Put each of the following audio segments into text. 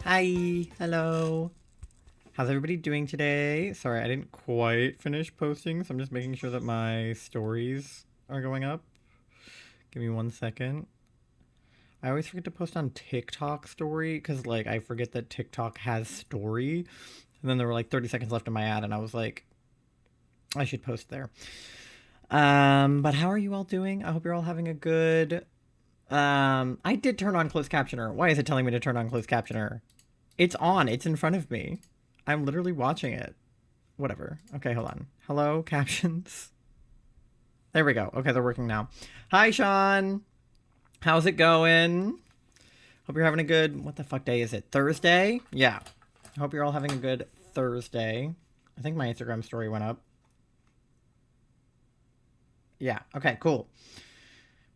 Hi, hello. How's everybody doing today? Sorry, I didn't quite finish posting, so I'm just making sure that my stories are going up. Give me 1 second. I always forget to post on TikTok story because, like, I forget that TikTok has story. And then there were like 30 seconds left in my ad, and I was like, I should post there. But how are you all doing? I hope you're all having a good. I did turn on closed captioner. Why is it telling me to turn on closed captioner? It's on. It's in front of me. I'm literally watching it. Whatever. Okay, hold on. Hello, captions. There we go. Okay, they're working now. Hi, Sean. How's it going? Hope you're having a good... What the fuck day is it? Thursday? Yeah. Hope you're all having a good Thursday. I think my Instagram story went up. Yeah. Okay, cool.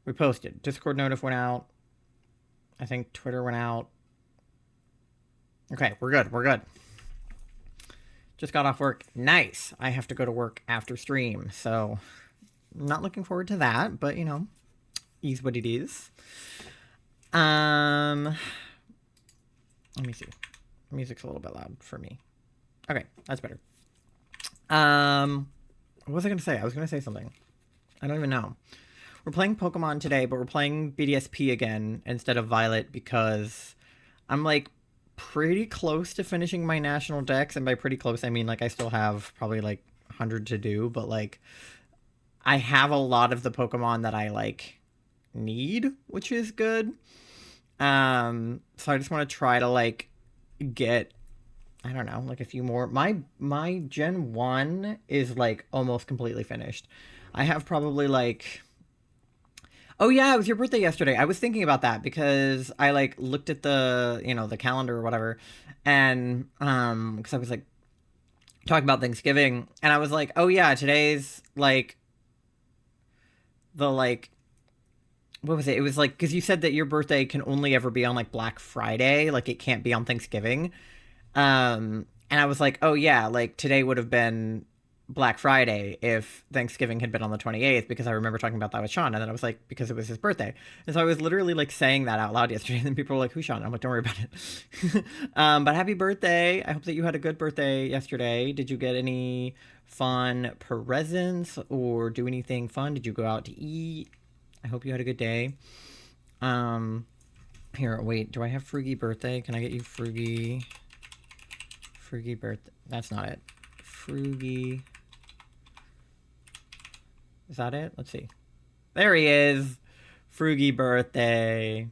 We posted. Discord notif went out. I think Twitter went out. Okay, we're good. We're good. Just got off work. Nice. I have to go to work after stream, so not looking forward to that, but you know, is what it is. Let me see. Music's a little bit loud for me. Okay, that's better. What was I gonna say? I was gonna say something. I don't even know. We're playing Pokemon today, but we're playing BDSP again instead of Violet because I'm like pretty close to finishing my national decks, and by pretty close I mean like I still have probably like 100 to do, but like I have a lot of the Pokemon that I like need, which is good. So I just want to try to like get, I don't know, like a few more. My Gen 1 is like almost completely finished. I have probably like, oh yeah, it was your birthday yesterday. I was thinking about that because I like looked at the, you know, the calendar or whatever, and because I was like talking about Thanksgiving, and I was like, oh yeah, today's like the like what was it? It was like because you said that your birthday can only ever be on like Black Friday, like it can't be on Thanksgiving. And I was like, oh yeah, like today would have been Black Friday if Thanksgiving had been on the 28th, because I remember talking about that with Sean, and then I was like, because it was his birthday. And so I was literally like saying that out loud yesterday, and then people were like, who's Sean? I'm like, don't worry about it. But happy birthday. I hope that you had a good birthday yesterday. Did you get any fun presents or do anything fun? Did you go out to eat? I hope you had a good day. Here, wait, do I have Froogie birthday? Can I get you Froogie? Froogie birthday. That's not it. Froogie. Is that it? Let's see. There he is. Froogie birthday.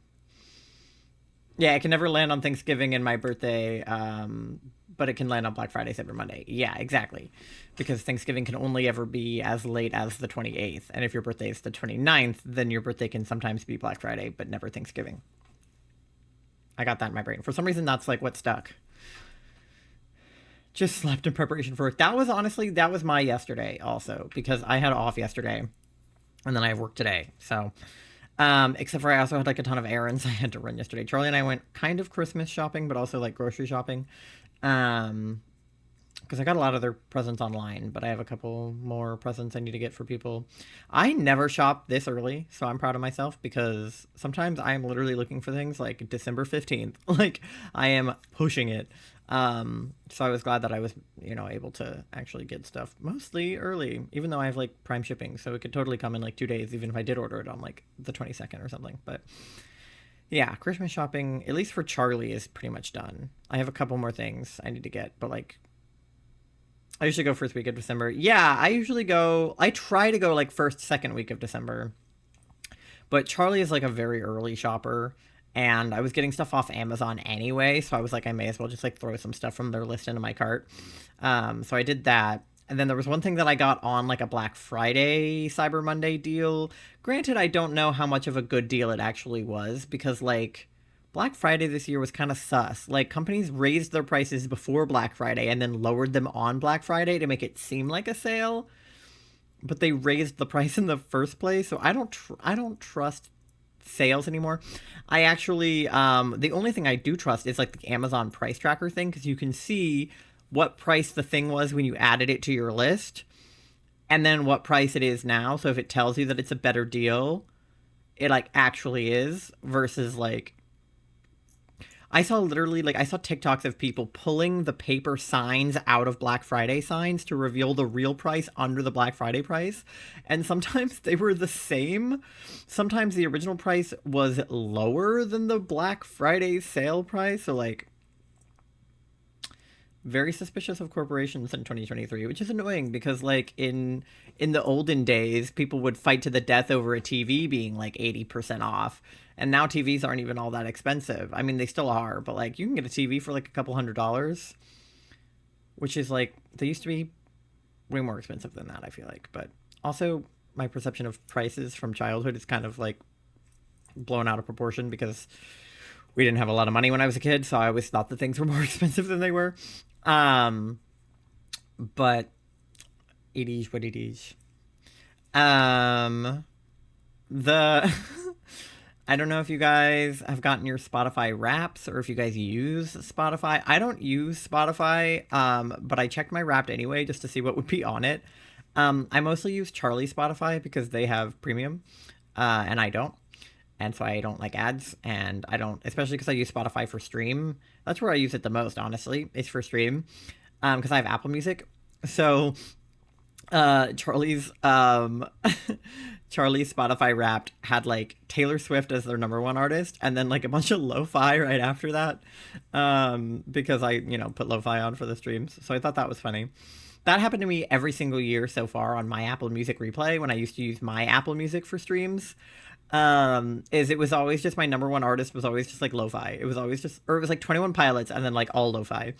Yeah, it can never land on Thanksgiving and my birthday, but it can land on Black Friday, Cyber Monday. Yeah, exactly. Because Thanksgiving can only ever be as late as the 28th. And if your birthday is the 29th, then your birthday can sometimes be Black Friday, but never Thanksgiving. I got that in my brain. For some reason, that's like what stuck. Just slept in preparation for work. That was honestly, that was my yesterday also, because I had off yesterday and then I have work today. So, except for I also had like a ton of errands I had to run yesterday. Charlie and I went kind of Christmas shopping, but also like grocery shopping. Because I got a lot of their presents online, but I have a couple more presents I need to get for people. I never shop this early, so I'm proud of myself because sometimes I am literally looking for things like December 15th. Like, I am pushing it. So I was glad that I was, you know, able to actually get stuff mostly early, even though I have like Prime shipping, so it could totally come in like 2 days, even if I did order it on like the 22nd or something. But yeah, Christmas shopping, at least for Charlie, is pretty much done. I have a couple more things I need to get, but like I usually go first week of December. Yeah, I try to go like first, second week of December. But Charlie is like a very early shopper, and I was getting stuff off Amazon anyway, so I was like, I may as well just like throw some stuff from their list into my cart. So I did that. And then there was one thing that I got on like a Black Friday, Cyber Monday deal. Granted, I don't know how much of a good deal it actually was because like Black Friday this year was kind of sus. Like companies raised their prices before Black Friday and then lowered them on Black Friday to make it seem like a sale, but they raised the price in the first place. So I don't trust sales anymore. I actually the only thing I do trust is like the Amazon price tracker thing, because you can see what price the thing was when you added it to your list and then what price it is now. So if it tells you that it's a better deal, it like actually is, versus like I saw literally, like, I saw TikToks of people pulling the paper signs out of Black Friday signs to reveal the real price under the Black Friday price. And sometimes they were the same. Sometimes the original price was lower than the Black Friday sale price. So, like, very suspicious of corporations in 2023, which is annoying because, like, in the olden days, people would fight to the death over a TV being like 80% off, and now TVs aren't even all that expensive. I mean, they still are, but like you can get a TV for like a couple $100s, which is like they used to be way more expensive than that, I feel like. But also my perception of prices from childhood is kind of like blown out of proportion because we didn't have a lot of money when I was a kid, so I always thought that things were more expensive than they were. But it is what it is. The I don't know if you guys have gotten your Spotify Wraps or if you guys use Spotify. I don't use Spotify, but I checked my Wrapped anyway just to see what would be on it. I mostly use Charlie Spotify because they have premium, and I don't. And so I don't like ads, and I don't, especially because I use Spotify for stream. That's where I use it the most, honestly, is for stream, because I have Apple Music. So Charlie's Charlie's Spotify Wrapped had like Taylor Swift as their number one artist, and then like a bunch of lo-fi right after that, because I put lo-fi on for the streams. So I thought that was funny. That happened to me every single year so far on my Apple Music Replay when I used to use my Apple Music for streams. Is it was always just my number one artist was always just like lo-fi. It was always just, or it was like 21 Pilots and then like all lo-fi.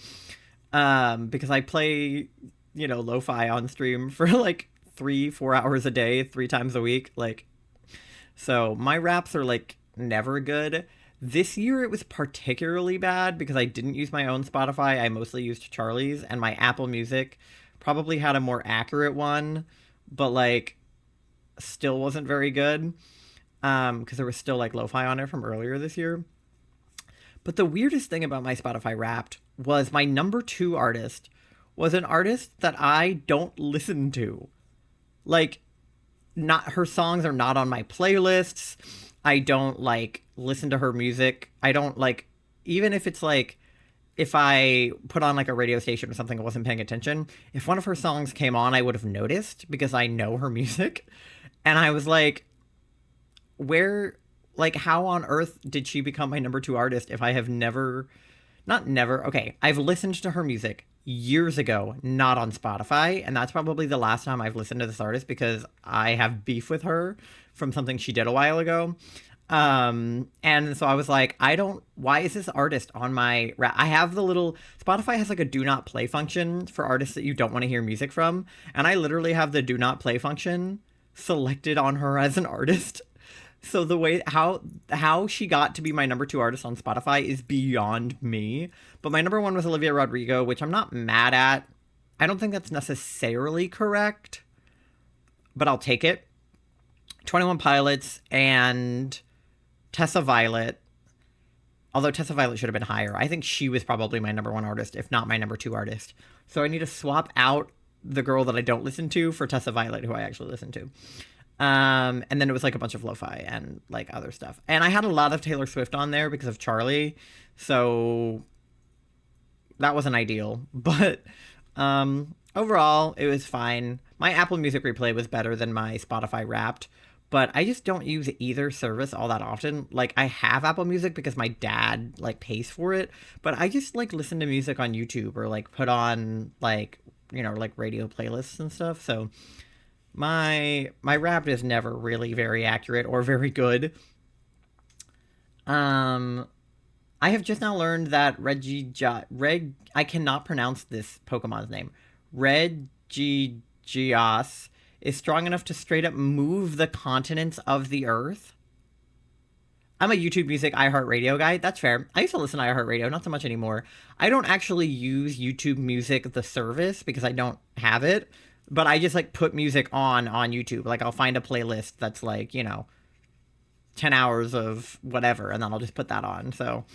Because I play, lo-fi on stream for like 3-4 hours a day, 3 times a week. Like, so my raps are like never good. This year it was particularly bad because I didn't use my own Spotify. I mostly used Charlie's, and my Apple Music probably had a more accurate one, but like still wasn't very good. Because there was still like lo-fi on it from earlier this year. But the weirdest thing about my Spotify Wrapped was my number 2 artist was an artist that I don't listen to. Like, not her songs are not on my playlists. I don't like listen to her music. I don't like, even if it's like, if I put on like a radio station or something, I wasn't paying attention. If one of her songs came on, I would have noticed because I know her music. And I was like, how on earth did she become my number 2 artist if I have I've listened to her music years ago, not on Spotify, and that's probably the last time I've listened to this artist because I have beef with her from something she did a while ago. And so I was like, why is this artist on my I have the little, Spotify has like a do not play function for artists that you don't want to hear music from, and I literally have the do not play function selected on her as an artist. So the way how she got to be my number 2 artist on Spotify is beyond me. But my number 1 was Olivia Rodrigo, which I'm not mad at. I don't think that's necessarily correct, but I'll take it. 21 Pilots and Tessa Violet. Although Tessa Violet should have been higher. I think she was probably my number 1 artist, if not my number 2 artist. So I need to swap out the girl that I don't listen to for Tessa Violet, who I actually listen to. And then it was like a bunch of lo-fi and like other stuff. And I had a lot of Taylor Swift on there because of Charlie. So that wasn't ideal. But overall, it was fine. My Apple Music Replay was better than my Spotify Wrapped. But I just don't use either service all that often. Like, I have Apple Music because my dad like pays for it. But I just like listen to music on YouTube or like put on like, like radio playlists and stuff. So my Wrapped is never really very accurate or very good. I have just now learned that I cannot pronounce this Pokemon's name. Regigigas is strong enough to straight up move the continents of the earth. I'm a YouTube Music iHeartRadio guy. That's fair. I used to listen to iHeartRadio, not so much anymore. I don't actually use YouTube Music, the service, because I don't have it. But I just like put music on YouTube. Like I'll find a playlist that's like, 10 hours of whatever, and then I'll just put that on. So,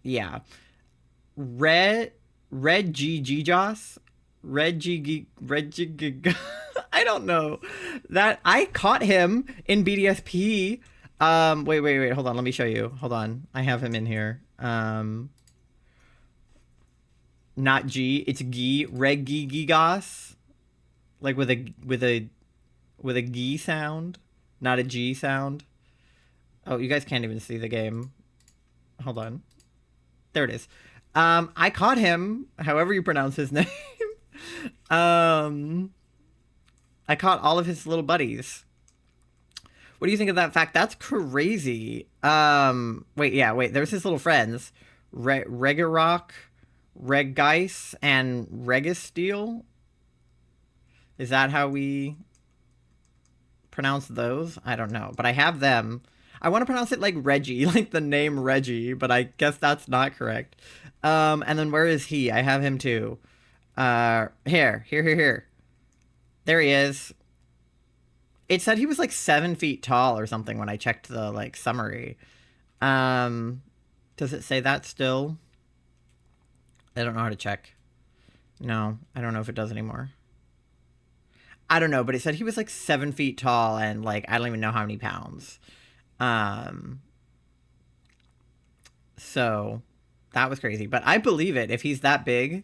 yeah. Regigijas. I don't know. That I caught him in BDSP Wait. Hold on. Let me show you. Hold on. I have him in here. Not G. It's G. Regigigas. Like with a G sound, not a G sound. Oh, you guys can't even see the game. Hold on. There it is. I caught him, however you pronounce his name. I caught all of his little buddies. What do you think of that fact? That's crazy. Wait. There's his little friends. Regirock, Reggeis, and Registeel. Is that how we pronounce those? I don't know, but I have them. I want to pronounce it like Reggie, like the name Reggie, but I guess that's not correct. And then where is he? I have him too. Here. There he is. It said he was like 7 feet tall or something when I checked the like summary. Does it say that still? I don't know how to check. No, I don't know if it does anymore. I don't know, but it said he was like 7 feet tall and like I don't even know how many pounds. So that was crazy, but I believe it if he's that big.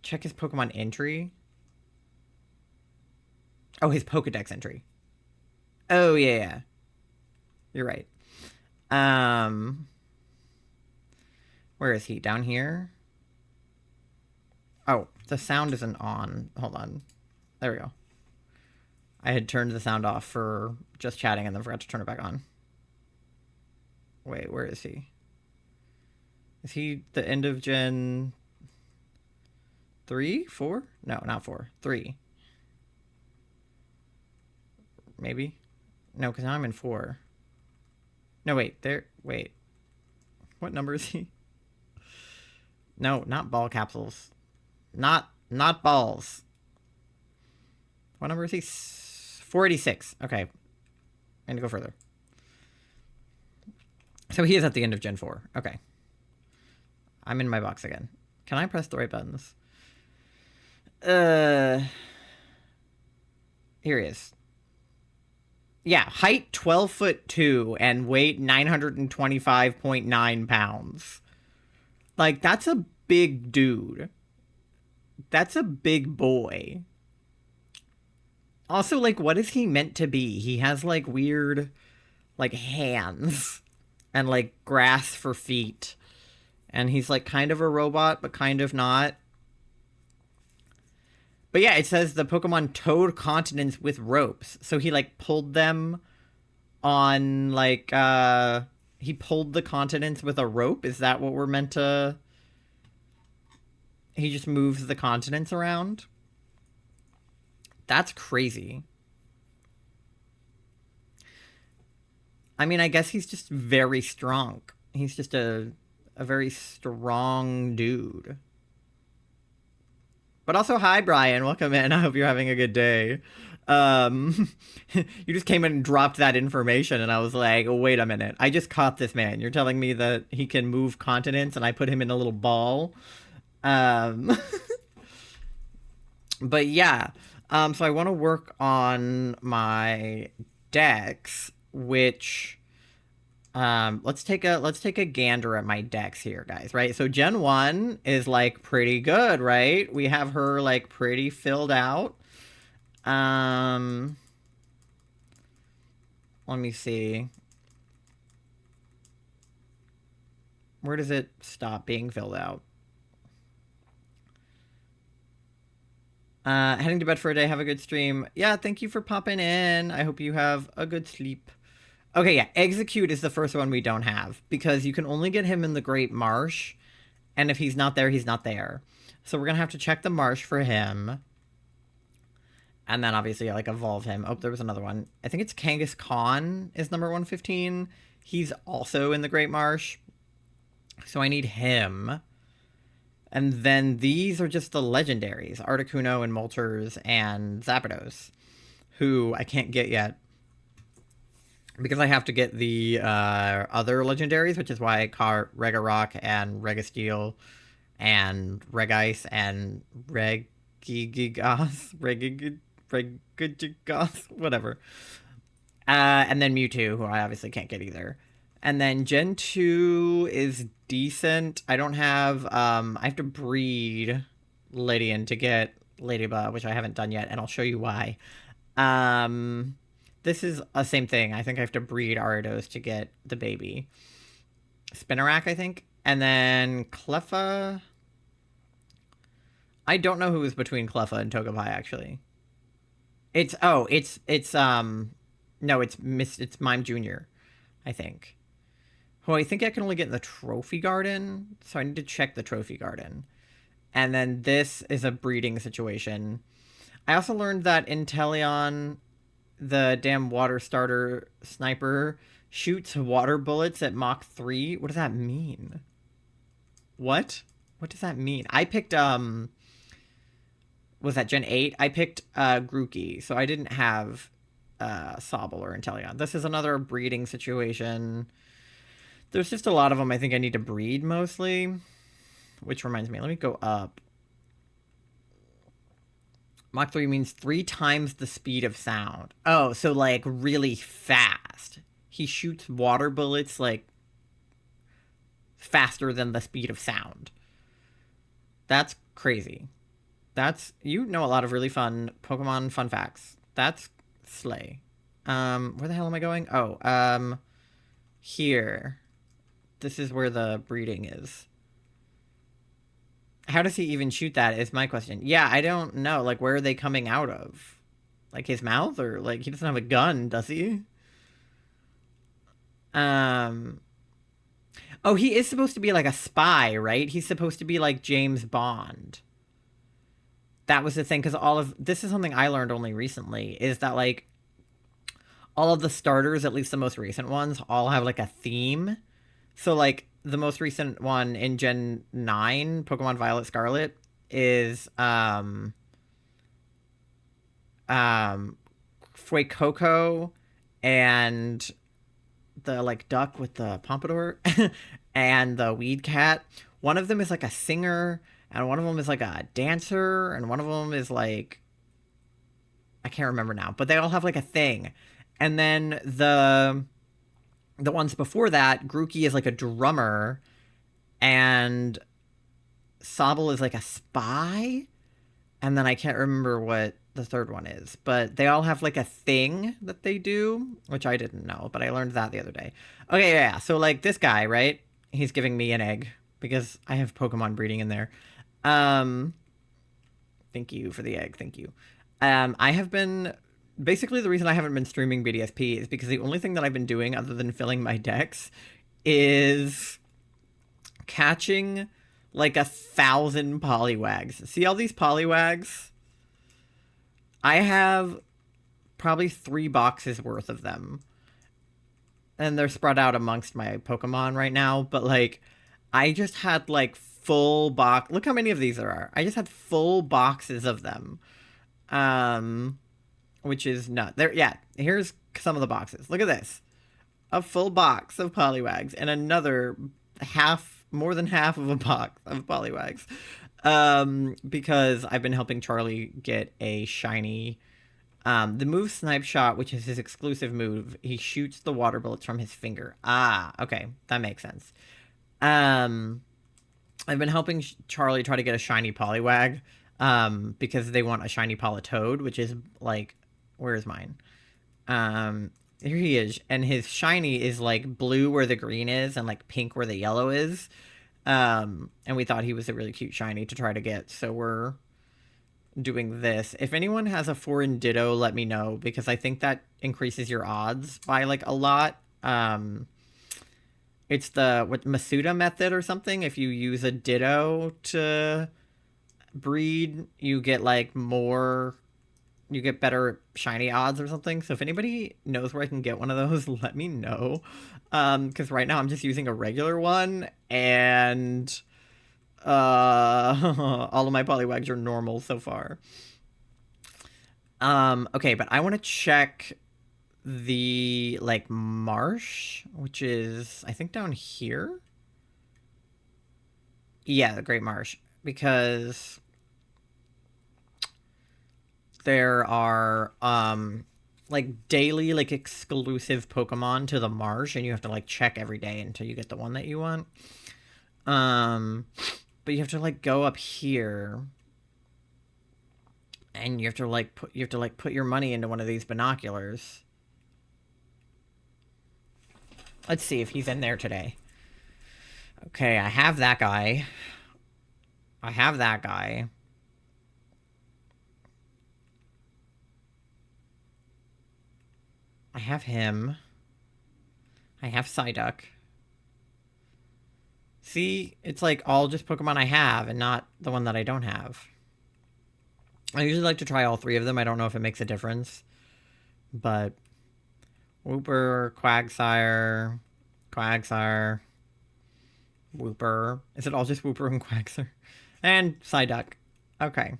Check his Pokemon entry. Oh, his Pokedex entry. Oh yeah. You're right. Where is he? Down here? Oh, the sound isn't on. Hold on. There we go. I had turned the sound off for just chatting and then forgot to turn it back on. Wait, where is he? Is he the end of Gen 3? 4? No, not 4. 3. Maybe? No, because now I'm in 4. No, wait. Wait. What number is he? No, not ball capsules. Not balls. What number is he? 486. Okay. I'm going to go further. So he is at the end of Gen 4. Okay. I'm in my box again. Can I press the right buttons? Here he is. Yeah, height 12'2" and weight 925.9 pounds. Like, that's a big dude. That's a big boy. Also, like, what is he meant to be? He has, like, weird, like, hands and, like, grass for feet. And he's, like, kind of a robot, but kind of not. But yeah, it says the Pokemon towed continents with ropes. So he, like, pulled them on, like, he pulled the continents with a rope? Is that what we're meant to... He just moves the continents around? That's crazy. I mean, I guess he's just very strong. He's just a very strong dude. But also, hi, Brian. Welcome in. I hope you're having a good day. You just came in and dropped that information, and I was like, oh, wait a minute. I just caught this man. You're telling me that he can move continents, and I put him in a little ball? But yeah. So I want to work on my decks, which... let's take a gander at my decks here, guys, right? So Gen 1 is, like, pretty good, right? We have her, like, pretty filled out. Let me see. Where does it stop being filled out? Heading to bed for a day. Have a good stream. Yeah, thank you for popping in. I hope you have a good sleep. Okay, yeah, Execute is the first one we don't have, because you can only get him in the Great Marsh, and if he's not there, he's not there. So we're going to have to check the Marsh for him, and then obviously, like, evolve him. Oh, there was another one. I think it's Kangaskhan is number 115. He's also in the Great Marsh, so I need him. And then these are just the legendaries, Articuno and Moltres and Zapdos, who I can't get yet, because I have to get the other legendaries, which is why I caught Regirock and Registeel and Reggeis and Regigigas, whatever. And then Mewtwo, who I obviously can't get either. And then Gen 2 is decent. I don't have, I have to breed Lydian to get Ladybug, which I haven't done yet, and I'll show you why. Um, this is a same thing. I think I have to breed Ariados to get the baby. Spinarak, I think. And then Cleffa. I don't know who was between Cleffa and Togepi, actually. No, it's Mime Jr., I think. Who I think I can only get in the Trophy Garden, so I need to check the Trophy Garden. And then this is a breeding situation. I also learned that Inteleon, the damn water starter sniper, shoots water bullets at Mach 3. What does that mean? What? What does that mean? I picked, was that Gen 8? I picked, Grookey, so I didn't have, Sobble or Inteleon. This is another breeding situation. There's just a lot of them I think I need to breed, mostly. Which reminds me, let me go up. Mach 3 means 3 times the speed of sound. Oh, so, like, really fast. He shoots water bullets, like, faster than the speed of sound. That's crazy. You know a lot of really fun Pokemon fun facts. That's slay. Where the hell am I going? Oh, here. This is where the breeding is. How does he even shoot that is my question. Yeah, I don't know. Like, where are they coming out of? Like, his mouth? Or, like, he doesn't have a gun, does he? Oh, he is supposed to be, like, a spy, right? He's supposed to be, like, James Bond. That was the thing, because this is something I learned only recently, is that, like, all of the starters, at least the most recent ones, all have, like, a theme. So, like, the most recent one in Gen 9, Pokemon Violet Scarlet, is Fuecoco and the, like, duck with the pompadour and the weed cat. One of them is, like, a singer, and one of them is, like, a dancer, and one of them is, like, I can't remember now, but they all have, like, a thing. And then the ones before that, Grookey is like a drummer, and Sobble is like a spy, and then I can't remember what the third one is, but they all have like a thing that they do, which I didn't know, but I learned that the other day. Okay, yeah, so like this guy, right? He's giving me an egg, because I have Pokemon breeding in there. Thank you for the egg, thank you. I have been basically the reason I haven't been streaming BDSP is because the only thing that I've been doing other than filling my decks is catching like 1,000 Poliwags. See all these Poliwags? I have probably 3 boxes worth of them. And they're spread out amongst my Pokemon right now, but like I just had like full box. Look how many of these there are. I just had full boxes of them. Which is not there. Yeah, here's some of the boxes. Look at this. A full box of Poliwags and another more than half of a box of Poliwags. Because I've been helping Charlie get a shiny, the move Snipe Shot, which is his exclusive move. He shoots the water bullets from his finger. Ah, okay. That makes sense. I've been helping Charlie try to get a shiny Poliwag, because they want a shiny Politoed, which is like, where is mine? Here he is, and his shiny is like blue where the green is and like pink where the yellow is. And we thought he was a really cute shiny to try to get, so we're doing this. If anyone has a foreign Ditto, let me know, because I think that increases your odds by like a lot. It's the Masuda method or something. If you use a Ditto to breed, you get like you get better shiny odds or something. So if anybody knows where I can get one of those, let me know. Because right now I'm just using a regular one, and all of my Poliwags are normal so far. Okay, but I want to check the like marsh, which is I think down here. Yeah, the Great Marsh, because there are like daily like exclusive Pokemon to the marsh, and you have to like check every day until you get the one that you want. But you have to like go up here, and you have to like put your money into one of these binoculars. Let's see if he's in there today. Okay, I have that guy. I have that guy. I have him. I have Psyduck. See, it's like all just Pokemon I have and not the one that I don't have. I usually like to try all three of them. I don't know if it makes a difference. But Wooper, Quagsire, Quagsire, Wooper. Is it all just Wooper and Quagsire? And Psyduck. Okay.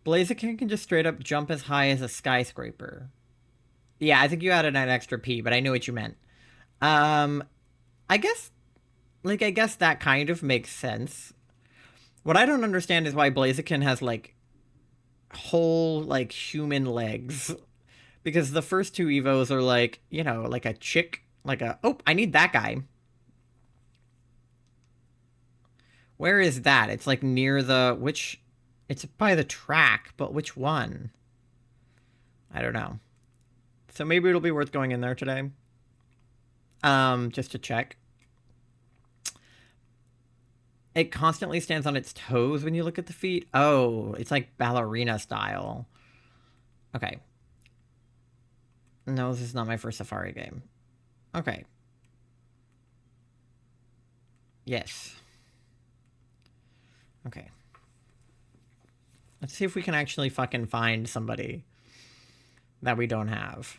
Blaziken can just straight up jump as high as a skyscraper. Yeah, I think you added an extra P, but I knew what you meant. I guess that kind of makes sense. What I don't understand is why Blaziken has, like, whole, like, human legs. Because the first two Evos are, like, you know, like a chick. Like a... Oh, I need that guy. Where is that? It's, like, near the... Which... It's by the track, but which one? I don't know. So maybe it'll be worth going in there today. Just to check. It constantly stands on its toes when you look at the feet. Oh, it's like ballerina style. Okay. No, this is not my first Safari game. Okay. Yes. Okay. Let's see if we can actually fucking find somebody that we don't have.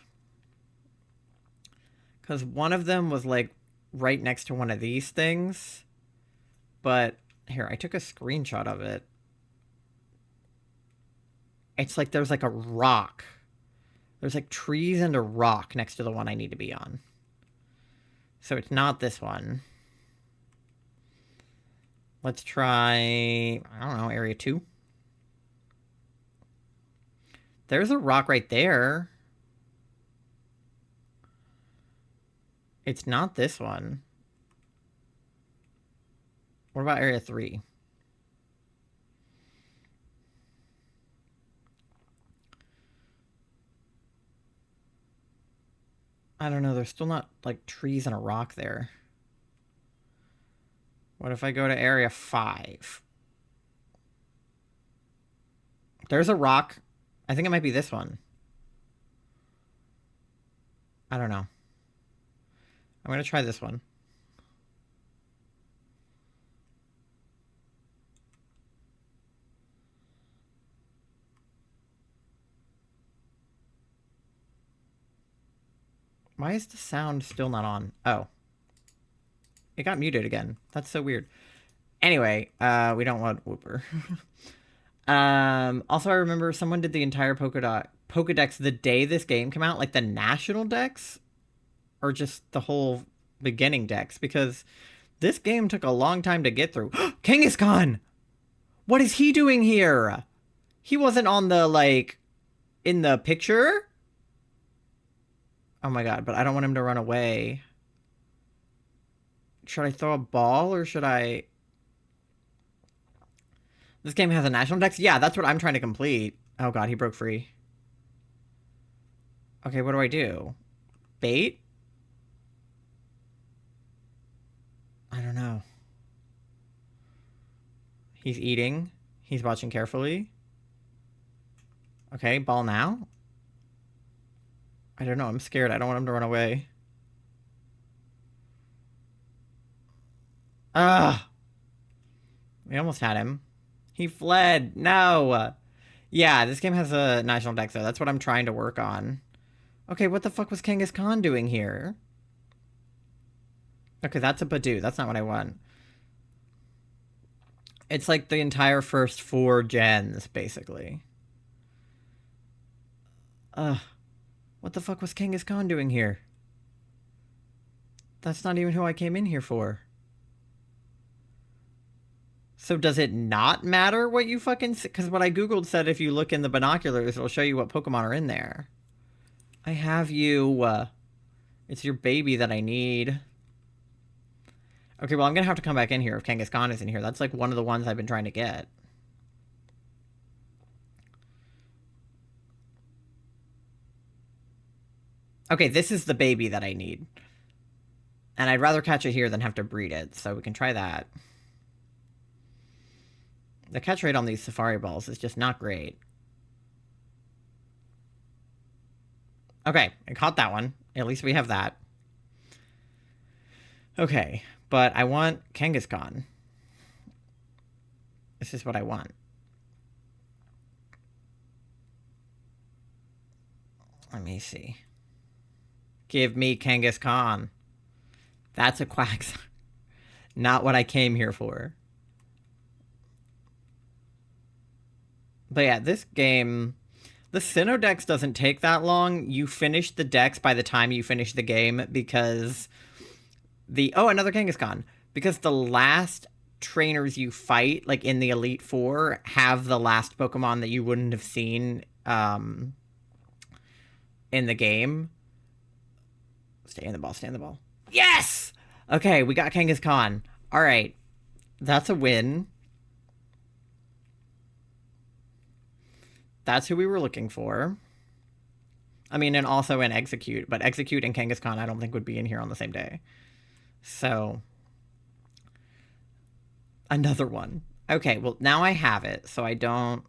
Because one of them was, like, right next to one of these things. But, here, I took a screenshot of it. It's like there's, like, a rock. There's, like, trees and a rock next to the one I need to be on. So it's not this one. Let's try, I don't know, area 2. There's a rock right there. It's not this one. What about area 3? I don't know. There's still not, like, trees and a rock there. What if I go to area 5? There's a rock. I think it might be this one. I don't know. I'm going to try this one. Why is the sound still not on? Oh. It got muted again. That's so weird. Anyway, we don't want Wooper. Also, I remember someone did the entire Pokedex the day this game came out, like the national dex, or just the whole beginning dex, because this game took a long time to get through. Kangaskhan! What is he doing here? He wasn't on the, like, in the picture? Oh my god, but I don't want him to run away. Should I throw a ball, or should I... This game has a national dex? Yeah, that's what I'm trying to complete. Oh god, he broke free. Okay, what do I do? Bait? I don't know. He's eating. He's watching carefully. Okay, ball now? I don't know, I'm scared. I don't want him to run away. Ugh! We almost had him. He fled! No! Yeah, this game has a national dex, though. That's what I'm trying to work on. Okay, what the fuck was Kangaskhan doing here? Okay, that's a Badoo. That's not what I want. It's like the entire first 4 gens, basically. Ugh. What the fuck was Kangaskhan doing here? That's not even who I came in here for. So does it not matter what you fucking... Because what I googled said if you look in the binoculars, it'll show you what Pokemon are in there. I have you. It's your baby that I need. Okay, well, I'm going to have to come back in here if Kangaskhan is in here. That's like one of the ones I've been trying to get. Okay, this is the baby that I need. And I'd rather catch it here than have to breed it, so we can try that. The catch rate on these safari balls is just not great. Okay, I caught that one. At least we have that. Okay, but I want Kangaskhan. This is what I want. Let me see. Give me Kangaskhan. That's a Quaxar. Not what I came here for. But yeah, this game... The Sinnoh Dex doesn't take that long. You finish the Dex by the time you finish the game because... Oh, another Kangaskhan. Because the last trainers you fight, like in the Elite Four, have the last Pokemon that you wouldn't have seen in the game. Stay in the ball, stay in the ball. Yes! Okay, we got Kangaskhan. Alright. That's a win. That's who we were looking for. I mean, and also in Execute. But Execute and Kangaskhan I don't think would be in here on the same day. So. Another one. Okay, well, now I have it. So I don't...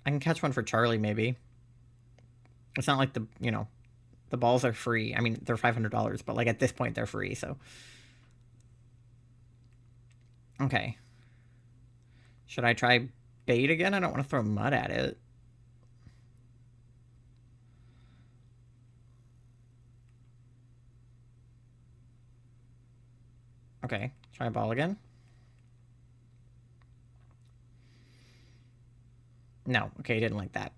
I can catch one for Charlie, maybe. It's not like the, you know... The balls are free. I mean, they're $500, but like at this point they're free, so. Okay. Should I try bait again? I don't want to throw mud at it. Okay, try ball again. No, okay, he didn't like that.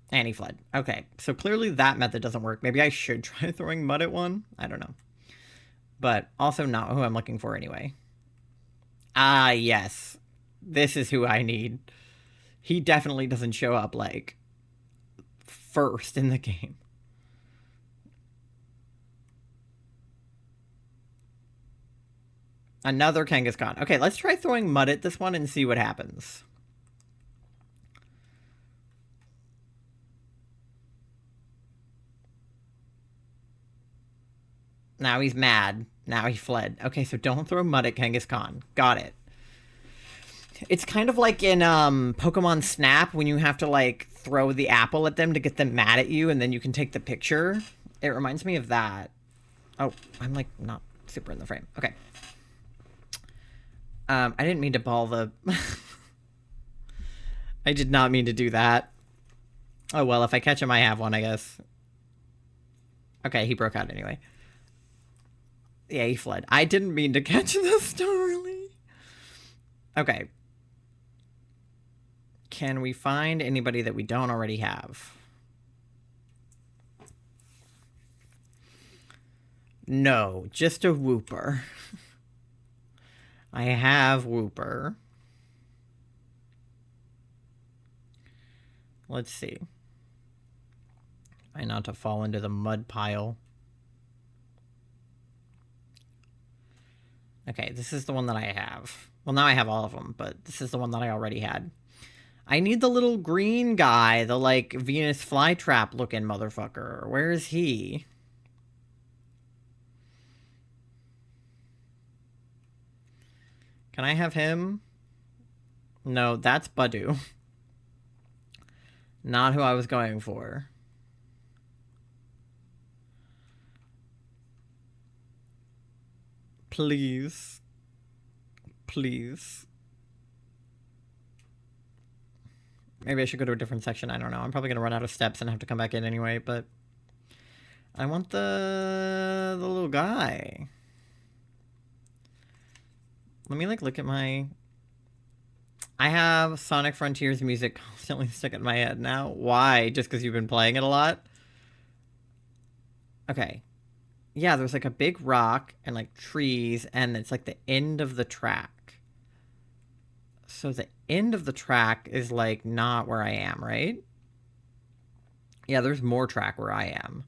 And he fled. Okay, so clearly that method doesn't work. Maybe I should try throwing mud at one? I don't know. But also not who I'm looking for anyway. Ah, yes. This is who I need. He definitely doesn't show up, like, first in the game. Another Kangaskhan. Okay, let's try throwing mud at this one and see what happens. Now he's mad. Now he fled. Okay, so don't throw mud at Kangaskhan. Got it. It's kind of like in Pokemon Snap when you have to, like, throw the apple at them to get them mad at you and then you can take the picture. It reminds me of that. Oh, I'm, like, not super in the frame. Okay. I didn't mean to ball the... I did not mean to do that. Oh, well, if I catch him, I have one, I guess. Okay, he broke out anyway. Yeah, he fled. I didn't mean to catch this early. Okay. Can we find anybody that we don't already have? No, just a Wooper. I have Wooper. Let's see. Try not to fall into the mud pile. Okay, this is the one that I have. Well, now I have all of them, but this is the one that I already had. I need the little green guy, the, like, Venus flytrap looking motherfucker. Where is he? Can I have him? No, that's Badu. Not who I was going for. Please. Please. Maybe I should go to a different section. I don't know. I'm probably going to run out of steps and have to come back in anyway, but... I want the little guy. Let me, like, look at my... I have Sonic Frontiers music constantly stuck in my head now. Why? Just because you've been playing it a lot? Okay. Yeah, there's, like, a big rock and, like, trees, and it's, like, the end of the track. So the end of the track is, like, not where I am, right? Yeah, there's more track where I am.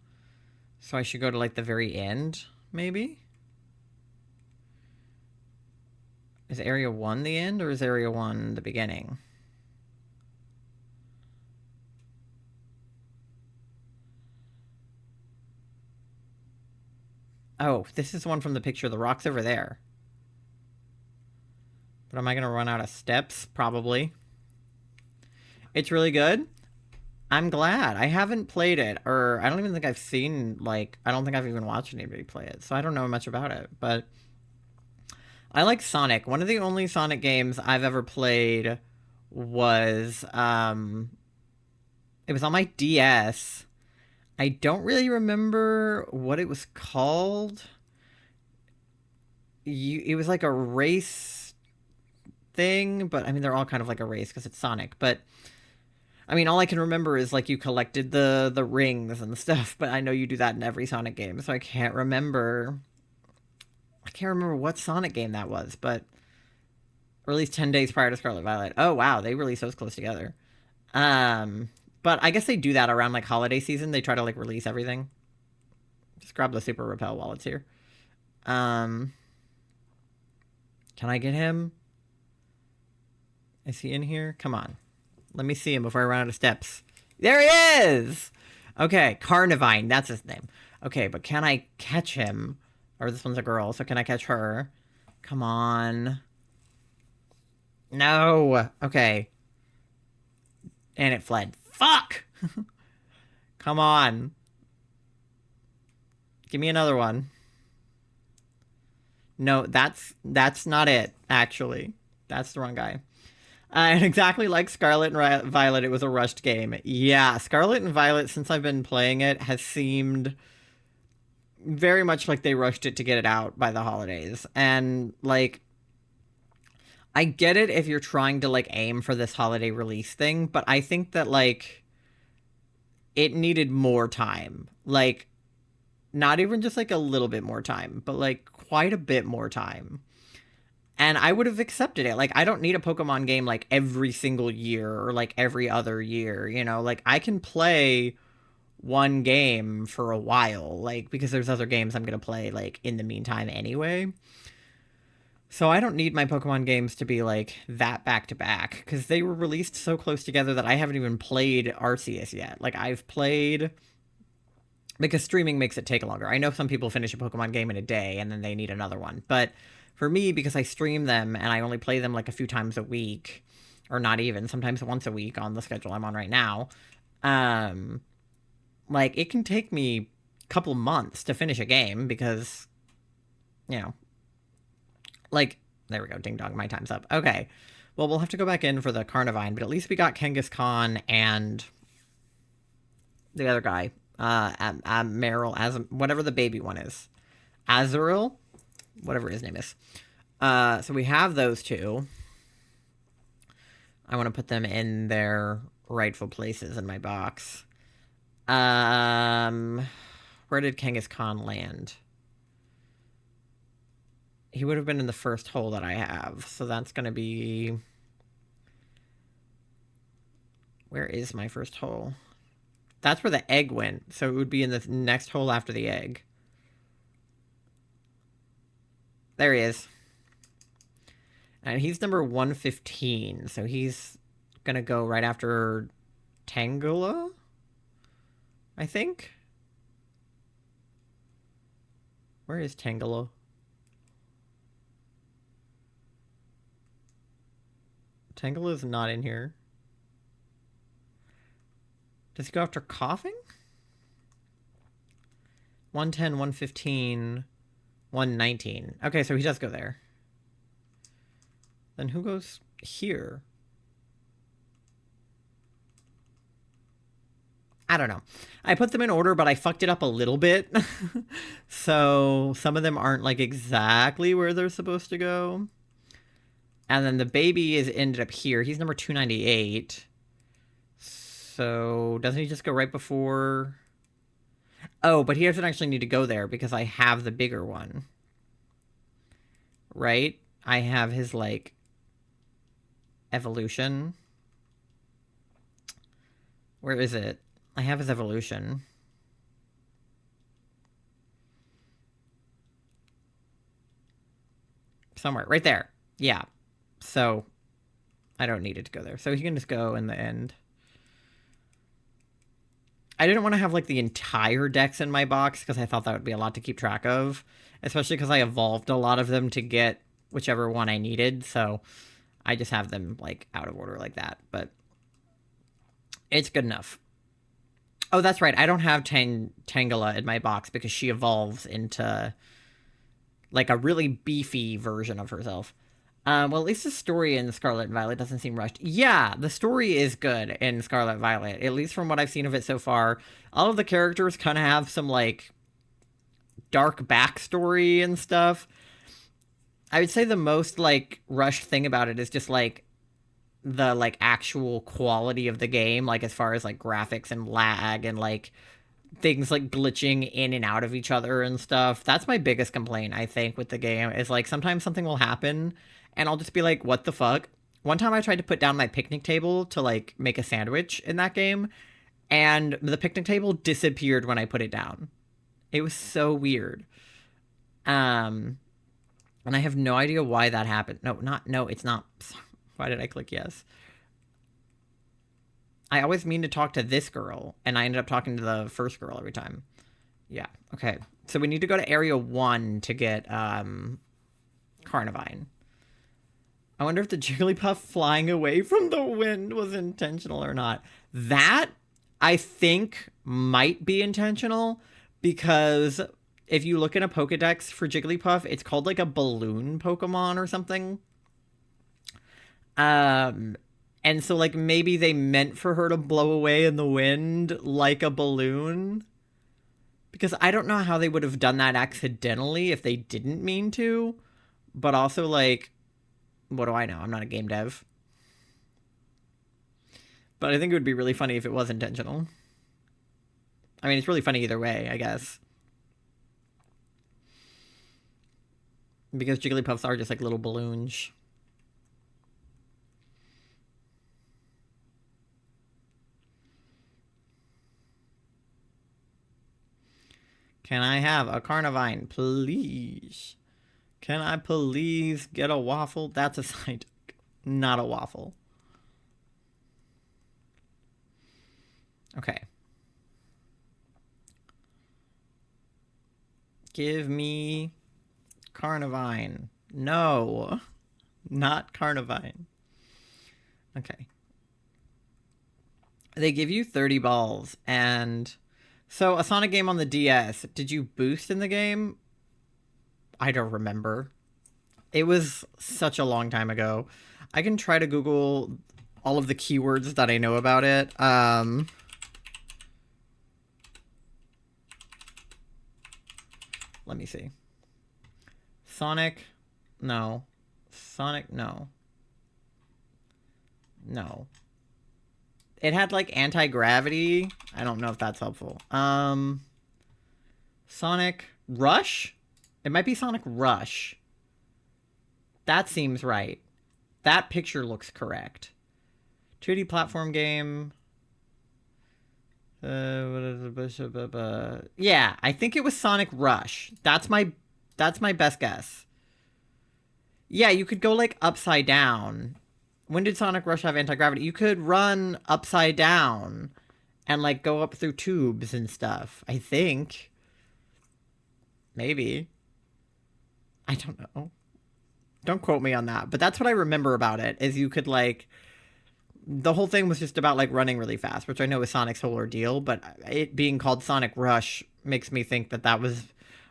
So I should go to, like, the very end, maybe? Is Area 1 the end, or is Area 1 the beginning? Oh, this is one from the picture. The rock's over there. But am I going to run out of steps? Probably. It's really good. I'm glad. I haven't played it, or I don't even think I've seen, like, I don't think I've even watched anybody play it, so I don't know much about it, but I like Sonic. One of the only Sonic games I've ever played was, it was on my DS. I don't really remember what it was called. It was like a race thing, but I mean, they're all kind of like a race because it's Sonic, but I mean, all I can remember is, like, you collected the rings and stuff, but I know you do that in every Sonic game, so I can't remember what Sonic game that was, but released 10 days prior to Scarlet Violet. Oh, wow, they released those close together. But I guess they do that around, like, holiday season. They try to, like, release everything. Just grab the Super Repel while it's here. Can I get him? Is he in here? Come on. Let me see him before I run out of steps. There he is! Okay, Carnivine, that's his name. Okay, but can I catch him? Or this one's a girl, so can I catch her? Come on. No! Okay. And it fled. Fuck! Come on. Give me another one. No, that's not it, actually. That's the wrong guy. And exactly like Scarlet and Violet, it was a rushed game. Yeah, Scarlet and Violet, since I've been playing it, has seemed very much like they rushed it to get it out by the holidays. And, like, I get it if you're trying to, like, aim for this holiday release thing, but I think that, like, it needed more time. Like, not even just, like, a little bit more time, but, like, quite a bit more time. And I would have accepted it. Like, I don't need a Pokemon game, like, every single year or, like, every other year, you know? Like, I can play one game for a while, like, because there's other games I'm going to play, like, in the meantime anyway. So I don't need my Pokemon games to be, like, that back-to-back, because they were released so close together that I haven't even played Arceus yet. Like, I've played... Because streaming makes it take longer. I know some people finish a Pokemon game in a day, and then they need another one, but... For me, because I stream them and I only play them like a few times a week, or not even, sometimes once a week on the schedule I'm on right now, like, it can take me a couple months to finish a game because, you know, like, there we go, ding dong, my time's up. Okay, well, we'll have to go back in for the Carnivine, but at least we got Kangaskhan and the other guy, Meryl, whatever the baby one is. Azurill? Whatever his name is. So we have those two. I want to put them in their rightful places in my box. Where did Kangaskhan land? He would have been in the first hole that I have. So that's going to be... Where is my first hole? That's where the egg went. So it would be in the next hole after the egg. There he is. And he's number 115, so he's gonna go right after Tangela, I think? Where is Tangela? Tangela's not in here. Does he go after Coughing? 110, 115... 119. Okay, so he does go there. Then who goes here? I don't know. I put them in order, but I fucked it up a little bit. So some of them aren't, like, exactly where they're supposed to go. And then the baby is ended up here. He's number 298. So doesn't he just go right before... Oh, but he doesn't actually need to go there because I have the bigger one. Right? I have his, like... evolution. Where is it? I have his evolution. Somewhere. Right there. Yeah. So, I don't need it to go there. So he can just go in the end. I didn't want to have, like, the entire dex in my box because I thought that would be a lot to keep track of. Especially because I evolved a lot of them to get whichever one I needed. So, I just have them, like, out of order like that. But it's good enough. Oh, that's right. I don't have Tangela in my box because she evolves into, like, a really beefy version of herself. Well, at least the story in Scarlet and Violet doesn't seem rushed. Yeah, the story is good in Scarlet Violet, at least from what I've seen of it so far. All of the characters kind of have some, like, dark backstory and stuff. I would say the most, like, rushed thing about it is just, like, the, like, actual quality of the game, like, as far as, like, graphics and lag and, like, things, like, glitching in and out of each other and stuff. That's my biggest complaint, I think, with the game, is, like, sometimes something will happen, and I'll just be like, what the fuck? One time I tried to put down my picnic table to, like, make a sandwich in that game, and the picnic table disappeared when I put it down. It was so weird. And I have no idea why that happened. No, it's not. Why did I click yes? I always mean to talk to this girl, and I ended up talking to the first girl every time. Yeah, okay. So we need to go to Area 1 to get, Carnivine. I wonder if the Jigglypuff flying away from the wind was intentional or not. That, I think, might be intentional, because if you look in a Pokedex for Jigglypuff, it's called, like, a balloon Pokemon or something. And so, like, maybe they meant for her to blow away in the wind like a balloon. Because I don't know how they would have done that accidentally if they didn't mean to. But also, like, what do I know? I'm not a game dev. But I think it would be really funny if it was intentional. I mean, it's really funny either way, I guess. Because Jigglypuffs are just, like, little balloons. Can I have a Carnivine, please? Can I please get a waffle? That's a side, not a waffle. Okay. Give me Carnivine. No, not Carnivine. Okay. They give you 30 balls, and so a Sonic game on the DS, did you boost in the game? I don't remember. It was such a long time ago. I can try to Google all of the keywords that I know about it. Let me see. Sonic, no. Sonic, no. No. It had, like, anti-gravity. I don't know if that's helpful. Sonic Rush? It might be Sonic Rush. That seems right. That picture looks correct. 2D platform game. Yeah, I think it was Sonic Rush. That's my best guess. Yeah, you could go, like, upside down. When did Sonic Rush have anti-gravity? You could run upside down and, like, go up through tubes and stuff, I think. Maybe. I don't know. Don't quote me on that. But that's what I remember about it, is you could, like... The whole thing was just about, like, running really fast, which I know is Sonic's whole ordeal, but it being called Sonic Rush makes me think that that was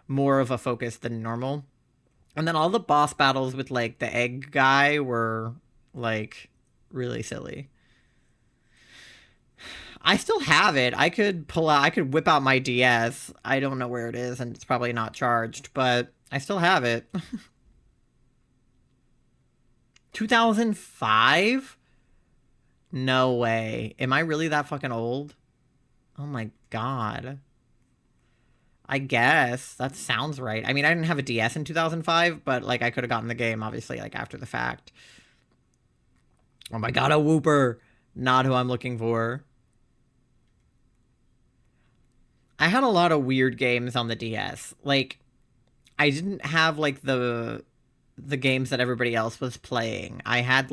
more of a focus than normal. And then all the boss battles with, like, the egg guy were, like, really silly. I still have it. I could whip out my DS. I don't know where it is, and it's probably not charged, but I still have it. 2005? No way. Am I really that fucking old? Oh my god. I guess. That sounds right. I mean, I didn't have a DS in 2005, but, like, I could have gotten the game, obviously, like, after the fact. Oh my god, a Wooper. Not who I'm looking for. I had a lot of weird games on the DS. Like, I didn't have, like, the games that everybody else was playing. I had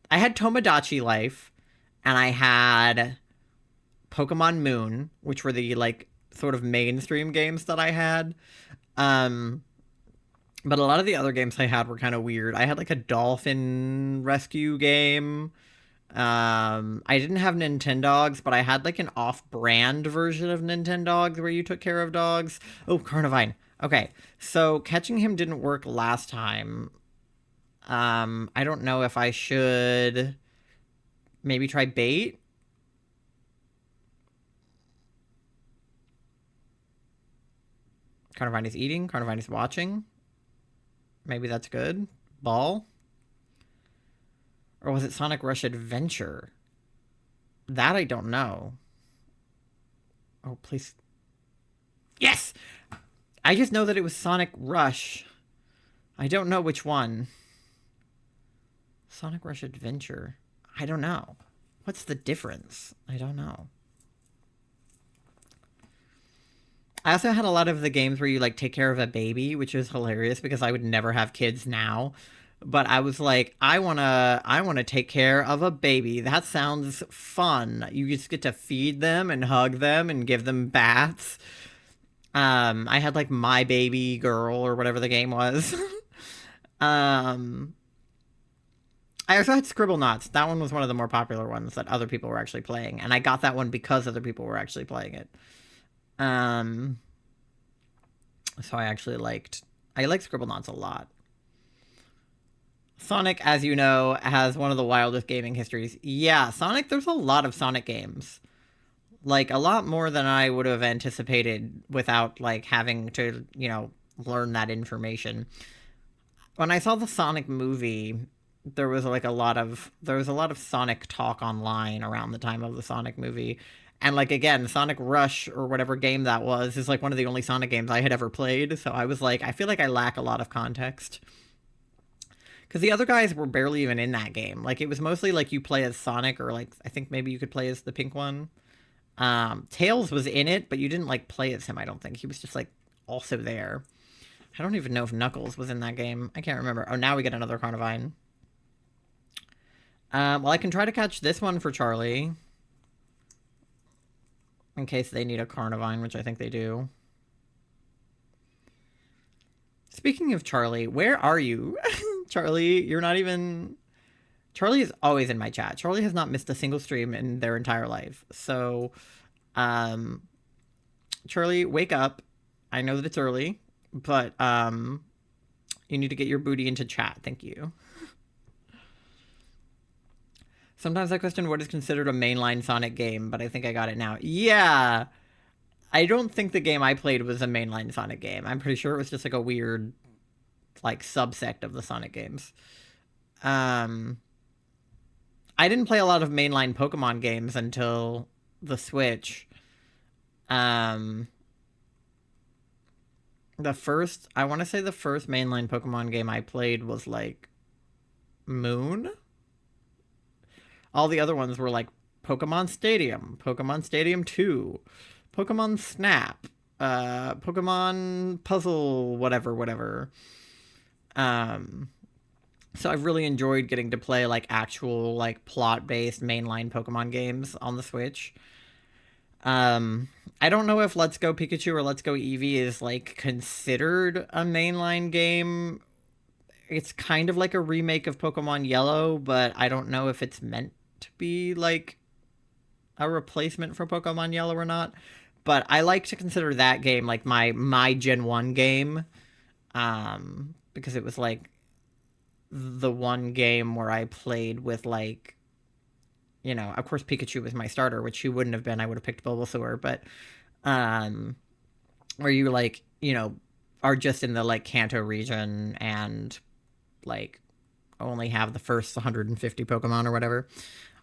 Tomodachi Life, and I had Pokemon Moon, which were the, like, sort of mainstream games that I had. Um, but a lot of the other games I had were kind of weird. I had, like, a dolphin rescue game. I didn't have Nintendogs, but I had, like, an off-brand version of Nintendogs where you took care of dogs. Oh, Carnivine. Okay, so catching him didn't work last time. I don't know if I should maybe try bait. Carnivine is eating. Carnivine is watching. Maybe that's good. Ball. Or was it Sonic Rush Adventure? That I don't know. Oh, please. Yes! I just know that it was Sonic Rush. I don't know which one. Sonic Rush Adventure. I don't know. What's the difference? I don't know. I also had a lot of the games where you, like, take care of a baby, which is hilarious because I would never have kids now. But I was like, I wanna take care of a baby. That sounds fun. You just get to feed them and hug them and give them baths. I had, like, My Baby Girl or whatever the game was. um, I also had Scribble Knots. That one was one of the more popular ones that other people were actually playing, and I got that one because other people were actually playing it. So I liked Scribble Knots a lot. Sonic, as you know, has one of the wildest gaming histories. Yeah, Sonic, there's a lot of Sonic games. Like, a lot more than I would have anticipated without, like, having to, learn that information. When I saw the Sonic movie, there was a lot of Sonic talk online around the time of the Sonic movie. And, like, again, Sonic Rush or whatever game that was is, like, one of the only Sonic games I had ever played. So I was like, I feel like I lack a lot of context. Because the other guys were barely even in that game. Like, it was mostly, like, you play as Sonic, or, like, I think maybe you could play as the pink one. Tails was in it, but you didn't, like, play as him, I don't think. He was just, like, also there. I don't even know if Knuckles was in that game. I can't remember. Oh, now we get another Carnivine. Well, I can try to catch this one for Charlie. In case they need a Carnivine, which I think they do. Speaking of Charlie, where are you? Charlie, you're not even... Charlie is always in my chat. Charlie has not missed a single stream in their entire life. So, Charlie, wake up. I know that it's early, but you need to get your booty into chat. Thank you. Sometimes I question what is considered a mainline Sonic game, but I think I got it now. Yeah! I don't think the game I played was a mainline Sonic game. I'm pretty sure it was just, like, a weird, like, subsect of the Sonic games. I didn't play a lot of mainline Pokemon games until the Switch. I want to say the first mainline Pokemon game I played was, like, Moon? All the other ones were, like, Pokemon Stadium 2, Pokemon Snap, Pokemon Puzzle, whatever. So I've really enjoyed getting to play, like, actual, like, plot-based mainline Pokemon games on the Switch. I don't know if Let's Go Pikachu or Let's Go Eevee is, like, considered a mainline game. It's kind of like a remake of Pokemon Yellow, but I don't know if it's meant to be, like, a replacement for Pokemon Yellow or not. But I like to consider that game, like, my Gen 1 game. Because it was, like, the one game where I played with, like, of course Pikachu was my starter, which he wouldn't have been. I would have picked Bulbasaur, but, where you, like, are just in the, like, Kanto region and, like, only have the first 150 Pokemon or whatever.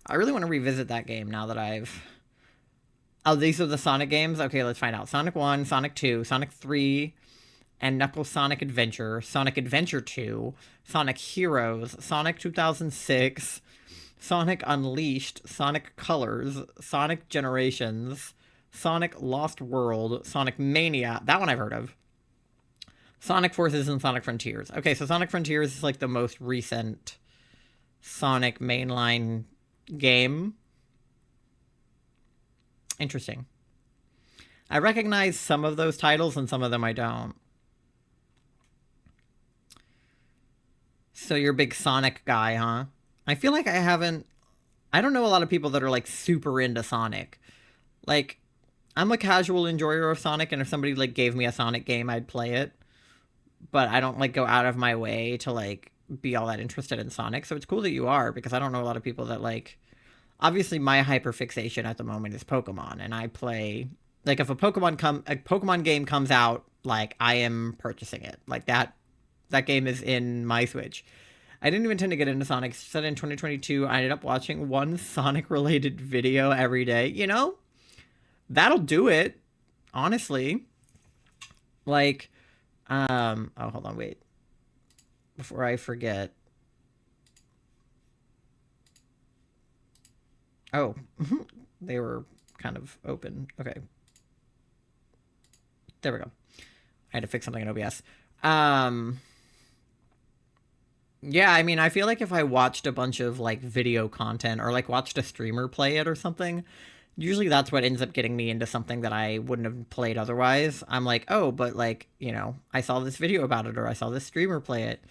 I really want to revisit that game now that I've... Oh, these are the Sonic games? Okay, let's find out. Sonic 1, Sonic 2, Sonic 3, and Knuckles Sonic Adventure, Sonic Adventure 2, Sonic Heroes, Sonic 2006, Sonic Unleashed, Sonic Colors, Sonic Generations, Sonic Lost World, Sonic Mania, that one I've heard of, Sonic Forces, and Sonic Frontiers. Okay, so Sonic Frontiers is like the most recent Sonic mainline game. Interesting. I recognize some of those titles and some of them I don't. So you're a big Sonic guy, huh? I feel like I don't know a lot of people that are like super into Sonic. Like, I'm a casual enjoyer of Sonic, and if somebody like gave me a Sonic game, I'd play it. But I don't like go out of my way to like be all that interested in Sonic. So it's cool that you are, because I don't know a lot of people that like. Obviously, my hyperfixation at the moment is Pokemon, and I play like if a Pokemon game comes out, like I am purchasing it. Like that game is in my Switch. I didn't even tend to get into Sonic. Said in 2022, I ended up watching one Sonic related video every day. You know, that'll do it. Honestly, like, oh, hold on, wait, before I forget. Oh, they were kind of open. Okay. There we go. I had to fix something in OBS. Yeah, I mean, I feel like if I watched a bunch of, like, video content or, like, watched a streamer play it or something, usually that's what ends up getting me into something that I wouldn't have played otherwise. I'm like, oh, but, like, you know, I saw this video about it or I saw this streamer play it.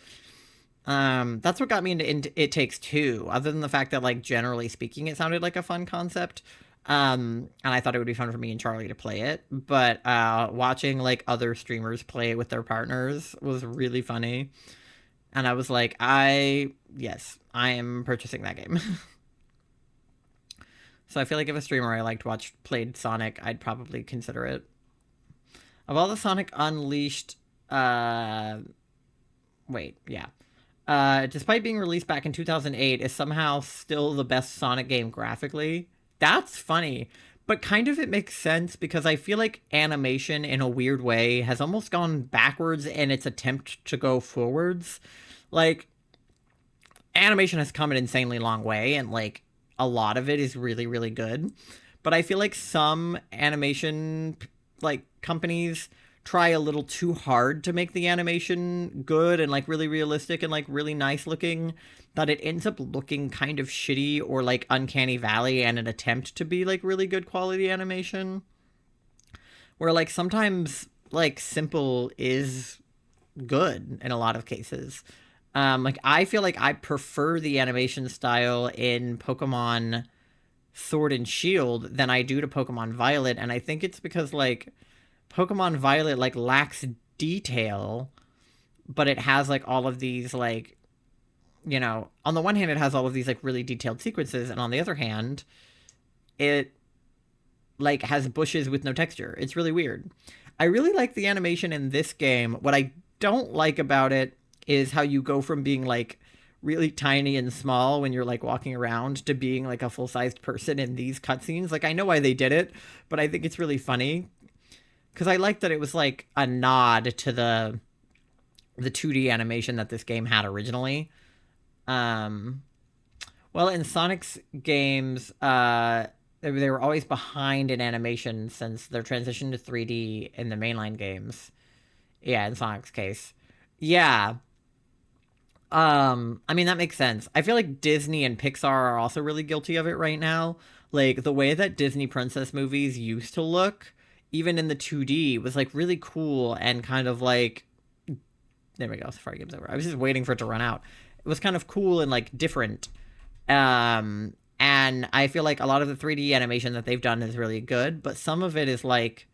That's what got me into It Takes Two, other than the fact that, like, generally speaking, it sounded like a fun concept. And I thought it would be fun for me and Charlie to play it. But watching, like, other streamers play it with their partners was really funny. And I was like, yes, I am purchasing that game. So I feel like if a streamer I liked played Sonic, I'd probably consider it. Of all the Sonic Unleashed, despite being released back in 2008, is somehow still the best Sonic game graphically. That's funny, but kind of it makes sense because I feel like animation in a weird way has almost gone backwards in its attempt to go forwards. Like, animation has come an insanely long way, and like a lot of it is really, really good. But I feel like some animation like companies try a little too hard to make the animation good and like really realistic and like really nice looking, that it ends up looking kind of shitty or like Uncanny Valley and an attempt to be like really good quality animation. Where like sometimes like simple is good in a lot of cases. Like I feel like I prefer the animation style in Pokemon Sword and Shield than I do to Pokemon Violet, and I think it's because like Pokemon Violet like lacks detail, but it has like all of these like, you know, on the one hand it has all of these like really detailed sequences, and on the other hand it like has bushes with no texture. It's really weird. I really like the animation in this game. What I don't like about it is how you go from being like really tiny and small when you're like walking around to being like a full-sized person in these cutscenes. Like I know why they did it, but I think it's really funny because I like that it was like a nod to the 2D animation that this game had originally. Well, in Sonic's games, they were always behind in animation since their transition to 3D in the mainline games. Yeah, in Sonic's case. Yeah. I mean, that makes sense. I feel like Disney and Pixar are also really guilty of it right now. Like, the way that Disney princess movies used to look, even in the 2D, was, like, really cool and kind of, like... There we go, Safari Game's over. I was just waiting for it to run out. It was kind of cool and, like, different. And I feel like a lot of the 3D animation that they've done is really good, but some of it is, like,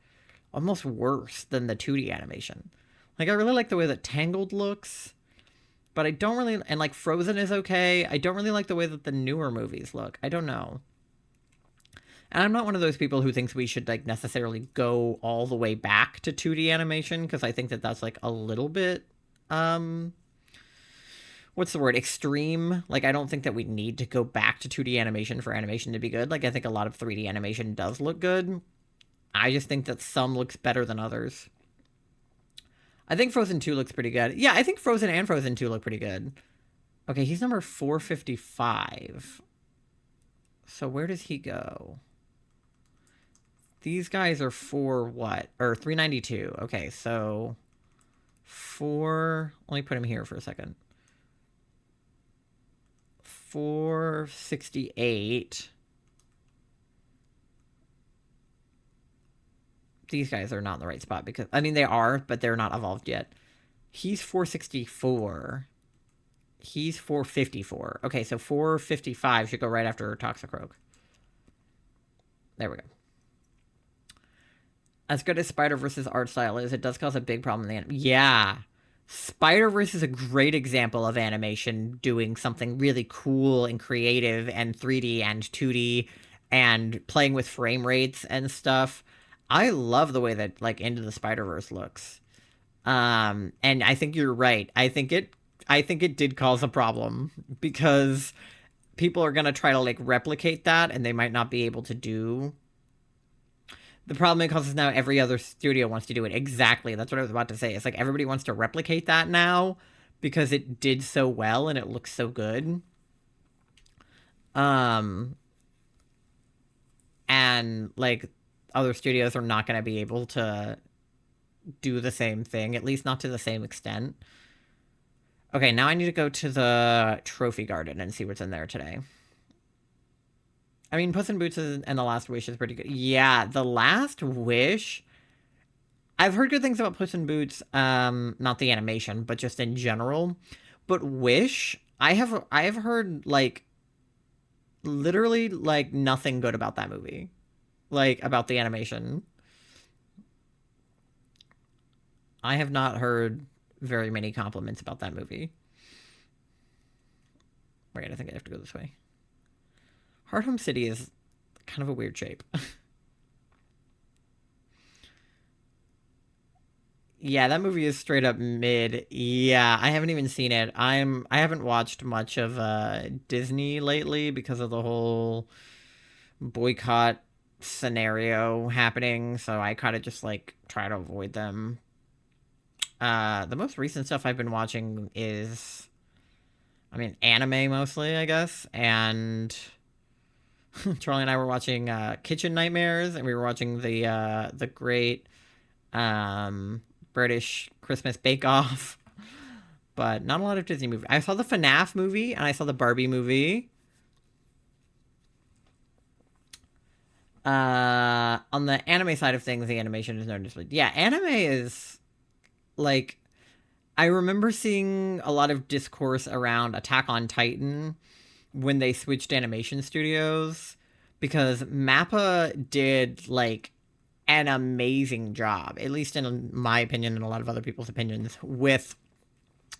almost worse than the 2D animation. Like, I really like the way that Tangled looks... But I don't really... And, like, Frozen is okay. I don't really like the way that the newer movies look. I don't know. And I'm not one of those people who thinks we should, like, necessarily go all the way back to 2D animation, because I think that that's, like, a little bit, what's the word? Extreme. Like, I don't think that we need to go back to 2D animation for animation to be good. Like, I think a lot of 3D animation does look good. I just think that some looks better than others. I think Frozen 2 looks pretty good. Yeah, I think Frozen and Frozen 2 look pretty good. Okay, he's number 455. So where does he go? These guys are for what? Or 392. Okay, so let me put him here for a second. 468. These guys are not in the right spot because, I mean, they are, but they're not evolved yet. He's 464. He's 454. Okay, so 455 should go right after Toxicroak. There we go. As good as Spider-Verse's art style is, it does cause a big problem in the anime. Yeah. Spider-Verse is a great example of animation doing something really cool and creative and 3D and 2D and playing with frame rates and stuff. I love the way that, like, Into the Spider-Verse looks. And I think you're right. I think it did cause a problem because people are going to try to, like, replicate that and they might not be able to do. The problem it causes now, every other studio wants to do it. Exactly. That's what I was about to say. It's like everybody wants to replicate that now because it did so well and it looks so good. And, like, other studios are not going to be able to do the same thing, at least not to the same extent. Okay, now I need to go to the trophy garden and see what's in there today. I mean, Puss in Boots and The Last Wish is pretty good. Yeah, The Last Wish. I've heard good things about Puss in Boots, not the animation, but just in general. But Wish, I have heard, like, literally, like, nothing good about that movie. Like, about the animation. I have not heard very many compliments about that movie. Wait, I think I have to go this way. Hard Home City is kind of a weird shape. Yeah, that movie is straight up mid. Yeah, I haven't even seen it. I haven't watched much of Disney lately because of the whole boycott scenario happening, so I kind of just, like, try to avoid them. The most recent stuff I've been watching is, I mean, anime mostly, I guess, and Charlie and I were watching Kitchen Nightmares, and we were watching the great British Christmas Bake Off, but not a lot of Disney movies. I saw the FNAF movie, and I saw the Barbie movie. On the anime side of things, the animation is noticeably... Yeah, anime is, like... I remember seeing a lot of discourse around Attack on Titan when they switched animation studios, because MAPPA did, like, an amazing job, at least in my opinion and a lot of other people's opinions, with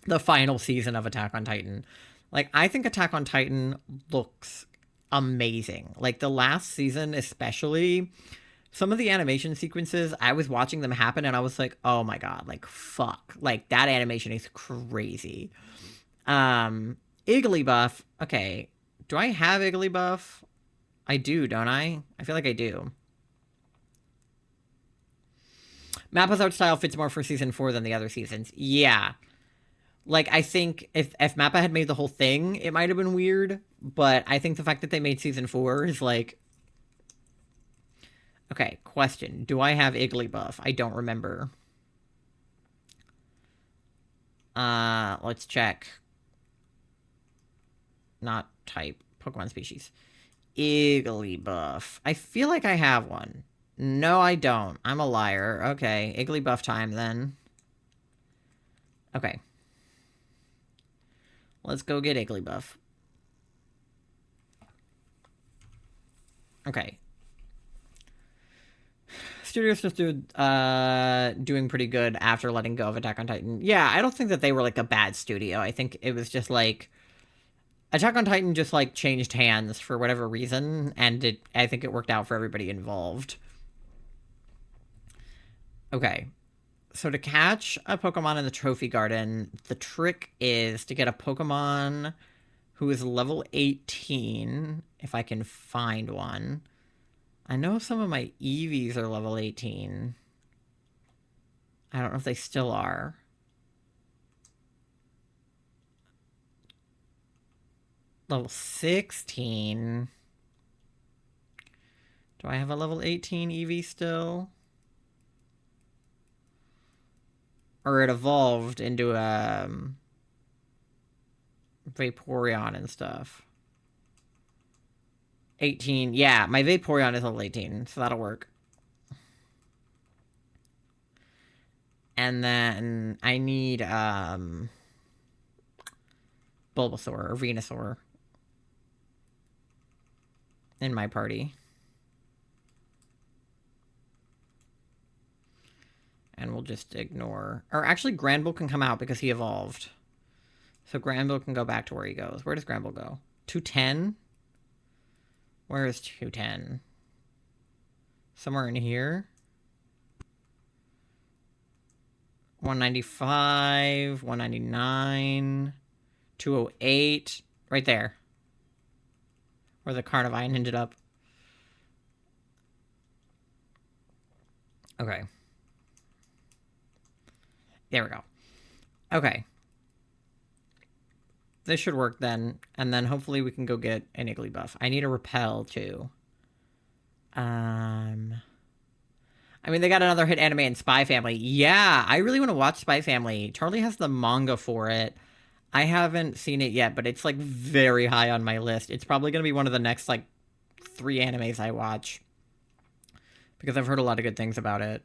the final season of Attack on Titan. Like, I think Attack on Titan looks amazing. Like, the last season especially, some of the animation sequences, I was watching them happen and I was like, oh my god, like, fuck. Like, that animation is crazy. Igglybuff. Okay, do I have Igglybuff? I do, don't I? I feel like I do. Mappa's art style fits more for season 4 than the other seasons. Yeah. Like, I think if Mappa had made the whole thing, it might have been weird, but I think the fact that they made season 4 is, like... Okay, question. Do I have Igglybuff? I don't remember. Let's check. Not type. Pokemon species. Igglybuff. I feel like I have one. No, I don't. I'm a liar. Okay, Igglybuff time then. Okay. Let's go get Igglybuff. Okay. Studios just doing pretty good after letting go of Attack on Titan. Yeah, I don't think that they were, like, a bad studio. I think it was just, like... Attack on Titan just, like, changed hands for whatever reason, and I think it worked out for everybody involved. Okay. So to catch a Pokemon in the Trophy Garden, the trick is to get a Pokemon who is level 18, if I can find one. I know some of my Eevees are level 18. I don't know if they still are. Level 16. Do I have a level 18 Eevee still? Or it evolved into Vaporeon and stuff. 18. Yeah, my Vaporeon is level 18, so that'll work. And then I need Bulbasaur or Venusaur in my party. And we'll just ignore... Or actually, Granbull can come out because he evolved. So Granbull can go back to where he goes. Where does Granbull go? 210? Where is 210? Somewhere in here? 195, 199, 208. Right there. Where the Carnivine ended up. Okay. There we go. Okay. This should work then. And then hopefully we can go get an Igglybuff. I need a Repel too. I mean, they got another hit anime in Spy Family. Yeah, I really want to watch Spy Family. Charlie has the manga for it. I haven't seen it yet, but it's like very high on my list. It's probably going to be one of the next like 3 animes I watch. Because I've heard a lot of good things about it.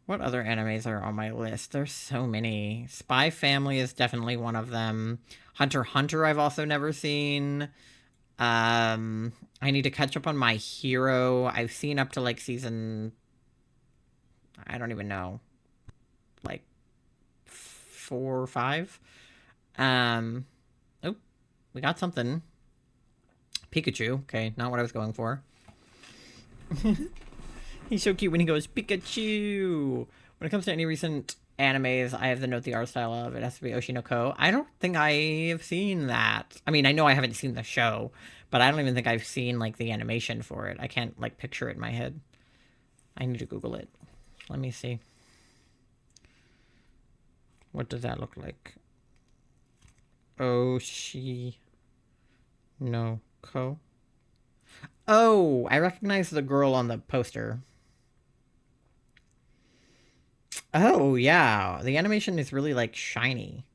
What other animes are on my list? There's so many. Spy Family is definitely one of them. Hunter x Hunter I've also never seen. I need to catch up on My Hero. I've seen up to like season... I don't even know. Like 4 or 5. Oh, we got something. Pikachu. Okay, not what I was going for. He's so cute when he goes, Pikachu! When it comes to any recent animes, I have to note the art style of. It has to be Oshinoko. I don't think I have seen that. I mean, I know I haven't seen the show, but I don't even think I've seen, like, the animation for it. I can't, like, picture it in my head. I need to Google it. Let me see. What does that look like? Oshinoko. Oh, I recognize the girl on the poster. Oh, yeah. The animation is really, like, shiny.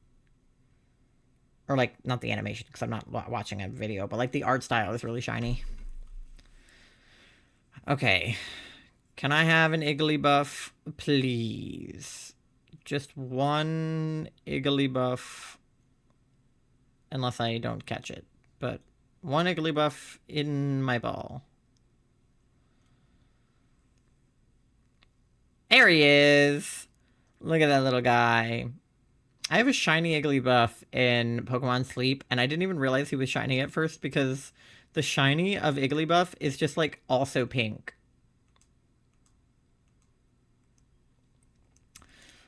Or, like, not the animation, because I'm not watching a video, but, like, the art style is really shiny. Okay. Can I have an Igglybuff, please? Just one Igglybuff. Unless I don't catch it. But one Igglybuff in my ball. There he is! Look at that little guy. I have a shiny Igglybuff in Pokemon Sleep, and I didn't even realize he was shiny at first because the shiny of Igglybuff is just, like, also pink.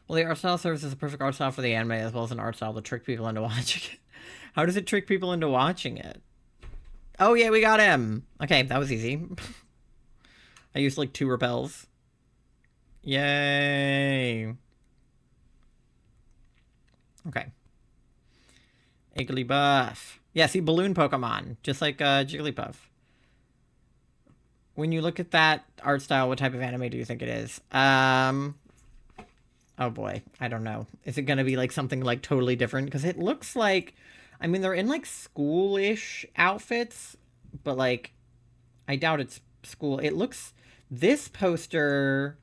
Well, the art style serves as a perfect art style for the anime, as well as an art style to trick people into watching it. How does it trick people into watching it? Oh, yeah, we got him! Okay, that was easy. I used, like, 2 repels. Yay! Okay. Igglybuff. Yeah, see, balloon Pokemon. Just like Jigglypuff. When you look at that art style, what type of anime do you think it is? Oh boy, I don't know. Is it gonna be like something like totally different? Because it looks like... I mean, they're in like school-ish outfits, but like... I doubt it's school. It looks... This poster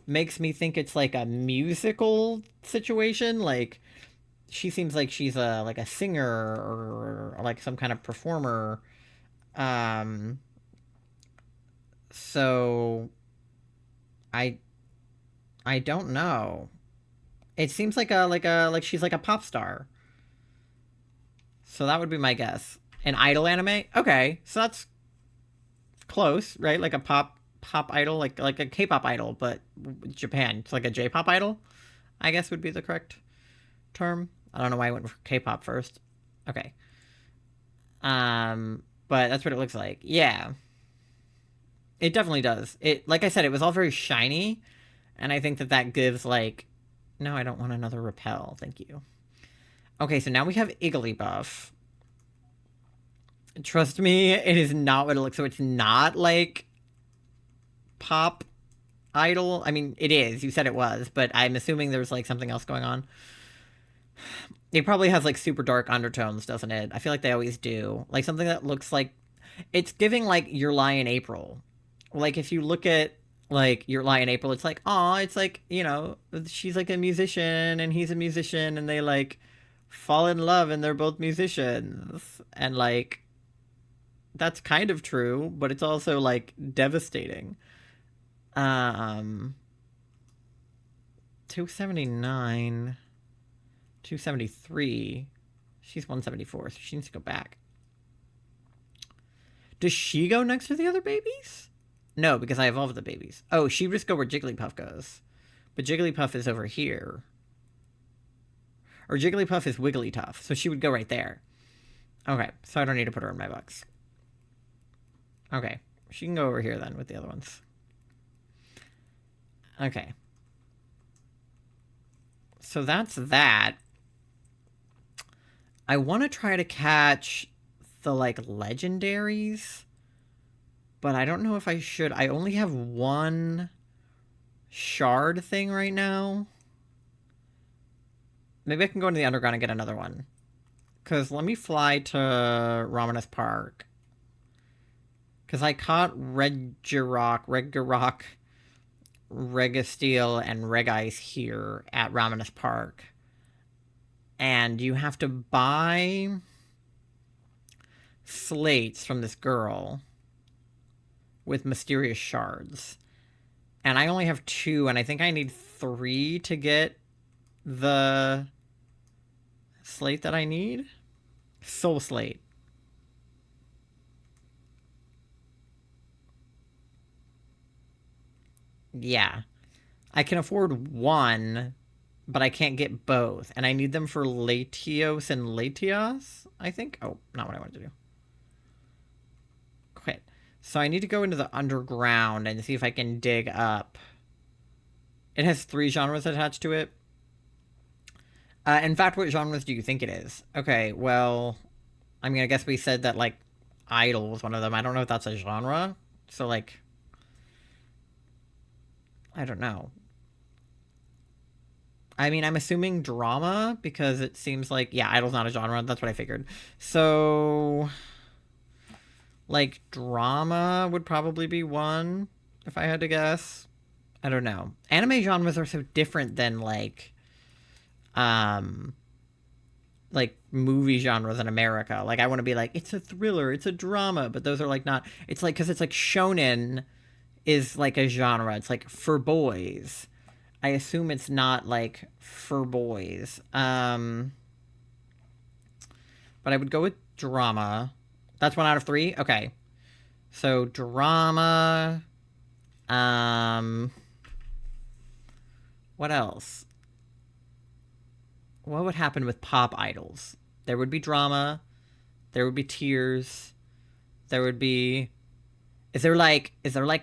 makes me think it's like a musical situation, like... She seems like she's like a singer or like some kind of performer. So I don't know. It seems like she's like a pop star. So that would be my guess. An idol anime? Okay, so that's close, right? Like a pop idol, like a K-pop idol, but Japan. It's like a J-pop idol, I guess would be the correct term. I don't know why I went for K-pop first. Okay. But that's what it looks like. Yeah. It definitely does. It, like I said, it was all very shiny, and I think that that gives, like... No, I don't want another repel. Thank you. Okay, so now we have Igglybuff. Trust me, it is not what it looks. So it's not like Pop Idol. I mean, it is. You said it was, but I'm assuming there's like something else going on. It probably has like super dark undertones, doesn't it? I feel like they always do. Like something that looks like it's giving like Your Lie in April. Like if you look at like Your Lie in April, it's like, oh, it's like, you know, she's like a musician and he's a musician and they like fall in love and they're both musicians. And like that's kind of true, but it's also like devastating. 279, 273. She's 174, so she needs to go back. Does she go next to the other babies? No, because I evolved the babies. Oh, she would just go where Jigglypuff goes. But Jigglypuff is over here. Or Jigglypuff is Wigglytuff, so she would go right there. Okay, so I don't need to put her in my box. Okay, she can go over here then with the other ones. Okay. So that's that. I want to try to catch the, like, legendaries. But I don't know if I should. I only have one shard thing right now. Maybe I can go into the underground and get another one. Because let me fly to Ramanas Park. Because I caught Regirock, Registeel, and Regice here at Ramanas Park. And you have to buy slates from this girl with mysterious shards. And I only have 2, and I think I need 3 to get the slate that I need. Soul Slate. Yeah. I can afford 1, but I can't get both. And I need them for Latios and Latias, I think. Oh, not what I wanted to do. Quit. So I need to go into the underground and see if I can dig up. It has 3 genres attached to it. In fact, what genres do you think it is? Okay, well, I mean, I guess we said that, like, Idol was one of them. I don't know if that's a genre. So, like, I don't know. I mean, I'm assuming drama, because it seems like, yeah, Idol's not a genre. That's what I figured. So, like, drama would probably be one, if I had to guess. I don't know. Anime genres are so different than, like movie genres in America. Like, I want to be like, it's a thriller, it's a drama, but those are, like, not. It's like, because it's like shonen is like a genre. It's like for boys. I assume it's not like for boys. But I would go with drama. That's 1 out of 3? Okay. So drama. What else? What would happen with pop idols? There would be drama. There would be tears. There would be... Is there like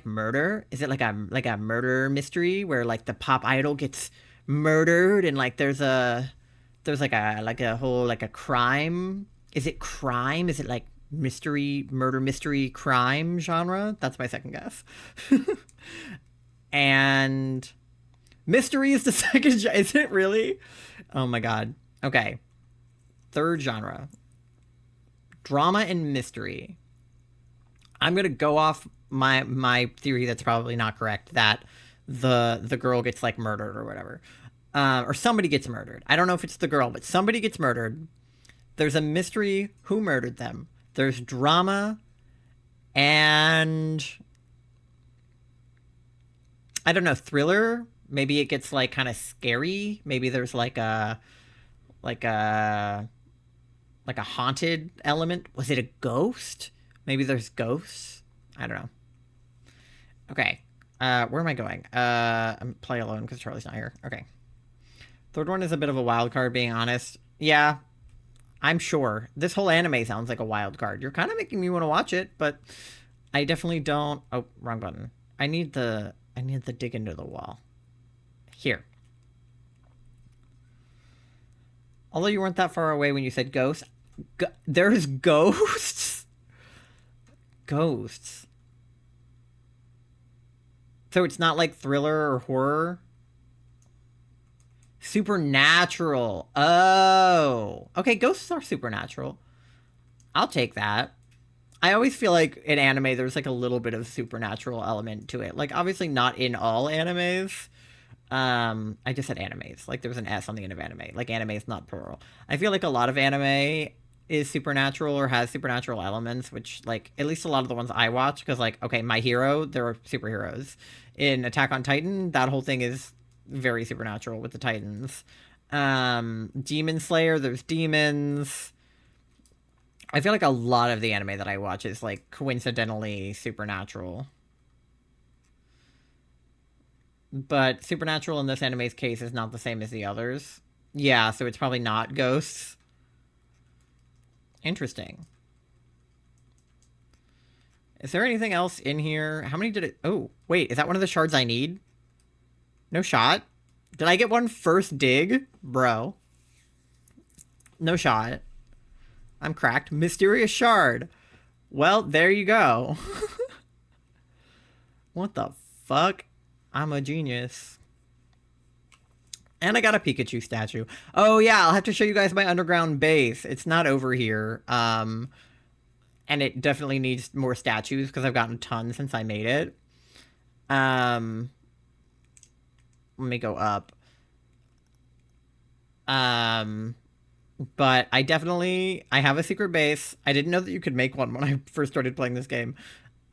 murder? Is it like a murder mystery where like the pop idol gets murdered and like there's like a whole like a crime? Is it crime? Is it like murder mystery crime genre? That's my second guess. And mystery is the second. Is it really? Oh my god. Okay. Third genre. Drama and mystery. I'm gonna go off my theory that's probably not correct, that the girl gets like murdered or whatever, or somebody gets murdered. I don't know if it's the girl, but somebody gets murdered. There's a mystery who murdered them. There's drama, and I don't know, thriller. Maybe it gets like kind of scary. Maybe there's like a haunted element. Was it a ghost? Maybe there's ghosts. I don't know. Okay. Where am I going? I'm play alone because Charlie's not here. Okay. Third one is a bit of a wild card, being honest. Yeah, I'm sure. This whole anime sounds like a wild card. You're kind of making me want to watch it, but I definitely don't... Oh, wrong button. I need the dig into the wall. Here. Although you weren't that far away when you said ghosts. There's ghosts? Ghosts. So it's not like thriller or horror? Supernatural. Oh. Okay, ghosts are supernatural. I'll take that. I always feel like in anime there's like a little bit of supernatural element to it. Like obviously not in all animes. I just said animes. Like there was an S on the end of anime. Like anime is not plural. I feel like a lot of anime is supernatural or has supernatural elements, which like at least a lot of the ones I watch, because like okay, My Hero, there are superheroes. In Attack on Titan, that whole thing is very supernatural with the Titans. Demon Slayer, there's demons. I feel like a lot of the anime that I watch is like coincidentally supernatural. But supernatural in this anime's case is not the same as the others. Yeah, so it's probably not ghosts. Interesting. Is there anything else in here? How many did it... Oh, wait, is that one of the shards I need? No shot? Did I get one first dig? Bro. No shot. I'm cracked. Mysterious shard. Well, there you go. What the fuck? I'm a genius. And I got a Pikachu statue. Oh yeah, I'll have to show you guys my underground base. It's not over here. And it definitely needs more statues because I've gotten a ton since I made it. Let me go up. But I have a secret base. I didn't know that you could make one when I first started playing this game.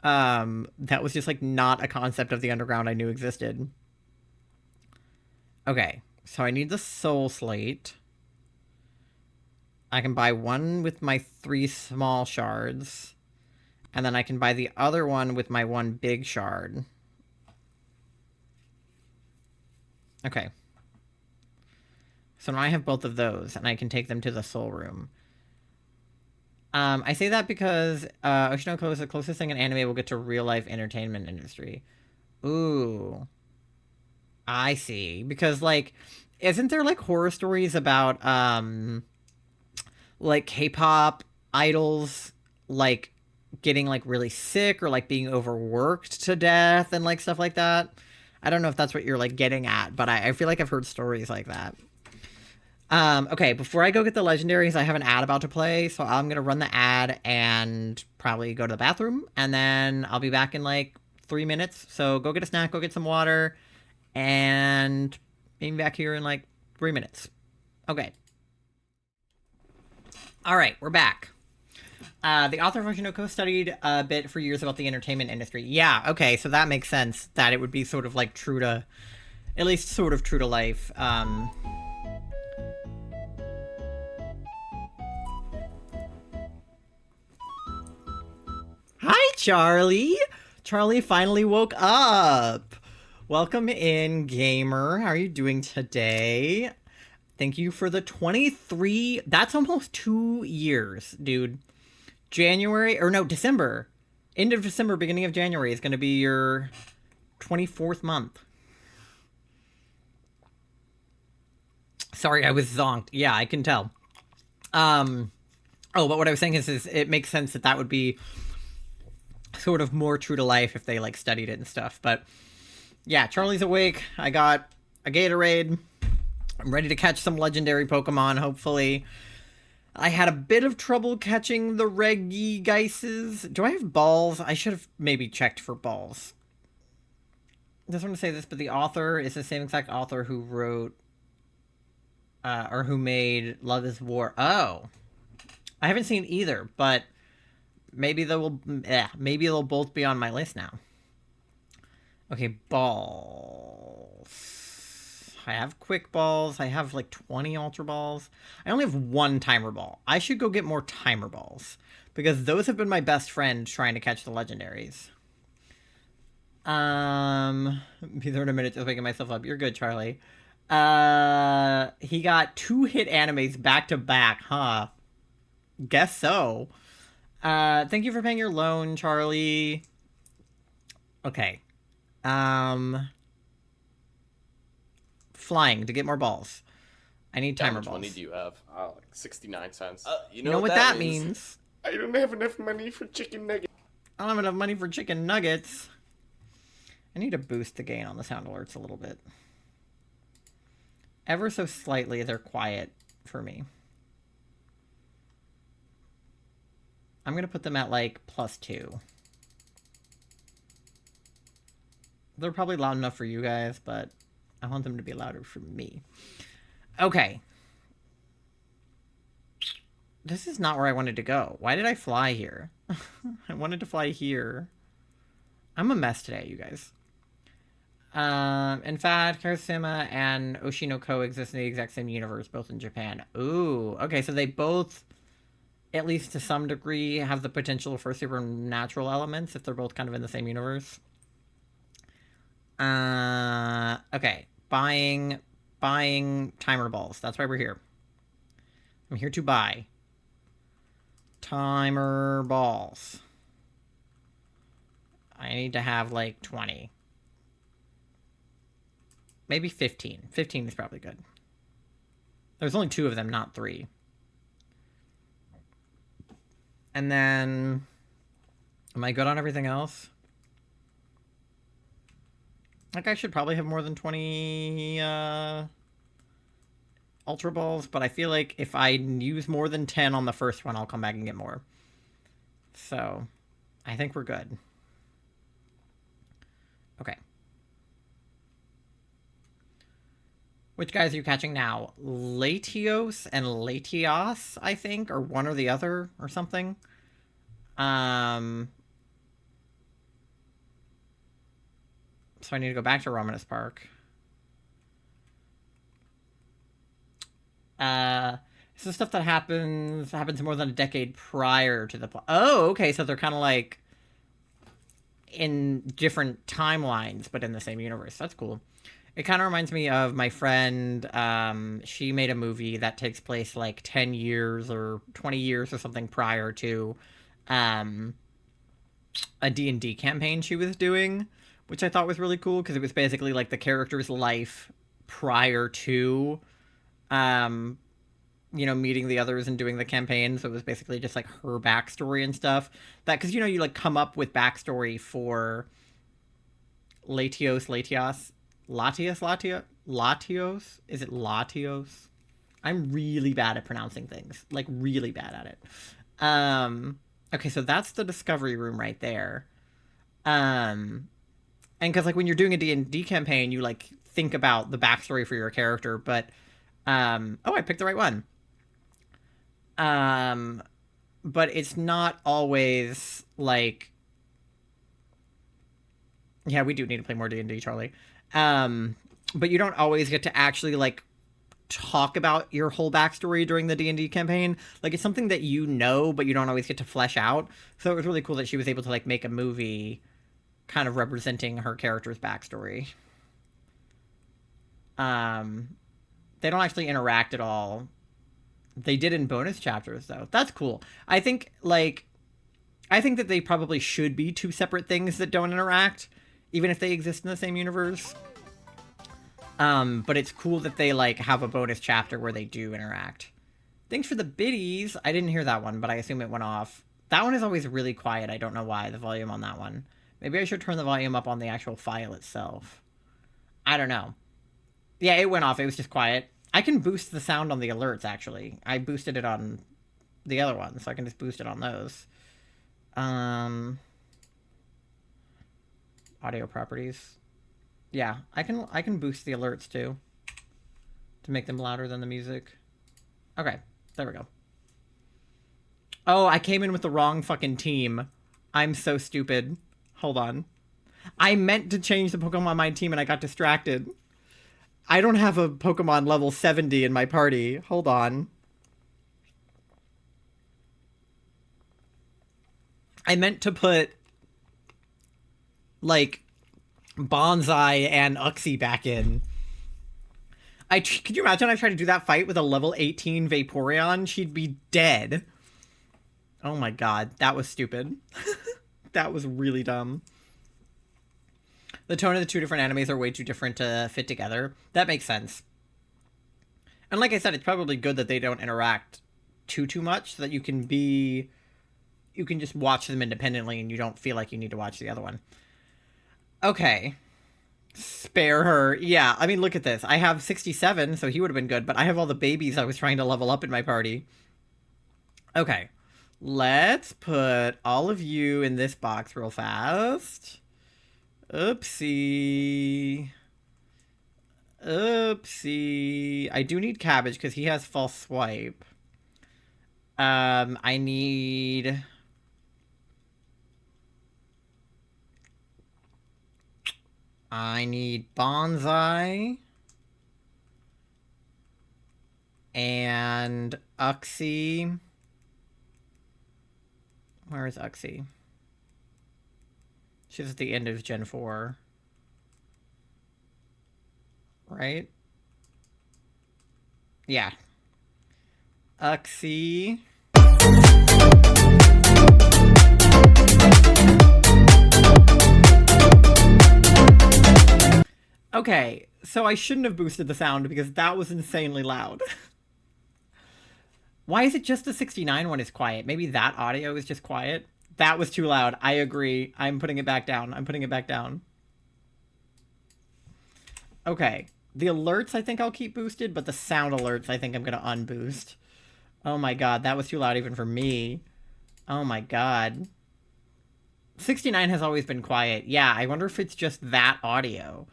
That was just like not a concept of the underground I knew existed. Okay, so I need the soul slate. I can buy one with my 3 small shards. And then I can buy the other one with my 1 big shard. Okay. So now I have both of those, and I can take them to the soul room. I say that because Oshinoko is the closest thing an anime will get to real-life entertainment industry. Ooh. I see. Because, like, isn't there, like, horror stories about, like, K-pop idols, like, getting, like, really sick or, like, being overworked to death and, like, stuff like that? I don't know if that's what you're, like, getting at, but I feel like I've heard stories like that. Okay, before I go get the legendaries, I have an ad about to play, so I'm gonna run the ad and probably go to the bathroom, and then I'll be back in, like, 3 minutes. So go get a snack, go get some water, and be back here in, like, 3 minutes. Okay. Alright, we're back. The author of Oshinoko studied a bit for years about the entertainment industry. Yeah, okay, so that makes sense, that it would be sort of, like, true to... At least sort of true to life. Hi, Charlie! Charlie finally woke up! Welcome in, gamer. How are you doing today? Thank you for the 23... That's almost 2 years, dude. January... Or no, December. End of December, beginning of January is going to be your 24th month. Sorry, I was zonked. Yeah, I can tell. Oh, but what I was saying is it makes sense that that would be sort of more true to life if they, like, studied it and stuff. But, yeah, Charlie's awake. I got a Gatorade. I'm ready to catch some legendary Pokemon, hopefully. I had a bit of trouble catching the Regigeises. Do I have balls? I should have maybe checked for balls. I just want to say this, but the author is the same exact author who wrote... or who made Love is War. Oh. I haven't seen either, but... Maybe they'll both be on my list now. Okay, balls. I have quick balls. I have like 20 ultra balls. I only have 1 timer ball. I should go get more timer balls, because those have been my best friend trying to catch the legendaries. Be there in a minute, just waking myself up. You're good, Charlie. He got 2 hit animes back to back, huh? Guess so. Thank you for paying your loan, Charlie. Okay. Flying to get more balls. I need timer How much balls. money do you have? Like 69 cents. You know what that means? I don't have enough money for chicken nuggets. I don't have enough money for chicken nuggets. I need to boost the gain on the sound alerts a little bit. Ever so slightly, they're quiet for me. I'm going to put them at like +2. They're probably loud enough for you guys, but I want them to be louder for me. Okay. This is not where I wanted to go. Why did I fly here? I wanted to fly here. I'm a mess today, you guys. In fact, Karasuma and Oshino coexist in the exact same universe, both in Japan. Ooh, okay, so they both, at least to some degree, have the potential for supernatural elements if they're both kind of in the same universe. Okay, buying timer balls. That's why we're here. I'm here to buy timer balls. I need to have like 20. Maybe 15. 15 is probably good. There's only 2 of them, not 3. And then... Am I good on everything else? Like, I should probably have more than 20, Ultra Balls, but I feel like if I use more than 10 on the first one, I'll come back and get more. So, I think we're good. Okay. Which guys are you catching now? Latios and Latias, I think, or one or the other, or something. So I need to go back to Romanus Park. This is stuff that happens more than a decade prior to the oh, okay, so they're kind of like in different timelines, but in the same universe. That's cool. It kind of reminds me of my friend. She made a movie that takes place like 10 years or 20 years or something prior to a D&D campaign she was doing, which I thought was really cool because it was basically like the character's life prior to meeting the others and doing the campaign. So it was basically just like her backstory and stuff. That, because you like come up with backstory for Latios, Latios? Is it Latios? I'm really bad at pronouncing things. Like, really bad at it. Okay, so that's the discovery room right there. And because, like, when you're doing a D&D campaign, you, like, think about the backstory for your character, but... oh, I picked the right one. But it's not always, like... Yeah, we do need to play more D&D, Charlie. But you don't always get to actually, like, talk about your whole backstory during the D&D campaign. Like, it's something that you know, but you don't always get to flesh out. So it was really cool that she was able to, like, make a movie kind of representing her character's backstory. They don't actually interact at all. They did in bonus chapters, though. That's cool. I think that they probably should be 2 separate things that don't interact, even if they exist in the same universe. But it's cool that they, like, have a bonus chapter where they do interact. Thanks for the biddies. I didn't hear that one, but I assume it went off. That one is always really quiet. I don't know why, the volume on that one. Maybe I should turn the volume up on the actual file itself. I don't know. Yeah, it went off. It was just quiet. I can boost the sound on the alerts, actually. I boosted it on the other ones, so I can just boost it on those. Audio properties. Yeah, I can boost the alerts too to make them louder than the music. Okay, there we go. Oh, I came in with the wrong fucking team. I'm so stupid. Hold on. I meant to change the Pokemon on my team and I got distracted. I don't have a Pokemon level 70 in my party. Hold on. I meant to put, like, Bonsai and Uxie back in. Could you imagine I tried to do that fight with a level 18 Vaporeon? She'd be dead. Oh my god, that was stupid. That was really dumb. The tone of the two different animes are way too different to fit together. That makes sense. And like I said, it's probably good that they don't interact too much, so that you can just watch them independently and you don't feel like you need to watch the other one. Okay. Spare her. Yeah, I mean, look at this. I have 67, so he would have been good, but I have all the babies I was trying to level up in my party. Okay. Let's put all of you in this box real fast. Oopsie. Oopsie. I do need Cabbage because he has false swipe. I need... Bonsai. And Uxie. Where is Uxie? She's at the end of Gen 4. Right? Yeah. Uxie. Okay, so I shouldn't have boosted the sound because that was insanely loud. Why is it just the 69 one is quiet? Maybe that audio is just quiet? That was too loud. I agree. I'm putting it back down. I'm putting it back down. Okay. The alerts I think I'll keep boosted, but the sound alerts I think I'm going to unboost. Oh my god, that was too loud even for me. Oh my god. 69 has always been quiet. Yeah, I wonder if it's just that audio.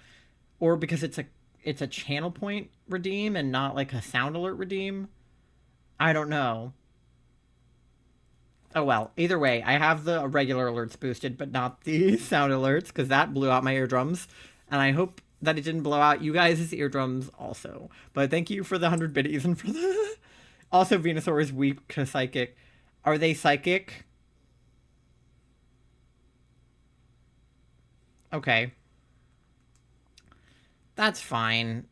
Or because it's a channel point redeem and not like a sound alert redeem. I don't know. Oh well, either way, I have the regular alerts boosted, but not the sound alerts, because that blew out my eardrums. And I hope that it didn't blow out you guys' eardrums also. But thank you for the 100 biddies and for the... Also, Venusaur is weak to psychic. Are they psychic? Okay. That's fine.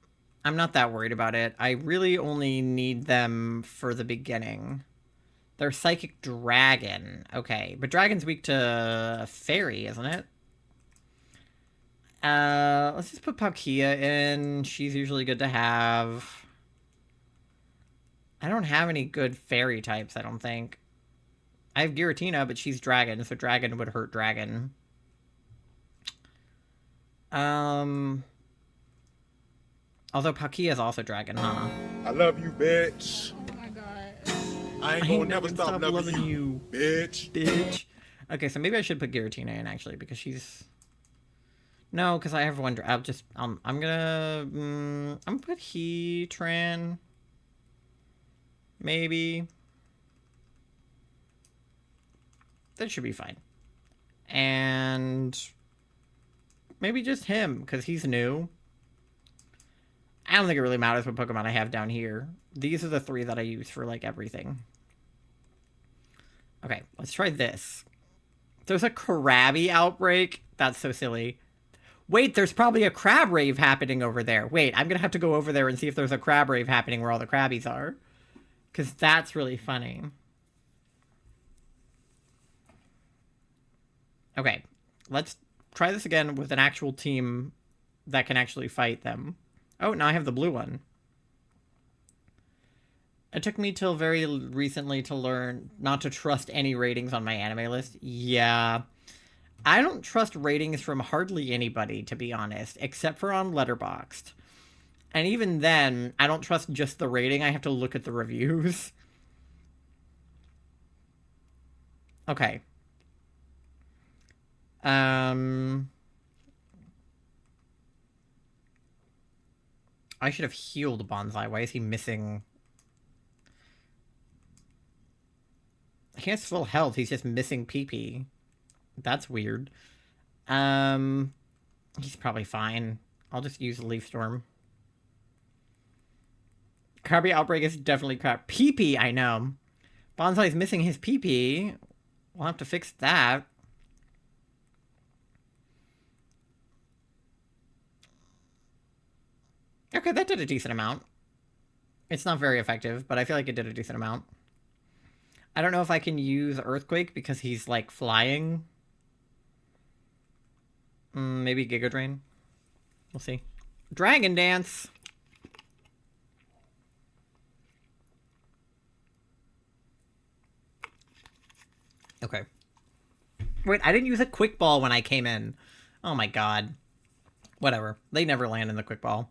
I'm not that worried about it. I really only need them for the beginning. They're Psychic Dragon. Okay, but Dragon's weak to Fairy, isn't it? Let's just put Palkia in. She's usually good to have. I don't have any good Fairy types, I don't think. I have Giratina, but she's Dragon, so Dragon would hurt Dragon. Although Palkia is also Dragon, huh? I love you, bitch. Oh my god. I ain't gonna never stop loving you, bitch. Okay, so maybe I should put Giratina in, actually, because she's... No, because I have one... I'm gonna put Heatran. Maybe. That should be fine. And... maybe just him, because he's new. I don't think it really matters what Pokemon I have down here. These are the three that I use for, like, everything. Okay, let's try this. There's a Krabby outbreak? That's so silly. Wait, there's probably a crab rave happening over there. Wait, I'm gonna have to go over there and see if there's a crab rave happening where all the Krabbies are. Because that's really funny. Okay, let's try this again with an actual team that can actually fight them. Oh, now I have the blue one. It took me till very recently to learn not to trust any ratings on my anime list. Yeah. I don't trust ratings from hardly anybody, to be honest, except for on Letterboxd. And even then, I don't trust just the rating. I have to look at the reviews. Okay. I should have healed Bonsai. Why is he missing? He has full health. He's just missing PP. That's weird. He's probably fine. I'll just use Leaf Storm. Krabby Outbreak is definitely crap. PP, I know. Bonsai's missing his PP. We'll have to fix that. Okay, that did a decent amount. It's not very effective, but I feel like it did a decent amount. I don't know if I can use Earthquake because he's, like, flying. Maybe Giga Drain. We'll see. Dragon Dance! Okay. Wait, I didn't use a Quick Ball when I came in. Oh my god. Whatever. They never land in the Quick Ball.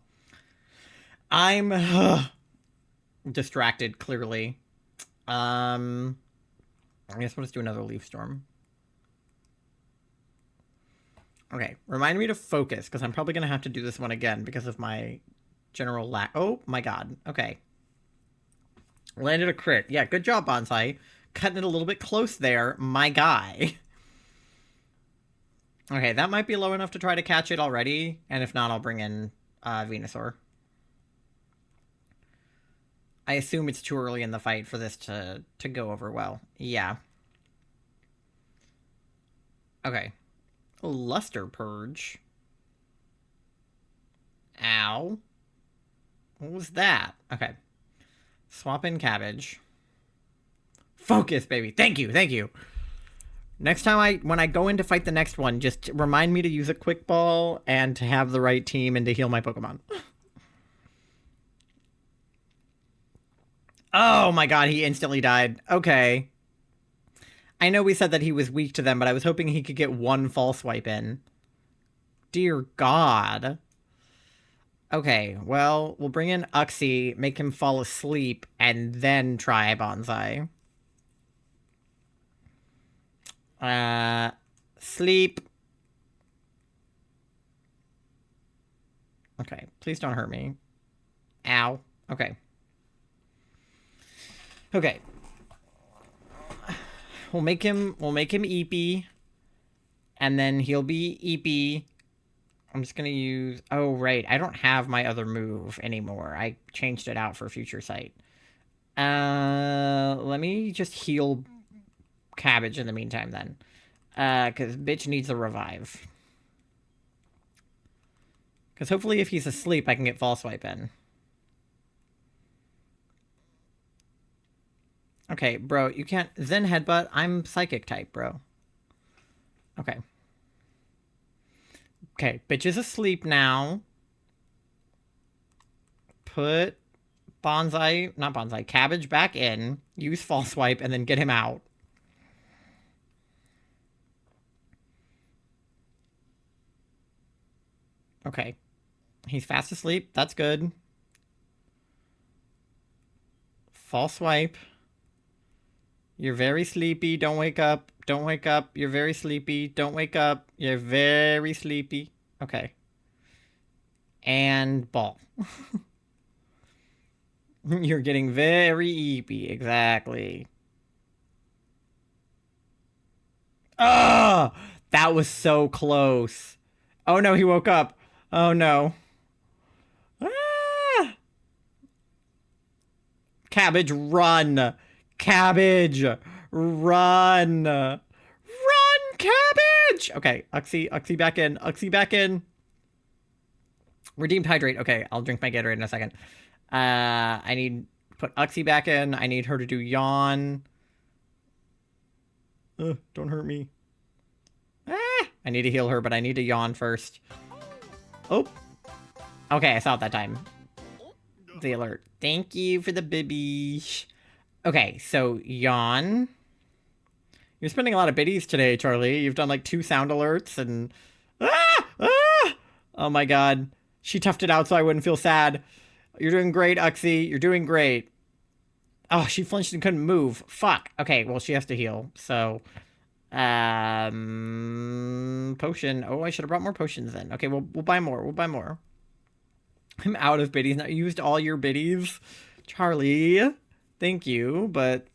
I'm distracted, clearly. I guess we'll just do another Leaf Storm. Okay, remind me to focus, because I'm probably going to have to do this one again because of my general lack. Oh, my god. Okay. Landed a crit. Yeah, good job, Bonsai. Cutting it a little bit close there, my guy. Okay, that might be low enough to try to catch it already, and if not, I'll bring in Venusaur. I assume it's too early in the fight for this to go over well. Yeah. Okay. Luster Purge. Ow. What was that? Okay. Swap in Cabbage. Focus, baby. Thank you, thank you. Next time when I go in to fight the next one, just remind me to use a Quick Ball and to have the right team and to heal my Pokemon. Oh my god, he instantly died. Okay. I know we said that he was weak to them, but I was hoping he could get one False Swipe in. Dear God. Okay, well, we'll bring in Uxie, make him fall asleep, and then try Bonsai. Sleep. Okay, please don't hurt me. Ow. Okay. Okay. We'll make him Eepy. And then he'll be Eepy. I'm just gonna use... Oh, right. I don't have my other move anymore. I changed it out for Future Sight. Let me just heal Cabbage in the meantime, then. Because bitch needs a revive. Because hopefully if he's asleep, I can get False Swipe in. Okay, bro, you can't... Zen Headbutt, I'm Psychic type, bro. Okay. Okay, bitch is asleep now. Put not Bonsai, Cabbage back in. Use False Swipe, and then get him out. Okay. He's fast asleep. That's good. False Swipe. You're very sleepy. Don't wake up. Don't wake up. You're very sleepy. Don't wake up. You're very sleepy. Okay. And ball. You're getting very eepy. Exactly. Ah! That was so close. Oh no, he woke up. Oh no. Ah! Cabbage, run! Cabbage! Run! Run, Cabbage! Okay, Uxie back in. Uxie back in. Redeemed Hydrate. Okay, I'll drink my Gatorade in a second. I need to put Uxie back in. I need her to do Yawn. Don't hurt me. Ah! I need to heal her, but I need to Yawn first. Oh. Okay, I saw it that time. The alert. Thank you for the bibby. Okay, so Yawn. You're spending a lot of biddies today, Charlie. You've done like 2 sound alerts and... Ah! Ah! Oh my god. She toughed it out so I wouldn't feel sad. You're doing great, Uxie. You're doing great. Oh, she flinched and couldn't move. Fuck. Okay, well, she has to heal. So, potion. Oh, I should have brought more potions then. Okay, we'll buy more. We'll buy more. I'm out of biddies. Not used all your biddies. Charlie. Thank you, but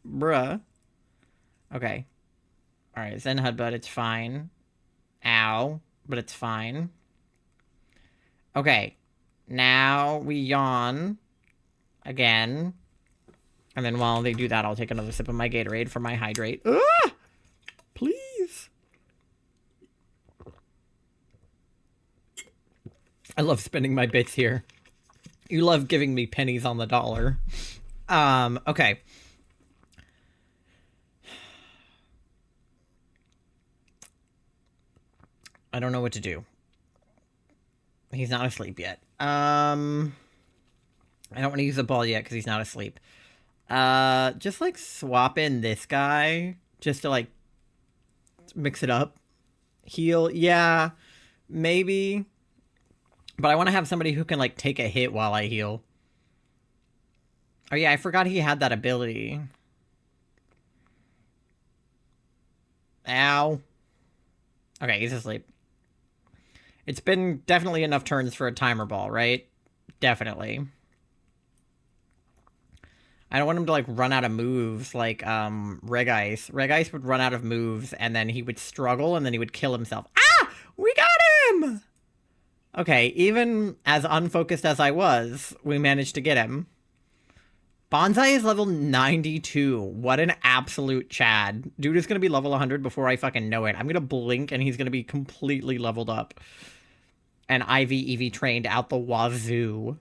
bruh. Okay. Alright, Zen Headbutt, it's fine. Ow, but it's fine. Okay. Now we Yawn again. And then while they do that, I'll take another sip of my Gatorade for my hydrate. Ah! Please. I love spending my bits here. You love giving me pennies on the dollar. Okay. I don't know what to do. He's not asleep yet. I don't want to use the ball yet because he's not asleep. Just, like, swap in this guy just to, like, mix it up. Heal, yeah, maybe. But I want to have somebody who can, like, take a hit while I heal. Oh, yeah, I forgot he had that ability. Ow. Okay, he's asleep. It's been definitely enough turns for a timer ball, right? Definitely. I don't want him to, like, run out of moves like, Reg Ice. Reg Ice would run out of moves, and then he would struggle, and then he would kill himself. Ah! We got him! Okay, even as unfocused as I was, we managed to get him. Bonsai is level 92. What an absolute Chad. Dude is gonna be level 100 before I fucking know it. I'm gonna blink, and he's gonna be completely leveled up. And EV trained out the wazoo.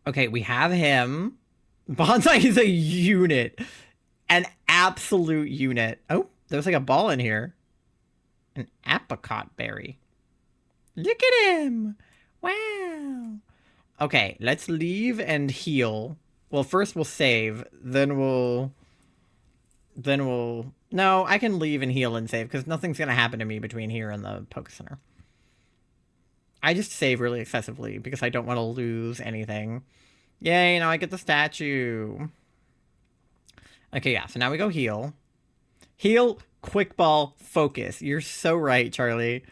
Okay, we have him. Bonsai is a unit. An absolute unit. Oh, there's like a ball in here. An apricot berry. Look at him. Wow. Okay, let's leave and heal. Well, first we'll save. Then we'll... No, I can leave and heal and save because nothing's going to happen to me between here and the Poke Center. I just save really excessively because I don't want to lose anything. Yay, now I get the statue. Okay, yeah, so now we go heal. Heal, quick ball, focus. You're so right, Charlie.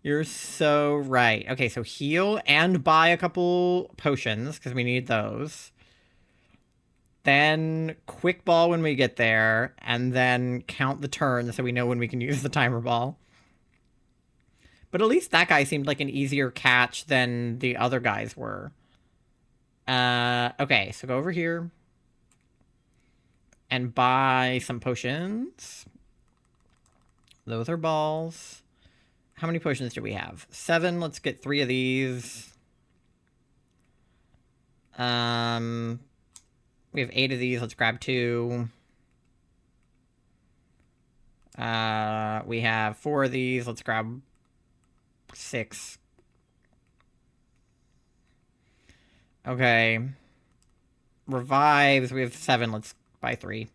You're so right. Okay, so heal and buy a couple potions because we need those. Then quick ball when we get there, and then count the turns so we know when we can use the timer ball. But at least that guy seemed like an easier catch than the other guys were. Okay, so go over here. And buy some potions. Those are balls. How many potions do we have? 7, let's get 3 of these. We have 8 of these, let's grab 2. We have 4 of these, let's grab 6. Okay. Revives, we have 7, let's buy 3.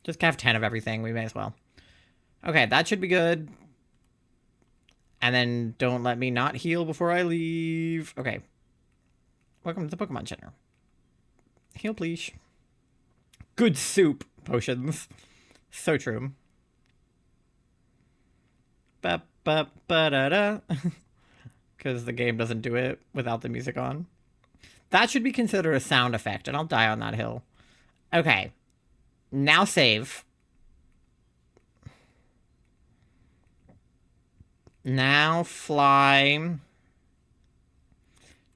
Just have 10 of everything, we may as well. Okay, that should be good. And then don't let me not heal before I leave. Okay. Welcome to the Pokemon Center. Heal, please. Good soup potions. So true. Ba-ba-ba-da-da. Because the game doesn't do it without the music on. That should be considered a sound effect, and I'll die on that hill. Okay. Now save. Now fly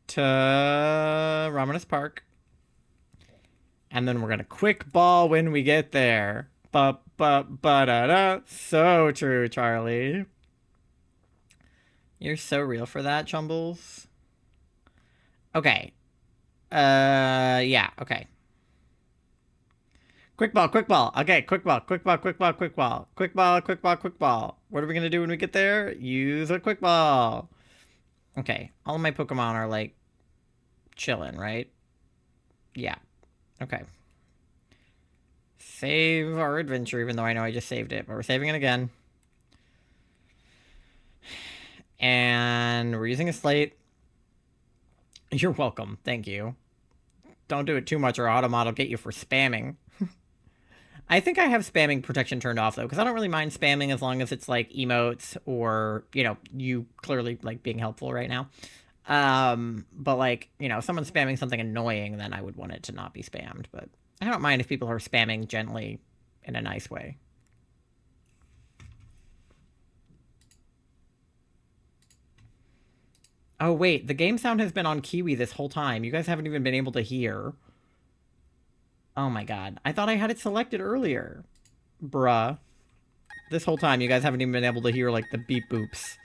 to Ramanas Park. And then we're gonna quick ball when we get there. Ba-ba-ba-da-da. So true, Charlie. You're so real for that, Chumbles. Okay. Yeah, okay. Quick ball, quick ball. Okay, quick ball, quick ball, quick ball, quick ball. Quick ball, quick ball, quick ball. What are we gonna do when we get there? Use a quick ball. Okay, all of my Pokemon are, like, chilling, right? Yeah. Okay. Save our adventure, even though I know I just saved it, but we're saving it again. And we're using a slate. You're welcome. Thank you. Don't do it too much or Automod will get you for spamming. I think I have spamming protection turned off, though, because I don't really mind spamming as long as it's, like, emotes or, you know, you clearly, like, being helpful right now. But, like, you know, if someone's spamming something annoying, then I would want it to not be spammed. But I don't mind if people are spamming gently in a nice way. Oh, wait, the game sound has been on Kiwi this whole time. You guys haven't even been able to hear. Oh my god. I thought I had it selected earlier. Bruh. This whole time, you guys haven't even been able to hear, like, the beep boops.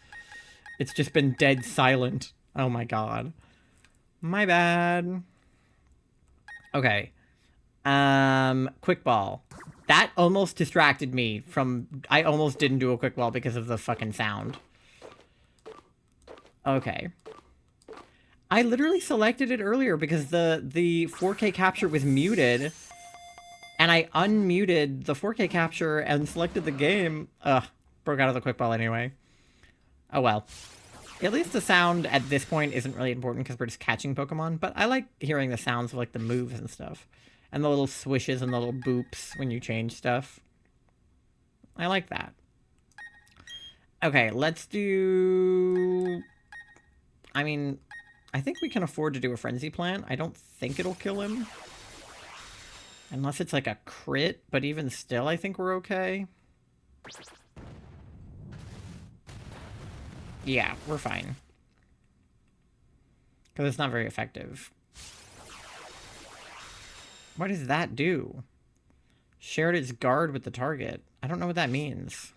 It's just been dead silent. Oh my god. My bad. Okay. Quick ball. That almost distracted me from... I almost didn't do a quick ball because of the fucking sound. Okay. I literally selected it earlier because the 4K capture was muted. And I unmuted the 4K capture and selected the game. Ugh. Broke out of the quick ball anyway. Oh well. At least the sound at this point isn't really important because we're just catching Pokemon. But I like hearing the sounds of like the moves and stuff. And the little swishes and the little boops when you change stuff. I like that. Okay, let's do... I mean, I think we can afford to do a Frenzy Plant. I don't think it'll kill him. Unless it's like a crit, but even still, I think we're okay. Yeah, we're fine. Because it's not very effective. What does that do? Shared its guard with the target. I don't know what that means.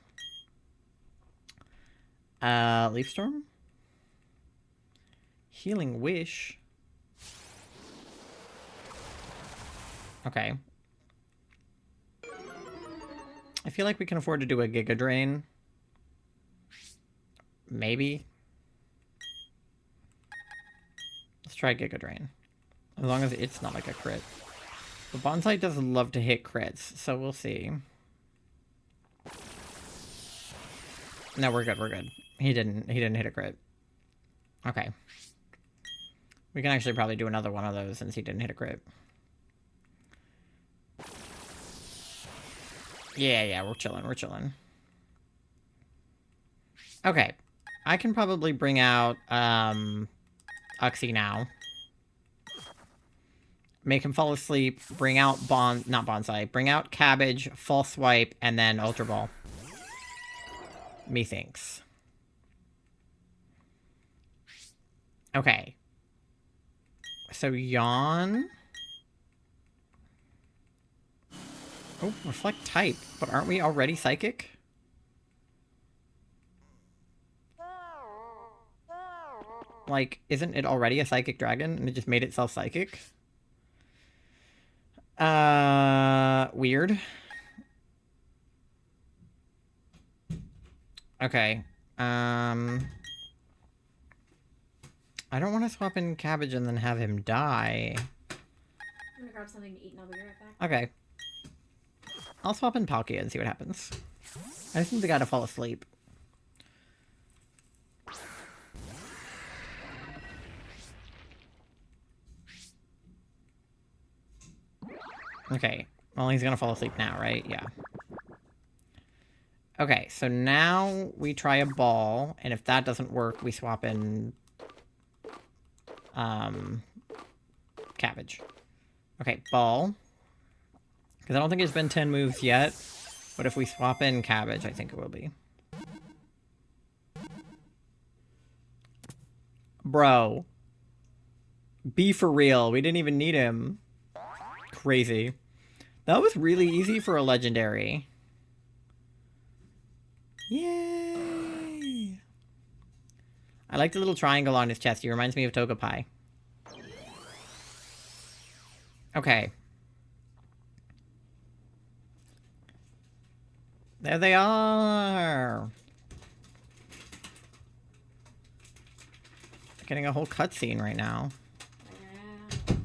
Leaf Storm? Healing Wish? Okay. I feel like we can afford to do a Giga Drain. Maybe. Let's try Giga Drain. As long as it's not like a crit. The Bonsai does love to hit crits, so we'll see. No, we're good, we're good. He didn't hit a crit. Okay. We can actually probably do another one of those since he didn't hit a crit. Yeah, we're chilling, we're chilling. Okay. I can probably bring out, Uxie now. Make him fall asleep, bring out not Bonsai, bring out Cabbage, False Swipe, and then Ultra Ball. Methinks. Okay. So, Yawn. Oh, Reflect Type. But aren't we already Psychic? Like, isn't it already a Psychic Dragon and it just made itself Psychic? Weird. Okay. I don't want to swap in Cabbage and then have him die. I'm gonna grab something to eat and I'll be right back. Okay. I'll swap in Palkia and see what happens. I just need the guy to fall asleep. Okay. Well, he's gonna fall asleep now, right? Yeah. Okay, so now we try a ball, and if that doesn't work, we swap in... Cabbage. Okay, ball. Because I don't think it's been 10 moves yet, but if we swap in Cabbage, I think it will be. Bro. Be for real. We didn't even need him. Crazy. That was really easy for a legendary. Yay! I like the little triangle on his chest. He reminds me of Togepi. Okay. There they are! Getting a whole cutscene right now. Yeah.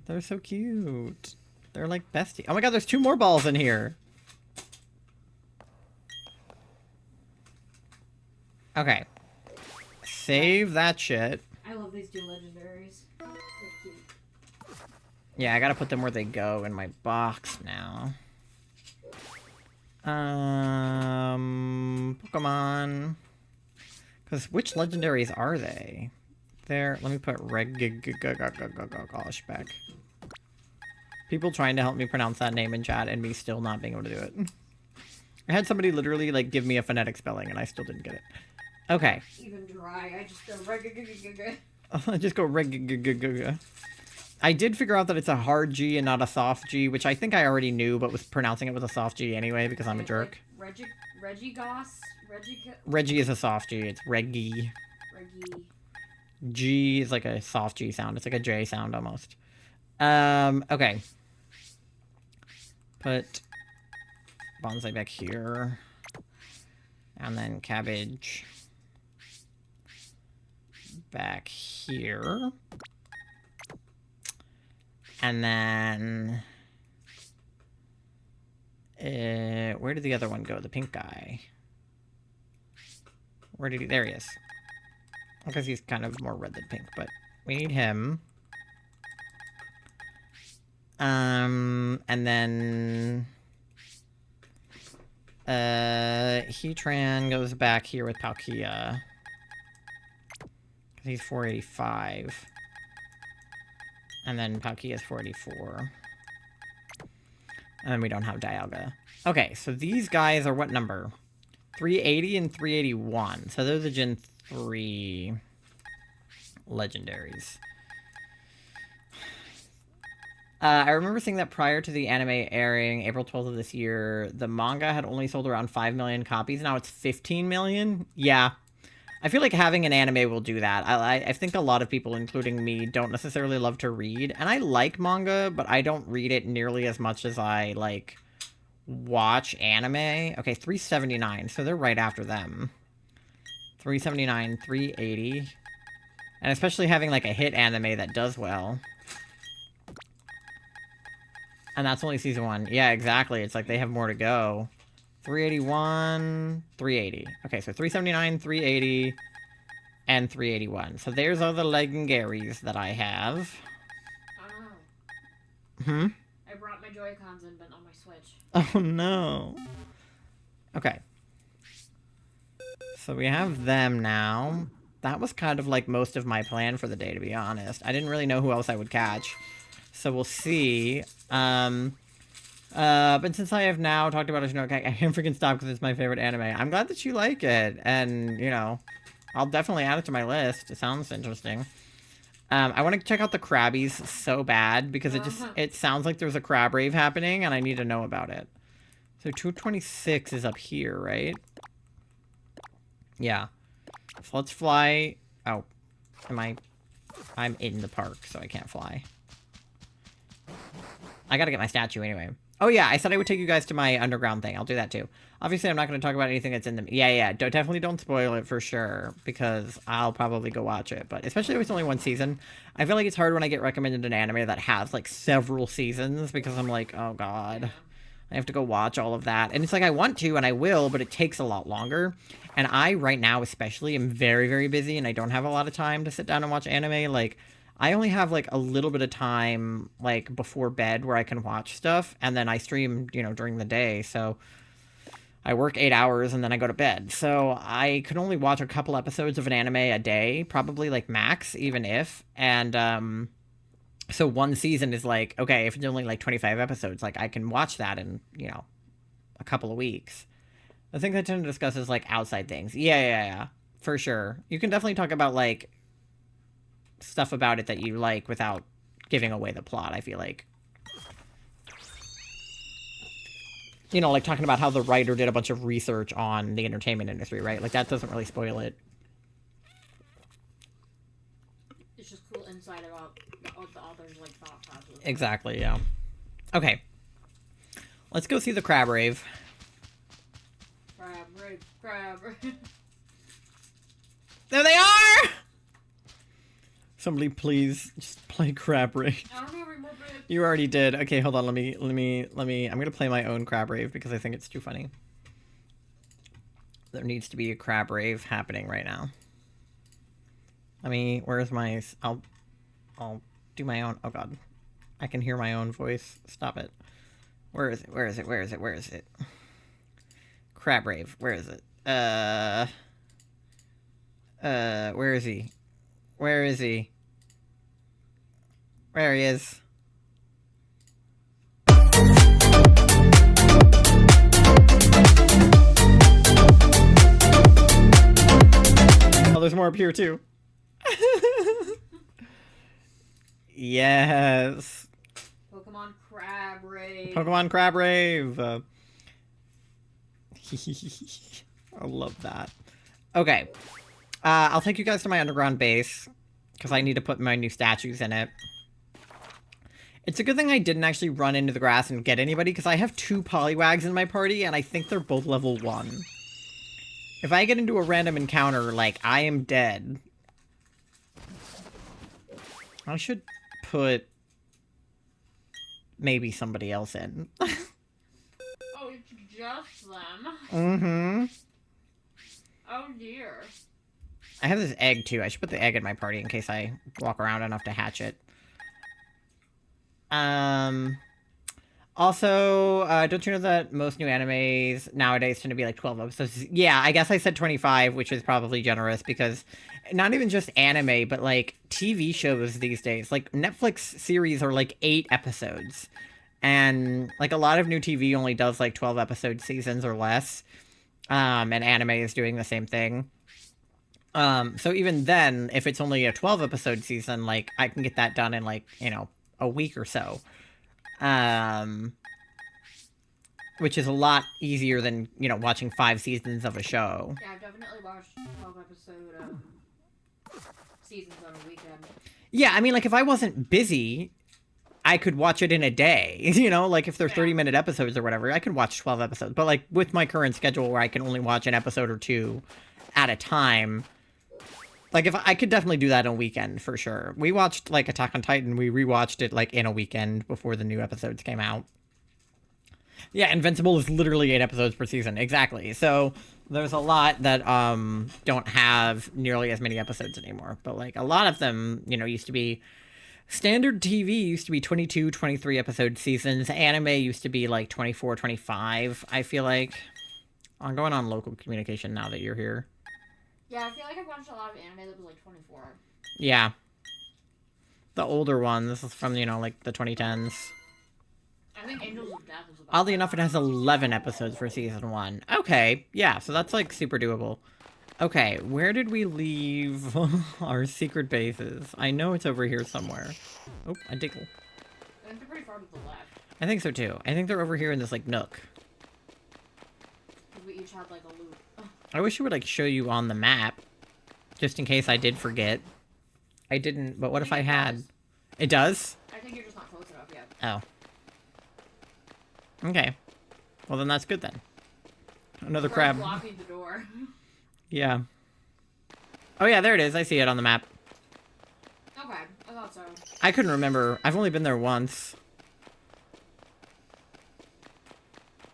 They're so cute. They're like besties. Oh my god, there's 2 more balls in here! Okay. Save that shit. I love these 2 legendaries. They're cute. Yeah, I gotta put them where they go in my box now. Pokemon. Because which legendaries are they? There, let me put Gosh back. People trying to help me pronounce that name in chat and me still not being able to do it. I had somebody literally like give me a phonetic spelling and I still didn't get it. Okay. Even dry, I just go reg-g-g-g-g. I just go reg. I did figure out that it's a hard G and not a soft G, which I think I already knew, but was pronouncing it with a soft G anyway because I'm a jerk. Like Regigoss? Reggie is a soft G. It's Reggie. G is like a soft G sound. It's like a J sound almost. Okay. Put bonsai back here. And then cabbage back here. And then... where did the other one go? The pink guy. Where did he... There he is. Because he's kind of more red than pink, but we need him. And then... Heatran goes back here with Palkia. Because he's 485. And then Palkia is 484. And then we don't have Dialga. Okay, so these guys are what number? 380 and 381. So those are Gen 3 legendaries. I remember seeing that prior to the anime airing, April 12th of this year, the manga had only sold around 5 million copies. Now it's 15 million? Yeah. I feel like having an anime will do that. I think a lot of people, including me, don't necessarily love to read. And I like manga, but I don't read it nearly as much as I, like, watch anime. Okay, 379. So they're right after them. 379, 380. And especially having, like, a hit anime that does well. And that's only season 1. Yeah, exactly. It's like they have more to go. 381, 380. Okay, so 379, 380, and 381. So there's all the Legendries that I have. Oh. I brought my Joy-Cons in, but not my Switch. Oh, no. Okay. So we have them now. That was kind of like most of my plan for the day, to be honest. I didn't really know who else I would catch. So we'll see. But since I have now talked about it, I can't freaking stop because it's my favorite anime. I'm glad that you like it. And, you know, I'll definitely add it to my list. It sounds interesting. I want to check out the Krabbies so bad because it sounds like there's a crab rave happening and I need to know about it. So 226 is up here, right? Yeah. So let's fly. Oh, I'm in the park, so I can't fly. I gotta get my statue anyway. Oh yeah, I said I would take you guys to my underground thing. I'll do that too. Obviously, I'm not going to talk about anything that's in the... Yeah. Definitely don't spoil it for sure, because I'll probably go watch it. But especially if it's only one season. I feel like it's hard when I get recommended an anime that has, like, several seasons, because I'm like, oh god. I have to go watch all of that. And it's like, I want to, and I will, but it takes a lot longer. And I, right now especially, am very, very busy, and I don't have a lot of time to sit down and watch anime. Like... I only have, like, a little bit of time, like, before bed where I can watch stuff, and then I stream, you know, during the day, so I work 8 hours, and then I go to bed. So I could only watch a couple episodes of an anime a day, probably, like, max, even if, and, so one season is, like, okay, if it's only, like, 25 episodes, like, I can watch that in, you know, a couple of weeks. The thing I tend to discuss is, like, outside things. Yeah, for sure. You can definitely talk about, like, stuff about it that you like without giving away the plot, I feel like. You know, like talking about how the writer did a bunch of research on the entertainment industry, right? Like, that doesn't really spoil it. It's just cool insight about what the author's, like, thought process. Exactly, yeah. Okay. Let's go see the crab rave. Crab rave. There they are! Somebody please just play Crab Rave. I don't know anymore, but... You already did. Okay, hold on. Let me. I'm gonna play my own Crab Rave because I think it's too funny. There needs to be a Crab Rave happening right now. Where's my... I'll do my own... Oh god. I can hear my own voice. Stop it. Where is it? Crab Rave. Where is it? Where is he? Where is he? There he is. Oh, there's more up here too. Yes. Pokemon Crab Rave. Pokemon Crab Rave. I love that. Okay. I'll take you guys to my underground base, because I need to put my new statues in it. It's a good thing I didn't actually run into the grass and get anybody, because I have 2 Poliwags in my party, and I think they're both level 1. If I get into a random encounter, like, I am dead. I should put maybe somebody else in. Oh, it's just them. Mm-hmm. Oh dear. I have this egg, too. I should put the egg in my party in case I walk around enough to hatch it. Also, don't you know that most new animes nowadays tend to be like 12 episodes? Yeah, I guess I said 25, which is probably generous, because not even just anime, but like TV shows these days. Like Netflix series are like 8 episodes. And like a lot of new TV only does like 12 episode seasons or less. And anime is doing the same thing. So even then, if it's only a 12 episode season, like I can get that done in like, you know, a week or so. Which is a lot easier than, you know, watching 5 seasons of a show. Yeah, I've definitely watched 12 episode seasons on a weekend. Yeah, I mean, like, if I wasn't busy, I could watch it in a day. You know, like, if they're 30-minute episodes or whatever, I could watch 12 episodes. But, like, with my current schedule where I can only watch an episode or 2 at a time, like, if I could definitely do that on a weekend, for sure. We watched, like, Attack on Titan. We rewatched it, like, in a weekend before the new episodes came out. Yeah, Invincible is literally 8 episodes per season. Exactly. So there's a lot that don't have nearly as many episodes anymore. But, like, a lot of them, you know, used to be... Standard TV used to be 22, 23 episode seasons. Anime used to be, like, 24, 25, I feel like. I'm going on local communication now that you're here. Yeah, I feel like I've watched a lot of anime that was, like, 24. Yeah. The older one. This is from, you know, like, the 2010s. I think Angels of Death is about... Oddly enough, it has 11 episodes for season 1. Okay, yeah, so that's, like, super doable. Okay, where did we leave our secret bases? I know it's over here somewhere. Oh, a diggle. I think they're pretty far to the left. I think so, too. I think they're over here in this, like, nook. Because we each had, like, a loop. I wish it would, like, show you on the map. Just in case I did forget. I didn't, but what if I had? It does? I think you're just not close enough yet. Oh. Okay. Well, then that's good then. Another We're crab. blocking the door. Yeah. Oh yeah, there it is. I see it on the map. Okay, I thought so. I couldn't remember. I've only been there once.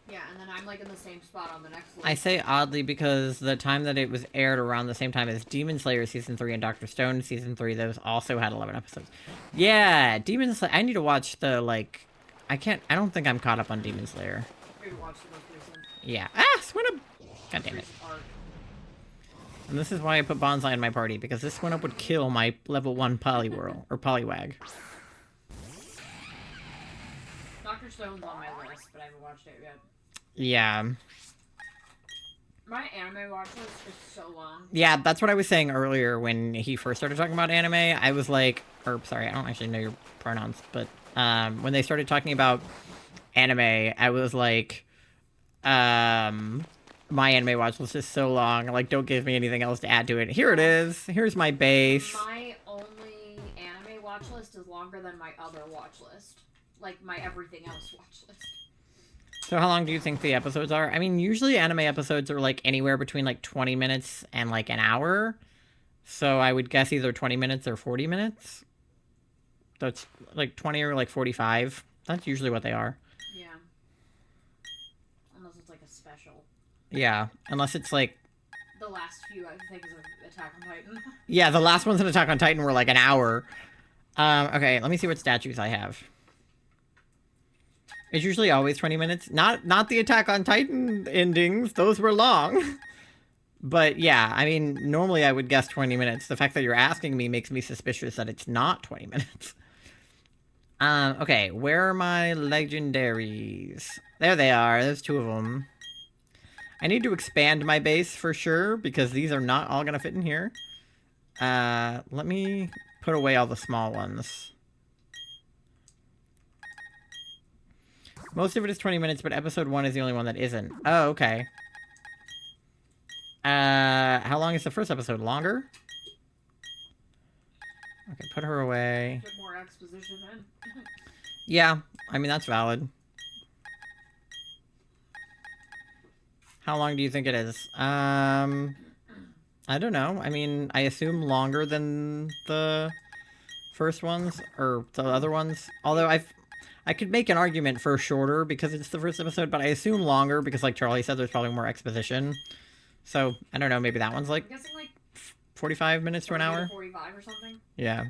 Yeah, and then I'm like in the same spot on the next loop. I say oddly because the time that it was aired around the same time as Demon Slayer Season 3 and Doctor Stone Season 3, those also had 11 episodes. Yeah, Demon Slayer. I need to watch the, like... I don't think I'm caught up on Demon Slayer. Maybe watch the most recent. Yeah. Ah, Swinub! God damn it. Arc. And this is why I put Bonsai in my party, because this Swinub would kill my level 1 Poliwhirl, or Poliwag. Dr. Stone's on my list, but I haven't watched it yet. Yeah. My anime watch list is so long. Yeah, that's what I was saying earlier when he first started talking about anime. I was like, or sorry, I don't actually know your pronouns, but when they started talking about anime, I was like, my anime watch list is so long. Like, don't give me anything else to add to it. Here it is. Here's my base. My only anime watch list is longer than my other watch list. Like, my everything else watch list. So how long do you think the episodes are? I mean, usually anime episodes are like anywhere between like 20 minutes and like an hour. So I would guess either 20 minutes or 40 minutes. So it's like 20 or like 45. That's usually what they are. Yeah. Unless it's like a special. Yeah, unless it's like... The last few, I think, is Attack on Titan. Yeah, the last ones in Attack on Titan were like an hour. Okay, let me see what statues I have. It's usually always 20 minutes. Not the Attack on Titan endings. Those were long. But yeah, I mean, normally I would guess 20 minutes. The fact that you're asking me makes me suspicious that it's not 20 minutes. Okay, where are my legendaries? There they are. There's 2 of them. I need to expand my base for sure, because these are not all going to fit in here. Let me put away all the small ones. Most of it is 20 minutes, but episode 1 is the only one that isn't. Oh, okay. How long is the first episode? Longer? Okay, put her away. Get more exposition in. Yeah, I mean, that's valid. How long do you think it is? I don't know. I mean, I assume longer than the first ones, or the other ones. Although I could make an argument for shorter because it's the first episode, but I assume longer because, like Charlie said, there's probably more exposition. So, I don't know, maybe that one's like I'm guessing like 45 minutes to an hour? 45 or something. Yeah.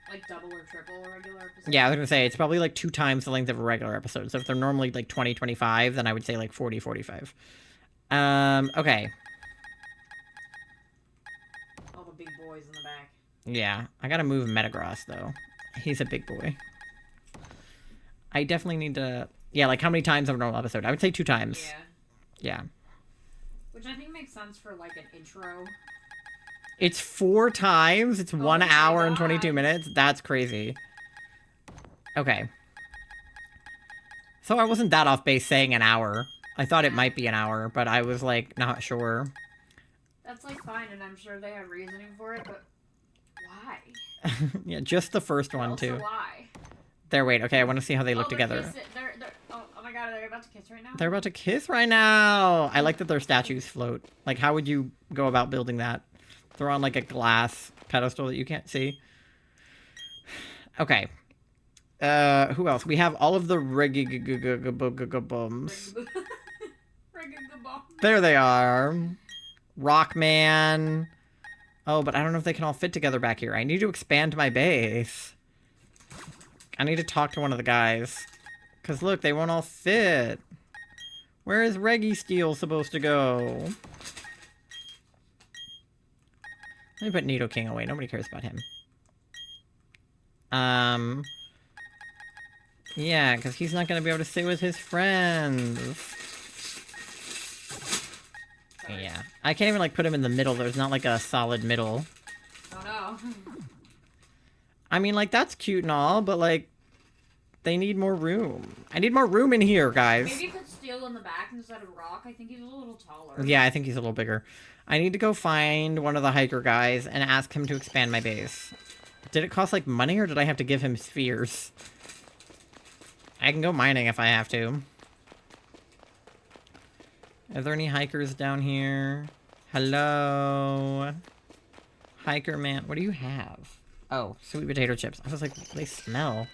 Like double or triple a regular episode. Yeah, I was gonna say, it's probably like 2 times the length of a regular episode. So if they're normally like 20, 25, then I would say like 40, 45. Okay. All the big boys in the back. Yeah, I gotta move Metagross, though. He's a big boy. I definitely need to... Yeah, like how many times of a normal episode? I would say 2 times. Yeah. Yeah. Which I think makes sense for like an intro. It's 4 times. It's 1 hour and God. 22 minutes. That's crazy. Okay. So I wasn't that off base saying an hour. I thought it might be an hour, but I was like not sure. That's like fine, and I'm sure they have reasoning for it, but why? Yeah, just the first one Also, too. why? There, wait. Okay, I want to see how they look they're together. oh my god, are they about to kiss right now? They're about to kiss right now. I like that their statues float. Like, how would you go about building that? They're on like a glass pedestal that you can't see. Okay. Who else? We have all of the bums. There they are. Rockman. Oh, but I don't know if they can all fit together back here. I need to expand my base. I need to talk to one of the guys. Because look, they won't all fit. Where is Registeel supposed to go? Let me put Nidoking away. Nobody cares about him. Yeah, because he's not going to be able to stay with his friends. Yeah. I can't even, like, put him in the middle. There's not, like, a solid middle. Oh no. I mean, like, that's cute and all, but, like, they need more room. I need more room in here, guys. Maybe put Steel in the back instead of Rock. I think he's a little taller. Yeah, I think he's a little bigger. I need to go find one of the hiker guys and ask him to expand my base. Did it cost, like, money, or did I have to give him spheres? I can go mining if I have to. Are there any hikers down here? Hello? Hiker man. What do you have? Oh, sweet potato chips. I was like, they smell.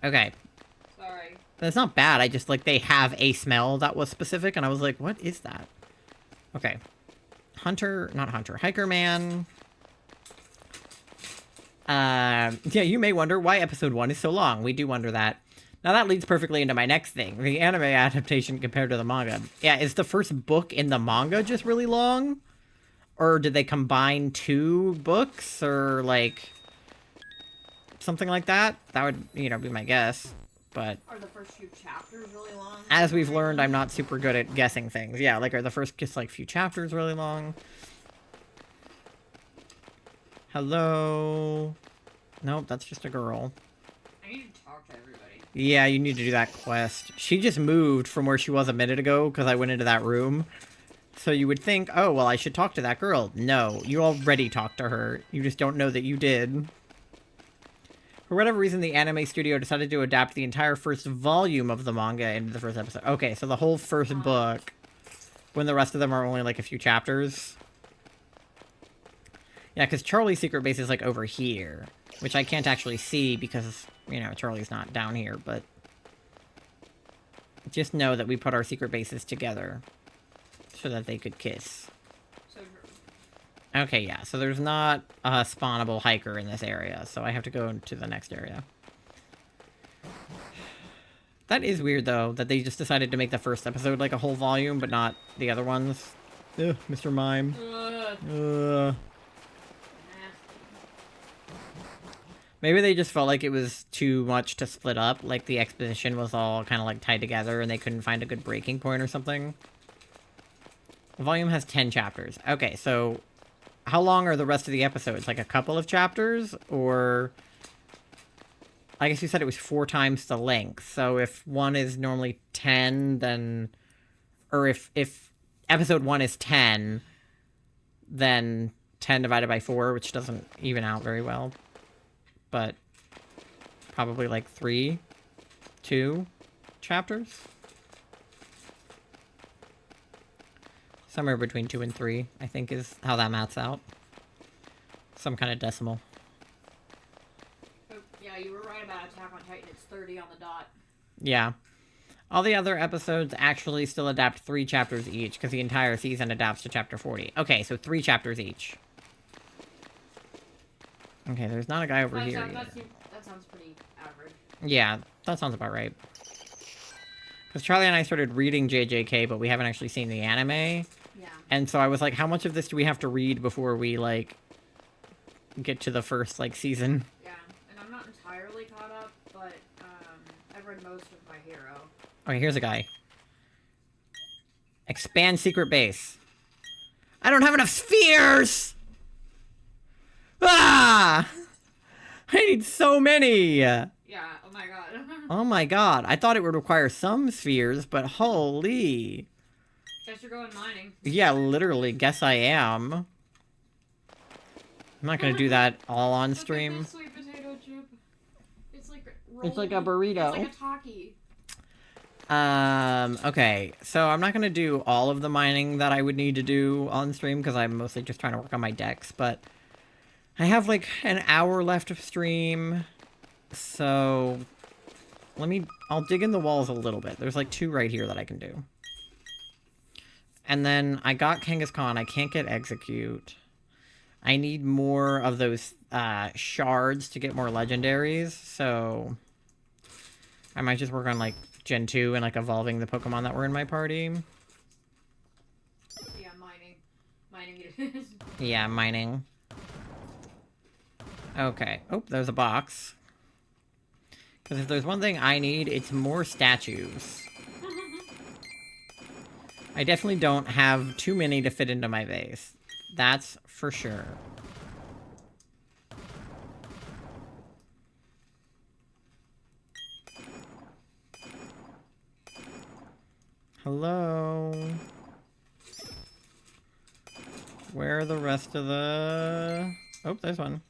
Okay. Sorry. That's not bad. I just, like, they have a smell that was specific, and I was like, what is that? Okay. Hunter, not Hunter. Hiker man. Yeah, you may wonder why episode 1 is so long. We do wonder that. Now that leads perfectly into my next thing, the anime adaptation compared to the manga. Yeah, is the first book in the manga just really long? Or did they combine 2 books? Or, like, something like that? That would, you know, be my guess. But Are the first few chapters really long? as we've learned, I'm not super good at guessing things. Yeah, like, are the first just, like, few chapters really long? Hello? Nope, that's just a girl. I need to talk to everybody. Yeah, you need to do that quest. She just moved from where she was a minute ago because I went into that room. So you would think, oh, well, I should talk to that girl. No, you already talked to her. You just don't know that you did. For whatever reason, the anime studio decided to adapt the entire first volume of the manga into the first episode. Okay, so the whole first book, when the rest of them are only like a few chapters. Yeah, because Charlie's secret base is like over here, which I can't actually see because, you know, Charlie's not down here, but just know that we put our secret bases together so that they could kiss. So Okay, yeah, so there's not a spawnable hiker in this area, so I have to go to the next area. That is weird, though, that they just decided to make the first episode like a whole volume, but not the other ones. Ugh, Mr. Mime. Ugh. Maybe they just felt like it was too much to split up, like the exposition was all kind of like tied together and they couldn't find a good breaking point or something. The volume has 10 chapters. Okay, so how long are the rest of the episodes? Like a couple of chapters? Or I guess you said it was 4 times the length. So if one is normally 10, then... Or if episode 1 is 10, then 10 divided by 4, which doesn't even out very well. But probably like 2 chapters. Somewhere between 2 and 3, I think, is how that maths out. Some kind of decimal. Oh, yeah, you were right about Attack on Titan. It's 30 on the dot. Yeah. All the other episodes actually still adapt 3 chapters each, because the entire season adapts to chapter 40. Okay, so 3 chapters each. Okay, there's not a guy over here either. That sounds pretty average. Yeah, that sounds about right. Because Charlie and I started reading JJK, but we haven't actually seen the anime. Yeah. And so I was like, how much of this do we have to read before we, like, get to the first, like, season? Yeah, and I'm not entirely caught up, but I've read most of My Hero. Okay, here's a guy. Expand secret base. I don't have enough spheres! Ah! I need so many! Yeah, oh my god. Oh my god, I thought it would require some spheres, but holy... Guess you're going mining. Yeah, literally, guess I am. I'm not gonna do that all on Look at stream. this sweet potato chip. It's like It's like a burrito. It's like a Taki. Okay, so I'm not gonna do all of the mining that I would need to do on stream, because I'm mostly just trying to work on my decks, but I have like an hour left of stream, so I'll dig in the walls a little bit. There's like 2 right here that I can do. And then I got Kangaskhan, I can't get Execute. I need more of those shards to get more legendaries, so I might just work on like Gen 2 and like evolving the Pokemon that were in my party. Yeah, mining. Mining it is. Yeah, mining. Okay. Oh, there's a box. Because if there's one thing I need, it's more statues. I definitely don't have too many to fit into my base. That's for sure. Hello? Where are the rest of the... Oh, there's one.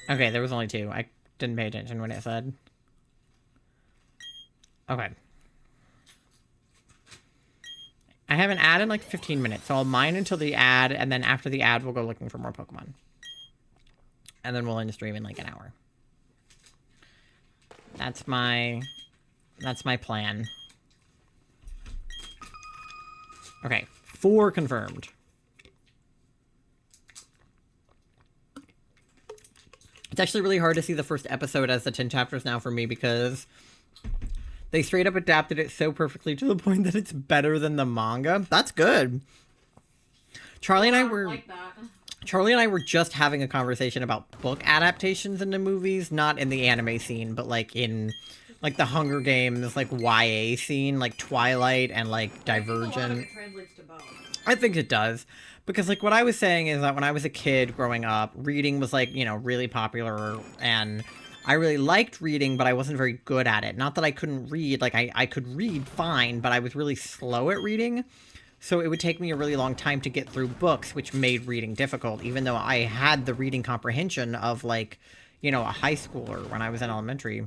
Okay, there was only 2. I didn't pay attention when it said. Okay. I have an ad in like 15 minutes, so I'll mine until the ad, and then after the ad, we'll go looking for more Pokemon. And then we'll end the stream in like an hour. That's my plan. Okay, 4 confirmed. It's actually really hard to see the first episode as the 10 chapters now for me, because they straight up adapted it so perfectly to the point that it's better than the manga. That's good. Charlie and I were just having a conversation about book adaptations into movies, not in the anime scene, but like in like the Hunger Games, like YA scene, like Twilight and like Divergent. I think a lot of it translates to both. I think it does. Because, like, what I was saying is that when I was a kid growing up, reading was, like, you know, really popular, and I really liked reading, but I wasn't very good at it. Not that I couldn't read, like, I could read fine, but I was really slow at reading, so it would take me a really long time to get through books, which made reading difficult, even though I had the reading comprehension of, like, you know, a high schooler when I was in elementary.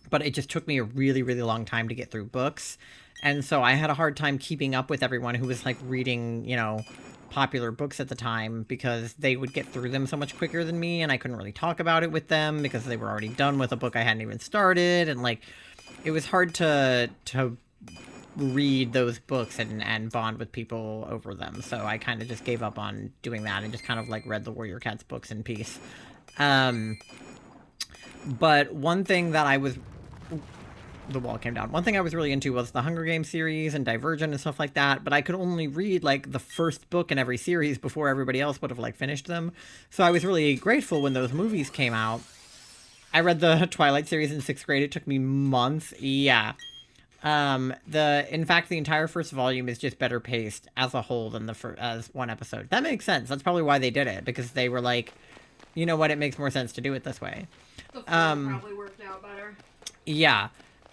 But it just took me a really, really long time to get through books, and so I had a hard time keeping up with everyone who was, like, reading, you know, popular books at the time, because they would get through them so much quicker than me, and I couldn't really talk about it with them because they were already done with a book I hadn't even started, and like it was hard to read those books and bond with people over them. So I kind of just gave up on doing that and just kind of like read the Warrior Cats books in peace. But one thing that I was... The wall came down. One thing I was really into was the Hunger Games series and Divergent and stuff like that, but I could only read, like, the first book in every series before everybody else would have, like, finished them. So I was really grateful when those movies came out. I read the Twilight series in 6th grade. It took me months. Yeah. In fact, the entire first volume is just better paced as a whole than as one episode. That makes sense. That's probably why they did it, because they were like, you know what, it makes more sense to do it this way. The film probably worked out better. Yeah.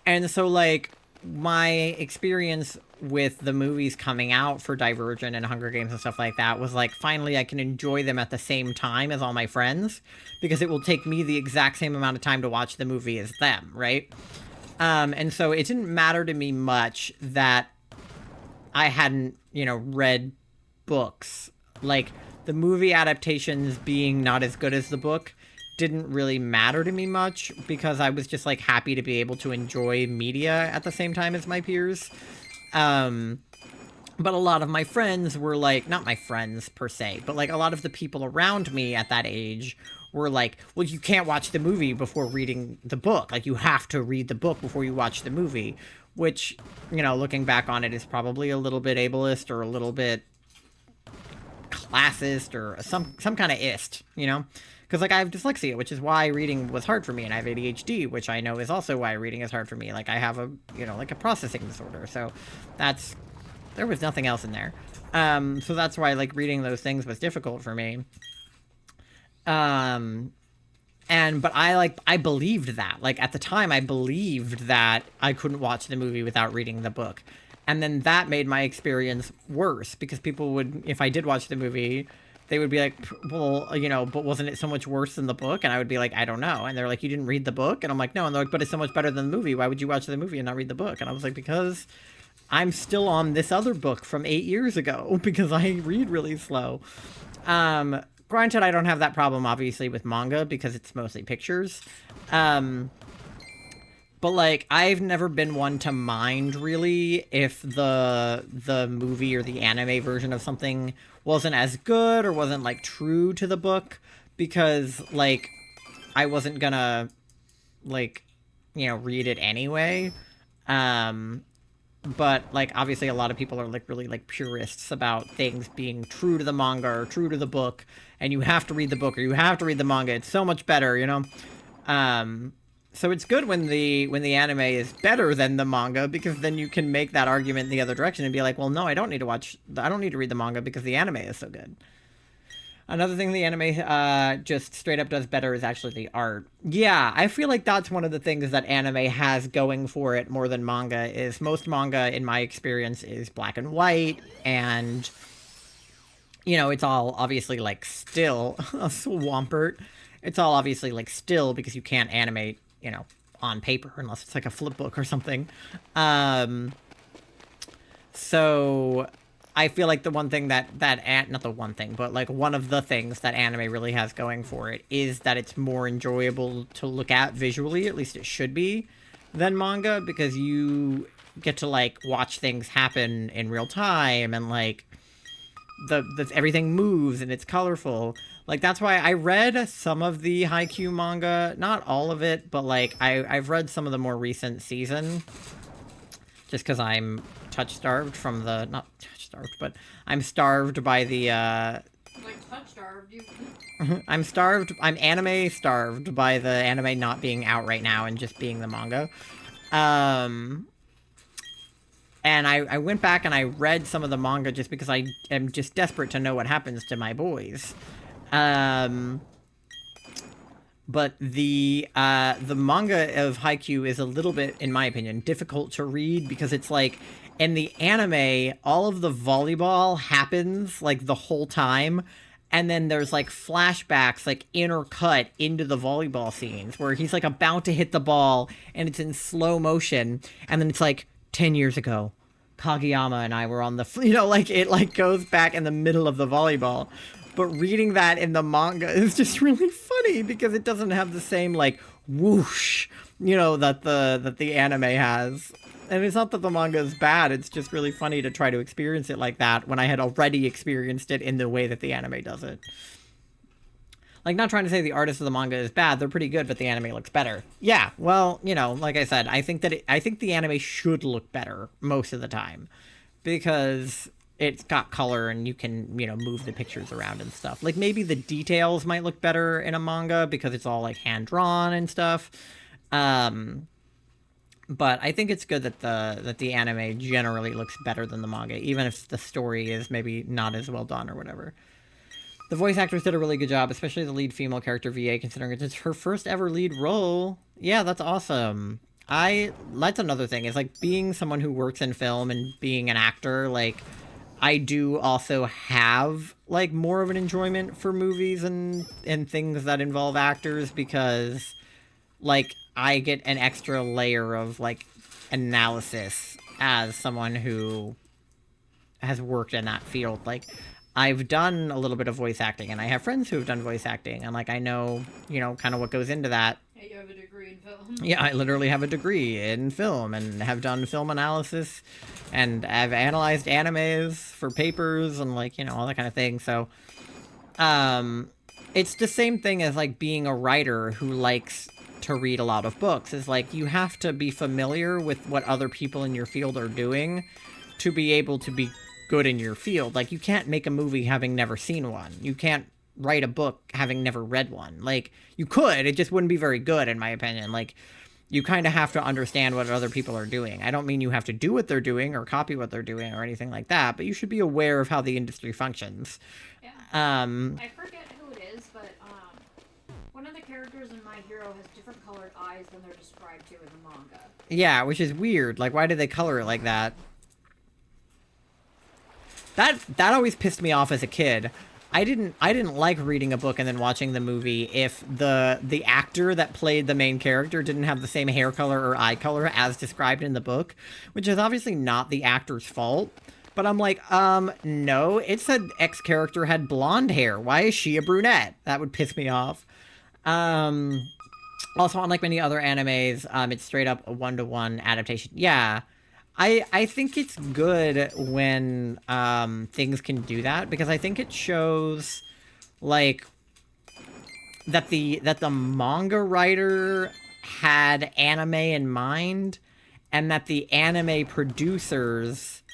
And so, like, my experience with the movies coming out for Divergent and Hunger Games and stuff like that was like, finally I can enjoy them at the same time as all my friends, because it will take me the exact same amount of time to watch the movie as them, right? And so it didn't matter to me much that I hadn't, you know, read books. Like, the movie adaptations being not as good as the book didn't really matter to me much, because I was just, like, happy to be able to enjoy media at the same time as my peers. But a lot of my friends were, like, not my friends per se, but, like, a lot of the people around me at that age were like, well, you can't watch the movie before reading the book. Like, you have to read the book before you watch the movie. Which, you know, looking back on it, is probably a little bit ableist or a little bit classist or some kind of ist, you know? Because, like, I have dyslexia, which is why reading was hard for me, and I have ADHD, which I know is also why reading is hard for me. Like, I have a, you know, like a processing disorder, so that's... There was nothing else in there. So that's why, like, reading those things was difficult for me. But I believed that. Like, at the time, I believed that I couldn't watch the movie without reading the book. And then that made my experience worse, because people would, if I did watch the movie, they would be like, well, you know, but wasn't it so much worse than the book? And I would be like, I don't know. And they're like, you didn't read the book? And I'm like, no. And they're like, but it's so much better than the movie. Why would you watch the movie and not read the book? And I was like, because I'm still on this other book from 8 years ago, because I read really slow. Granted, I don't have that problem, obviously, with manga, because it's mostly pictures. But, like, I've never been one to mind, really, if the movie or the anime version of something wasn't as good or wasn't, like, true to the book, because, like, I wasn't gonna, like, you know, read it anyway. But, like, obviously a lot of people are, like, really, like, purists about things being true to the manga or true to the book, and you have to read the book or you have to read the manga. It's so much better, you know? So it's good when the anime is better than the manga, because then you can make that argument in the other direction and be like, well, no, I don't need to read the manga because the anime is so good. Another thing the anime just straight up does better is actually the art. Yeah, I feel like that's one of the things that anime has going for it more than manga, is most manga, in my experience, is black and white, and, you know, it's all obviously, like, still a swampert. It's all obviously, like, still, because you can't animate, you know, on paper, unless it's, like, a flip book or something. So I feel like the one thing not the one thing, but, like, one of the things that anime really has going for it is that it's more enjoyable to look at visually, at least it should be, than manga, because you get to, like, watch things happen in real time, and, like, everything moves and it's colorful. Like, that's why I read some of the Haikyuu manga, not all of it, but, like, I've read some of the more recent season, just because I'm touch-starved from the, not touch-starved, but I'm starved by the, Like, touch-starved, you... I'm anime-starved by the anime not being out right now and just being the manga. And I went back and I read some of the manga just because I am just desperate to know what happens to my boys. But the manga of Haikyuu is a little bit, in my opinion, difficult to read, because it's like, in the anime, all of the volleyball happens, like, the whole time, and then there's, like, flashbacks, like, intercut into the volleyball scenes, where he's, like, about to hit the ball, and it's in slow motion, and then it's like, 10 years ago, Kageyama and I were on the, you know, like, it, like, goes back in the middle of the volleyball. But reading that in the manga is just really funny, because it doesn't have the same, like, whoosh, you know, that the anime has. And it's not that the manga is bad, it's just really funny to try to experience it like that when I had already experienced it in the way that the anime does it. Like, not trying to say the artist of the manga is bad, they're pretty good, but the anime looks better. Yeah, well, you know, like I said, I think the anime should look better most of the time, because it's got color and you can, you know, move the pictures around and stuff. Like, maybe the details might look better in a manga because it's all, like, hand-drawn and stuff. But I think it's good that the anime generally looks better than the manga, even if the story is maybe not as well done or whatever. The voice actors did a really good job, especially the lead female character, VA, considering it's her first ever lead role. Yeah, that's awesome. That's another thing, is like being someone who works in film and being an actor, like I do also have like more of an enjoyment for movies and things that involve actors, because like I get an extra layer of like analysis as someone who has worked in that field. Like I've done a little bit of voice acting, and I have friends who have done voice acting, and like I know, you know, kind of what goes into that. Yeah, you have a degree in film. Yeah, I literally have a degree in film and have done film analysis, and I've analyzed animes for papers and like, you know, all that kind of thing. So it's the same thing as like being a writer who likes to read a lot of books. Is like you have to be familiar with what other people in your field are doing to be able to be good in your field. Like you can't make a movie having never seen one. You can't write a book having never read one. Like you could, it just wouldn't be very good in my opinion. Like you kind of have to understand what other people are doing. I don't mean you have to do what they're doing or copy what they're doing or anything like that, but you should be aware of how the industry functions. Yeah. I forget who it is, but one of the characters in My Hero has different colored eyes than they're described to in the manga. Yeah, which is weird. Like why did they color it like that? That always pissed me off as a kid. I didn't like reading a book and then watching the movie if the actor that played the main character didn't have the same hair color or eye color as described in the book, which is obviously not the actor's fault. But I'm like, no, it said X character had blonde hair. Why is she a brunette? That would piss me off. Also, unlike many other animes, it's straight up a 1-to-1 adaptation. Yeah. I think it's good when things can do that, because I think it shows like that the manga writer had anime in mind, and that the anime producers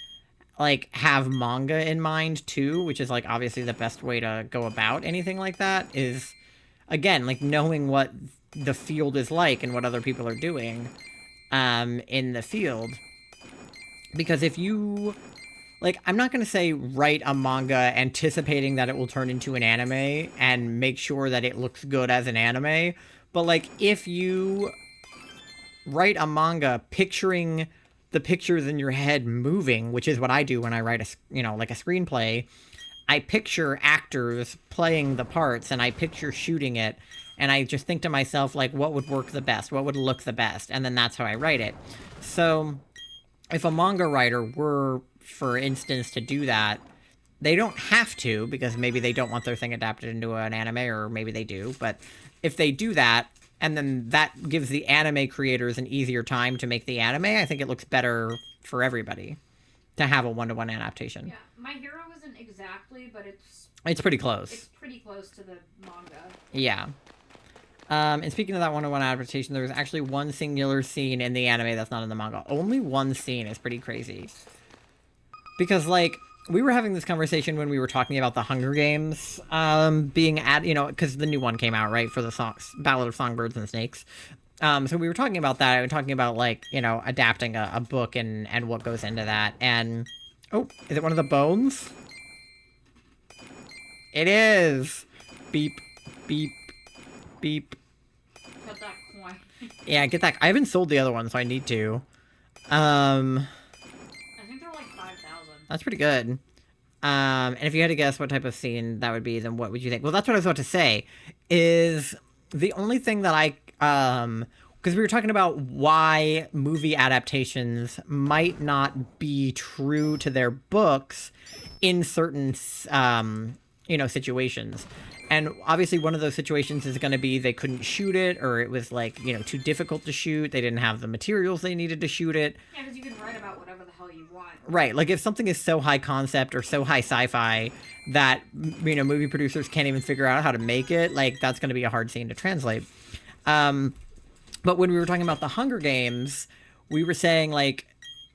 like have manga in mind too, which is like obviously the best way to go about anything like that, is again like knowing what the field is like and what other people are doing in the field. Because if you, like, I'm not going to say write a manga anticipating that it will turn into an anime and make sure that it looks good as an anime, but, like, if you write a manga picturing the pictures in your head moving, which is what I do when I write like a screenplay, I picture actors playing the parts and I picture shooting it, and I just think to myself, like, what would work the best? What would look the best? And then that's how I write it. So if a manga writer were, for instance, to do that, they don't have to, because maybe they don't want their thing adapted into an anime, or maybe they do, but if they do that, and then that gives the anime creators an easier time to make the anime, I think it looks better for everybody to have a 1-to-1 adaptation. Yeah, My Hero isn't exactly, but it's pretty close. It's pretty close to the manga. Yeah. And speaking of that 1-to-1 adaptation, there's actually one singular scene in the anime that's not in the manga. Only one scene is pretty crazy. Because, like, we were having this conversation when we were talking about the Hunger Games being because the new one came out, right, for the Ballad of Songbirds and Snakes. So we were talking about that, and talking about, like, adapting a book and what goes into that. And, oh, is it one of the bones? It is! Beep, beep, beep. Get that coin. Yeah, get that. I haven't sold the other one, so I need to. I think they're like 5,000. That's pretty good. And if you had to guess what type of scene that would be, then what would you think? Well, that's what I was about to say. Is the only thing that I because we were talking about why movie adaptations might not be true to their books in certain situations. And obviously one of those situations is going to be they couldn't shoot it, or it was like, too difficult to shoot. They didn't have the materials they needed to shoot it. Yeah, because you can write about whatever the hell you want. Right. Like if something is so high concept or so high sci-fi that, movie producers can't even figure out how to make it, like that's going to be a hard scene to translate. But when we were talking about the Hunger Games, we were saying like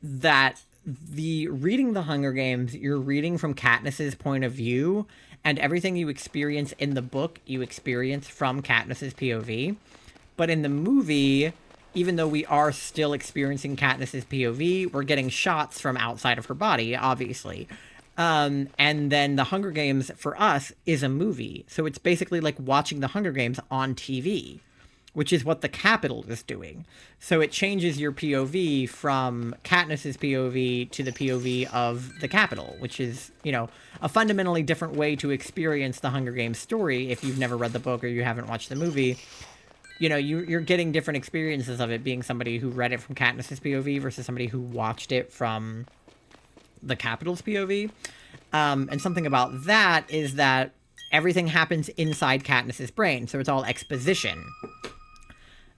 that reading the Hunger Games, you're reading from Katniss's point of view, and everything you experience in the book, you experience from Katniss's POV. But in the movie, even though we are still experiencing Katniss's POV, we're getting shots from outside of her body, obviously. And then the Hunger Games, for us, is a movie. So it's basically like watching the Hunger Games on TV, which is what the capital is doing. So it changes your POV from Katniss's POV to the POV of the capital, which is, you know, a fundamentally different way to experience the Hunger Games story if you've never read the book or you haven't watched the movie. You know, you're getting different experiences of it, being somebody who read it from Katniss's POV versus somebody who watched it from the capital's POV. And something about that is that everything happens inside Katniss's brain, so it's all exposition.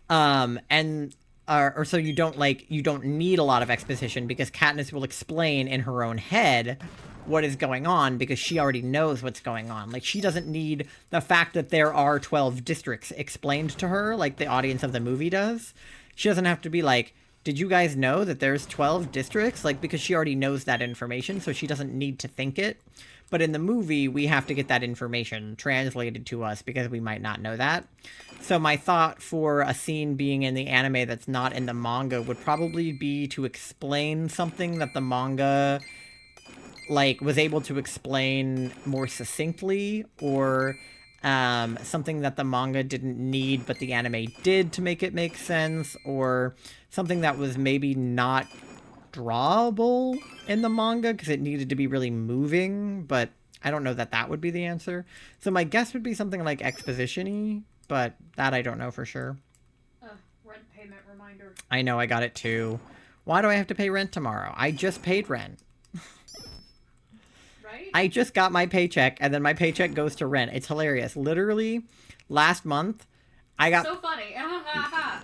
Or so you don't need a lot of exposition because Katniss will explain in her own head what is going on because she already knows what's going on. Like, she doesn't need the fact that there are 12 districts explained to her like the audience of the movie does. She doesn't have to be like, did you guys know that there's 12 districts? Like, because she already knows that information, so she doesn't need to think it. But in the movie, we have to get that information translated to us because we might not know that. So my thought for a scene being in the anime that's not in the manga would probably be to explain something that the manga, like, was able to explain more succinctly, or something that the manga didn't need but the anime did to make it make sense, or something that was maybe not drawable in the manga because it needed to be really moving, but I don't know that that would be the answer. So my guess would be something like exposition-y, but that I don't know for sure. Rent payment reminder. I know, I got it too. Why do I have to pay rent tomorrow? I just paid rent. Right? I just got my paycheck, and then my paycheck goes to rent. It's hilarious. Literally, last month, I got... So funny.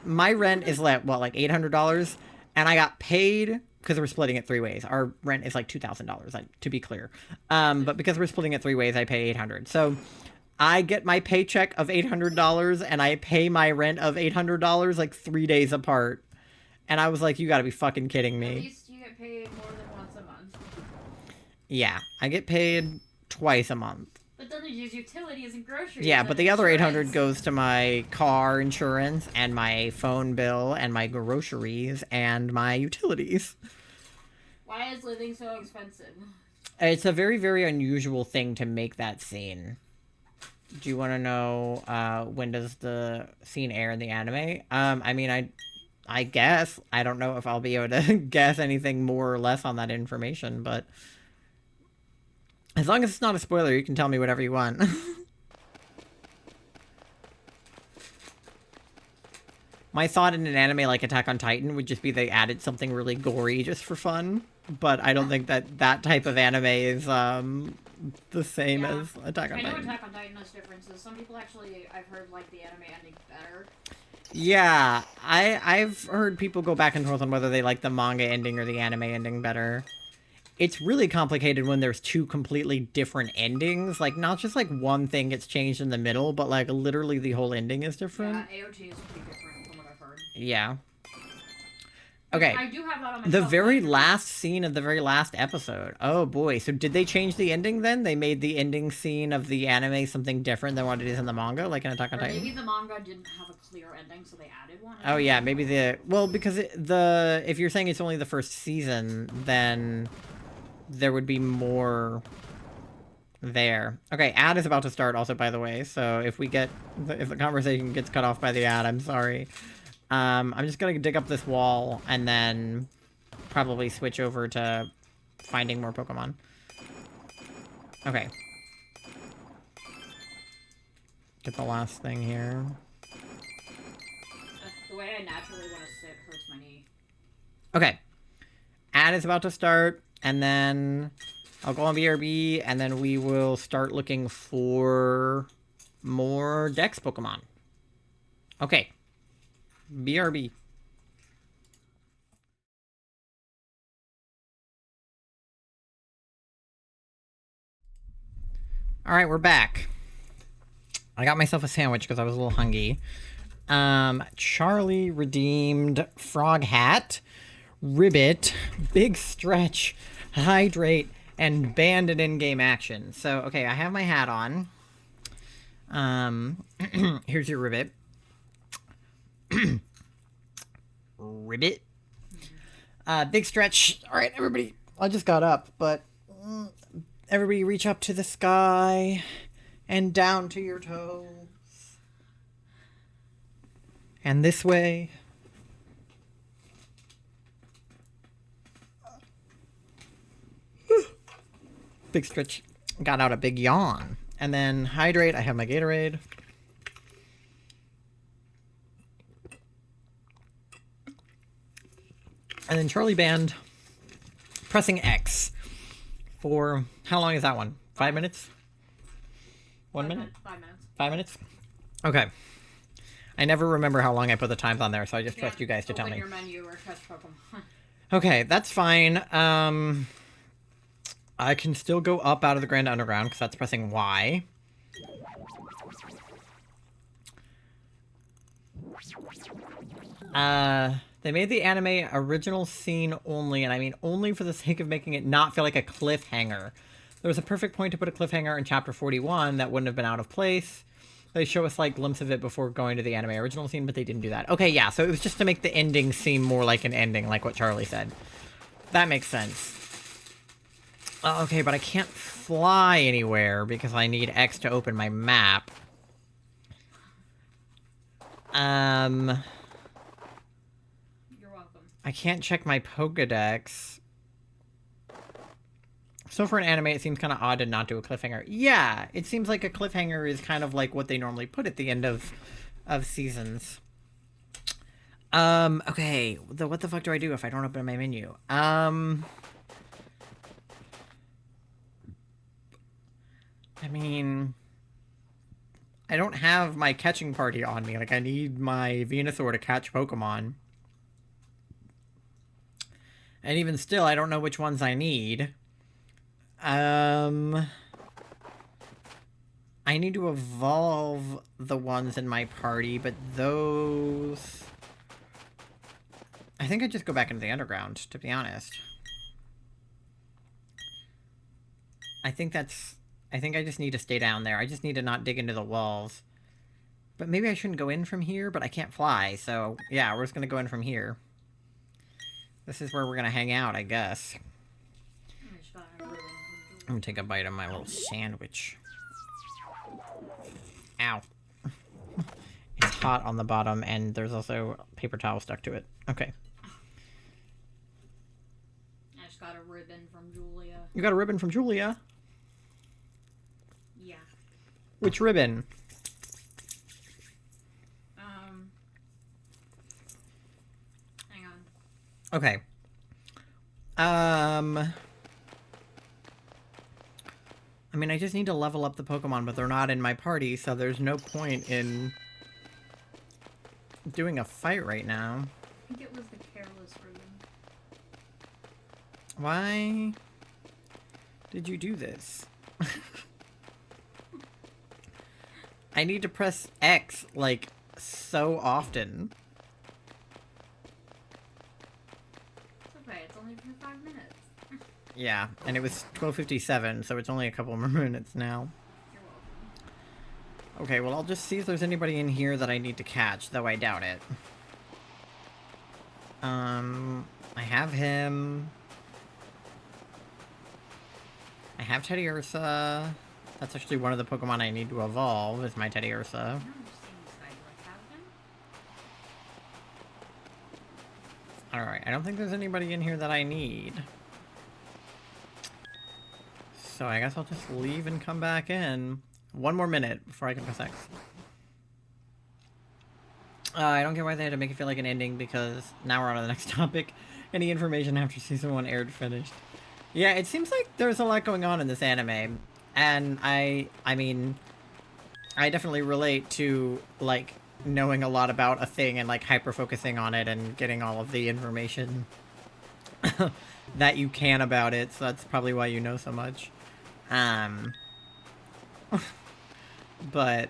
My rent is like $800, and I got paid... because we're splitting it 3 ways. Our rent is like $2,000, to be clear. But because we're splitting it 3 ways, I pay $800. So I get my paycheck of $800 and I pay my rent of $800 like 3 days apart. And I was like, you gotta be fucking kidding me. At least you get paid more than once a month. Yeah, I get paid twice a month. But then they use utilities and groceries. Yeah, and but the other insurance. $800 goes to my car insurance and my phone bill and my groceries and my utilities. Why is living so expensive? It's a very, very unusual thing to make that scene. Do you want to know when does the scene air in the anime? I mean, I guess. I don't know if I'll be able to guess anything more or less on that information, but as long as it's not a spoiler, you can tell me whatever you want. My thought in an anime like Attack on Titan would just be they added something really gory just for fun, but I don't think that that type of anime is the same as Attack on I know Titan. Attack on Titan has differences. Some people actually, I've heard, like the anime ending better. Yeah, I've heard people go back and forth on whether they like the manga ending or the anime ending better. It's really complicated when there's two completely different endings. Like, not just like one thing gets changed in the middle, but like literally the whole ending is different. Yeah, AOT is pretty different from what I've heard. Yeah. Okay. I do have that on my The shelf very later. last scene of the very last episode. Oh boy. So did they change the ending then? They made the ending scene of the anime something different than what it is in the manga, like in Attack on Or Titan? maybe the manga didn't have a clear ending, so they added one. Oh yeah, maybe because if you're saying it's only the first season, then there would be more there. Okay, ad is about to start also, by the way, so if the conversation gets cut off by the ad, I'm sorry. I'm just gonna dig up this wall and then probably switch over to finding more Pokemon. Okay. Get the last thing here. The way I naturally want to sit hurts my knee. Okay. Ad is about to start, and then I'll go on BRB, and then we will start looking for more Dex Pokemon. Okay. BRB. Alright, we're back. I got myself a sandwich because I was a little hungry. Charlie redeemed Frog Hat, Ribbit, Big Stretch, Hydrate, and Banded in-game action. So, okay, I have my hat on. Here's your Ribbit. Ribbit. Big Stretch. Alright, everybody. I just got up, but everybody reach up to the sky and down to your toes. And this way. Big stretch. Got out a big yawn. And then hydrate. I have my Gatorade. And then Charlie Band pressing X for, how long is that one? 5 minutes? 1 minute? 5 minutes. 5 minutes? Okay. I never remember how long I put the times on there, so I just trust you guys to tell me. Open your menu or catch Pokemon. Okay, that's fine. I can still go up out of the Grand Underground, because that's pressing Y. They made the anime original scene only, and I mean only for the sake of making it not feel like a cliffhanger. There was a perfect point to put a cliffhanger in chapter 41 that wouldn't have been out of place. They show a slight glimpse of it before going to the anime original scene, but they didn't do that. Okay, yeah, so it was just to make the ending seem more like an ending, like what Charlie said. That makes sense. Okay, but I can't fly anywhere because I need X to open my map. You're welcome. I can't check my Pokedex. So for an anime, it seems kind of odd to not do a cliffhanger. Yeah, it seems like a cliffhanger is kind of like what they normally put at the end of seasons. Okay, what the fuck do I do if I don't open my menu? I mean, I don't have my catching party on me. Like, I need my Venusaur to catch Pokemon. And even still, I don't know which ones I need. I need to evolve the ones in my party, but those... I think I just go back into the underground, to be honest. I think I just need to stay down there. I just need to not dig into the walls. But maybe I shouldn't go in from here, but I can't fly, so yeah, we're just gonna go in from here. This is where we're gonna hang out, I guess. I'm gonna take a bite of my little sandwich. Ow. It's hot on the bottom, and there's also paper towel stuck to it. Okay. I just got a ribbon from Julia. You got a ribbon from Julia? Yeah. Which ribbon? Hang on. Okay. I mean, I just need to level up the Pokemon, but they're not in my party, so there's no point in doing a fight right now. I think it was the careless ribbon. Why did you do this? I need to press X, like, so often. It's okay, it's only for 5 minutes. Yeah, and it was 12:57, so it's only a couple more minutes now. You're welcome. Okay, well, I'll just see if there's anybody in here that I need to catch, though I doubt it. I have him. I have Teddy Ursa. That's actually one of the Pokemon I need to evolve, is my Teddy Ursa. I don't understand this guy. Do I have him? Alright, I don't think there's anybody in here that I need. So I guess I'll just leave and come back in. 1 more minute before I can press X. I don't get why they had to make it feel like an ending, because now we're on to the next topic. Any information after Season 1 aired finished. Yeah, it seems like there's a lot going on in this anime. And I mean, I definitely relate to, like, knowing a lot about a thing and, like, hyper-focusing on it and getting all of the information that you can about it. So that's probably why you know so much. But,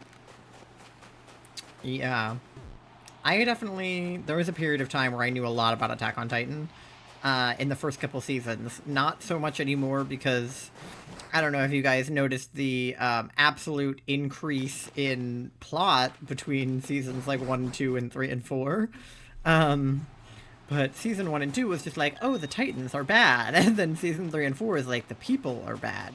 yeah. There was a period of time where I knew a lot about Attack on Titan. In the first couple seasons. Not so much anymore because... I don't know if you guys noticed the absolute increase in plot between seasons like 1, 2, and 3, and 4. But season 1 and 2 was just like, oh, the Titans are bad. And then season 3 and 4 is like, the people are bad.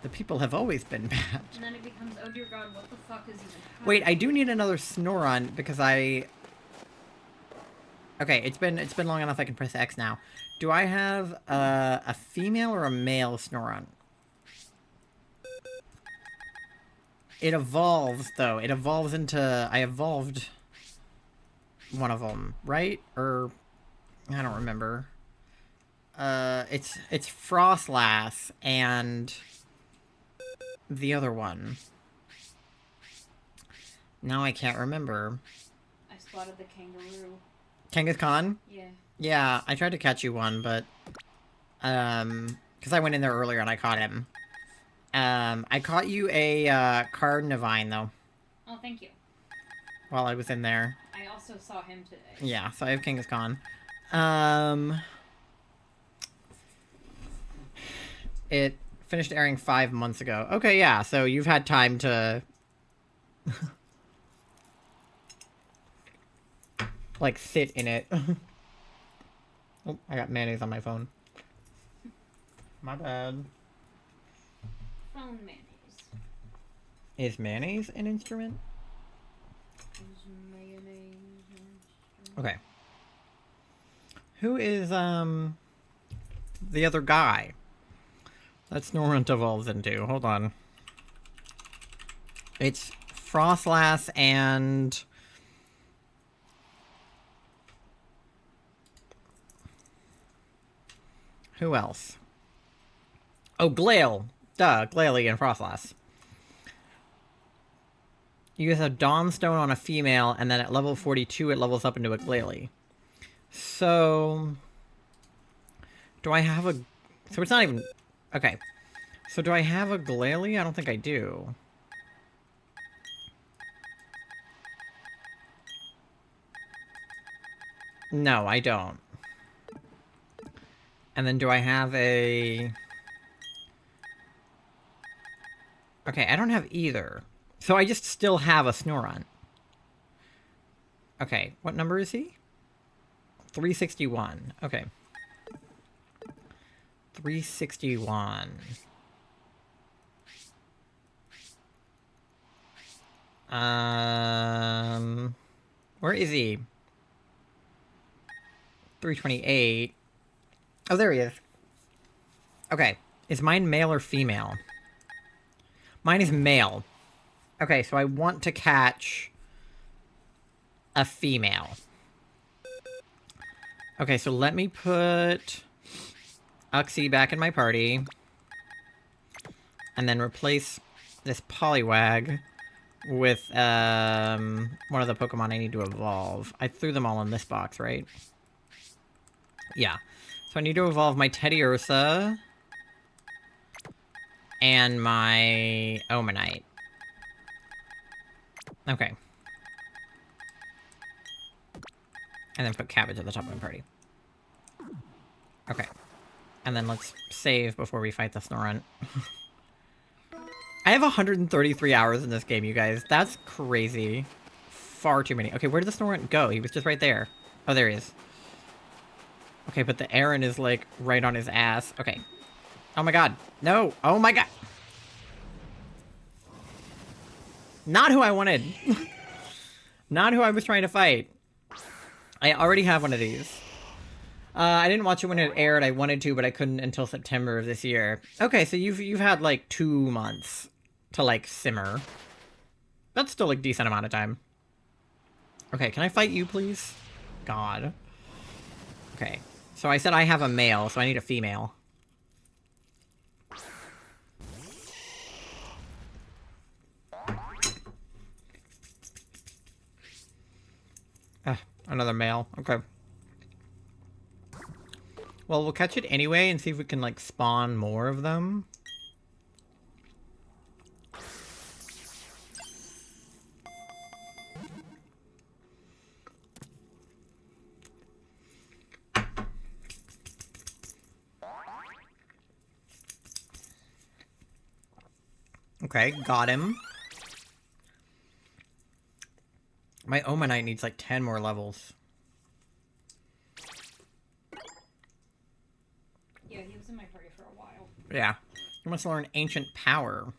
The people have always been bad. And then it becomes, oh dear god, what the fuck is even happening? Wait, I do need another Snorunt because I... Okay, it's been long enough I can press X now. Do I have a female or a male Snorunt? It evolves, though. It evolves into... I evolved one of them, right? Or... I don't remember. It's Frostlass and... the other one. Now I can't remember. I spotted the kangaroo. Genghis Khan? Yeah. Yeah, I tried to catch you one, but... because I went in there earlier and I caught him. I caught you a, Carnivine, though. Oh, thank you. While I was in there. I also saw him today. Yeah, so I have Genghis Khan. It finished airing 5 months ago. Okay, yeah, so you've had time to... like, sit in it. Oh, I got mayonnaise on my phone. My bad. Phone mayonnaise. Is mayonnaise an instrument? Is mayonnaise an instrument? Okay. Who is, the other guy that Snorunt evolves into? Hold on. It's Frostlass and... who else? Oh, Glail. Duh, Glalie and Frostlass. You use a Dawnstone on a female, and then at level 42 it levels up into a Glalie. So... do I have a... so it's not even... okay. So do I have a Glalie? I don't think I do. No, I don't. And then do I have a... okay, I don't have either. So I just still have a Snorunt. Okay, what number is he? 361. Okay. 361. Where is he? 328. Oh, there he is. Okay. Is mine male or female? Mine is male. Okay, so I want to catch a female. Okay, so let me put Uxie back in my party. And then replace this Poliwag with one of the Pokemon I need to evolve. I threw them all in this box, right? Yeah. So I need to evolve my Teddiursa and my Omanite. Okay. And then put Cabbage at the top of my party. Okay. And then let's save before we fight the Snorunt. I have 133 hours in this game, you guys. That's crazy. Far too many. Okay, where did the Snorunt go? He was just right there. Oh, there he is. Okay, but the Aaron is, like, right on his ass. Okay. Oh my god. No. Oh my god. Not who I wanted. Not who I was trying to fight. I already have one of these. I didn't watch it when it aired. I wanted to, but I couldn't until September of this year. Okay, so you've had, like, 2 months to, like, simmer. That's still, like, decent amount of time. Okay, can I fight you, please? God. Okay. So I said I have a male, so I need a female. Another male. Okay. Well, we'll catch it anyway and see if we can, like, spawn more of them. Okay, got him. My Omanite needs like 10 more levels. Yeah, he was in my party for a while. Yeah. You must learn Ancient Power.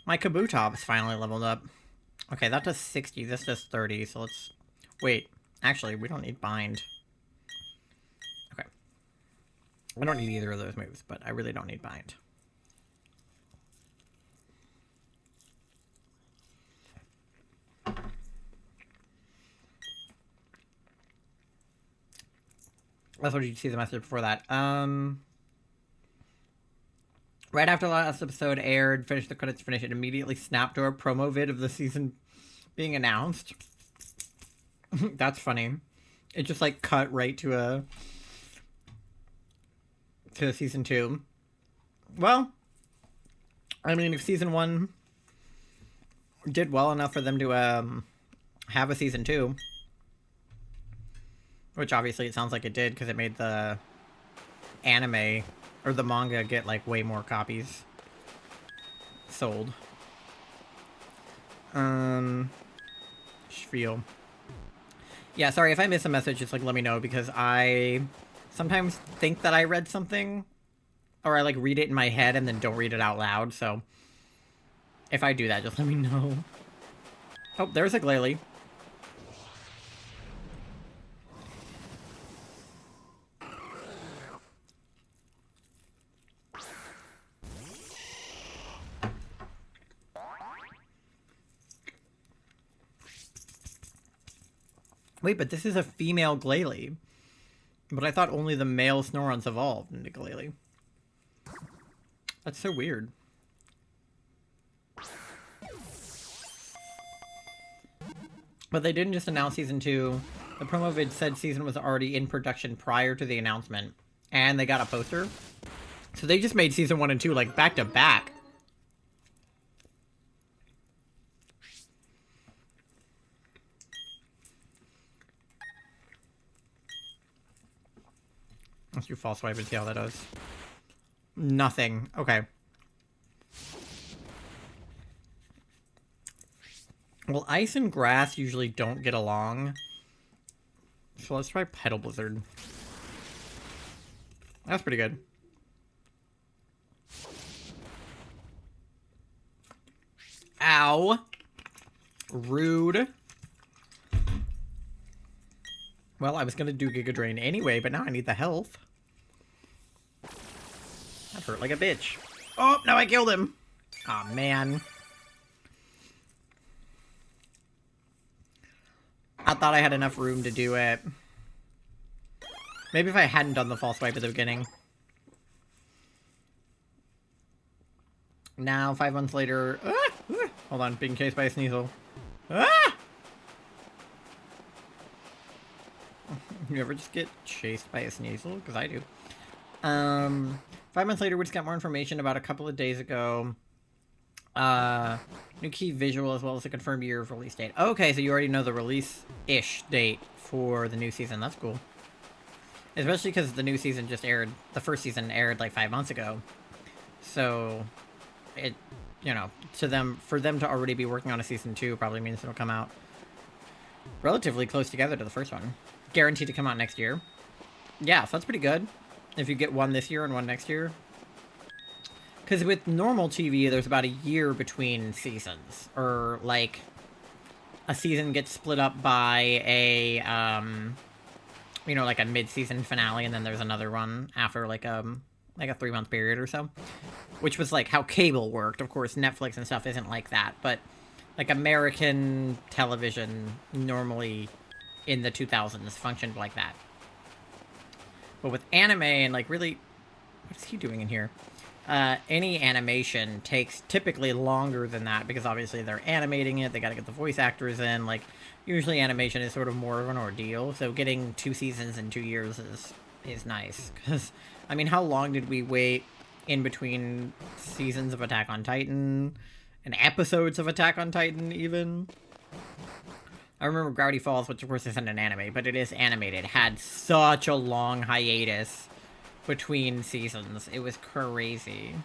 My Kabutop's finally leveled up. Okay, that does 60. This does 30, so let's... Wait. Actually, we don't need Bind. Okay. I don't need either of those moves, but I really don't need Bind. That's what you see the message before that. Right after the last episode aired, finish the credits, finish it, immediately snapped to a promo vid of the season being announced. That's funny. It just like cut right to season 2. Well, I mean, if season 1 did well enough for them to have a season 2, which obviously it sounds like it did because it made the anime or the manga get like way more copies sold. Spiel. Yeah, sorry if I miss a message, just like let me know, because I sometimes think that I read something, or I like read it in my head and then don't read it out loud, so if I do that, just let me know. Oh, there's a Glalie. Wait, but this is a female Glalie. But I thought only the male Snorons evolved into Glalie. That's so weird. But they didn't just announce season 2. The promo vid said season was already in production prior to the announcement. And they got a poster. So they just made season 1 and 2 like back to back. Let's do false swipe and see how that does. Nothing. Okay. Well, ice and grass usually don't get along. So let's try Petal Blizzard. That's pretty good. Ow. Rude. Well, I was gonna do Giga Drain anyway, but now I need the health. That hurt like a bitch. Oh, no, I killed him. Aw, man. I thought I had enough room to do it. Maybe if I hadn't done the false swipe at the beginning. Now, 5 months later... hold on, being chased by a Sneasel. Ah! You ever just get chased by a Sneasel? Because I do. 5 months later, we just got more information about a couple of days ago. New key visual as well as a confirmed year of release date. Okay, so you already know the release-ish date for the new season. That's cool. Especially because the new season just aired. The first season aired like 5 months ago. So, it, you know, for them to already be working on a season 2 probably means it'll come out relatively close together to the first one. Guaranteed to come out next year. Yeah, so that's pretty good. If you get one this year and one next year. Because with normal TV, there's about a year between seasons. Or, like, a season gets split up by a, you know, like a mid-season finale, and then there's another one after, like a 3-month period or so. Which was, like, how cable worked. Of course, Netflix and stuff isn't like that. But, like, American television normally in the 2000s functioned like that. But with anime and, like, really... What is he doing in here? Any animation takes typically longer than that because obviously they're animating it, they gotta get the voice actors in, like, usually animation is sort of more of an ordeal, so getting 2 seasons in 2 years is nice, because, I mean, how long did we wait in between seasons of Attack on Titan, and episodes of Attack on Titan, even? I remember Gravity Falls, which of course isn't an anime, but it is animated, had such a long hiatus between seasons. It was crazy.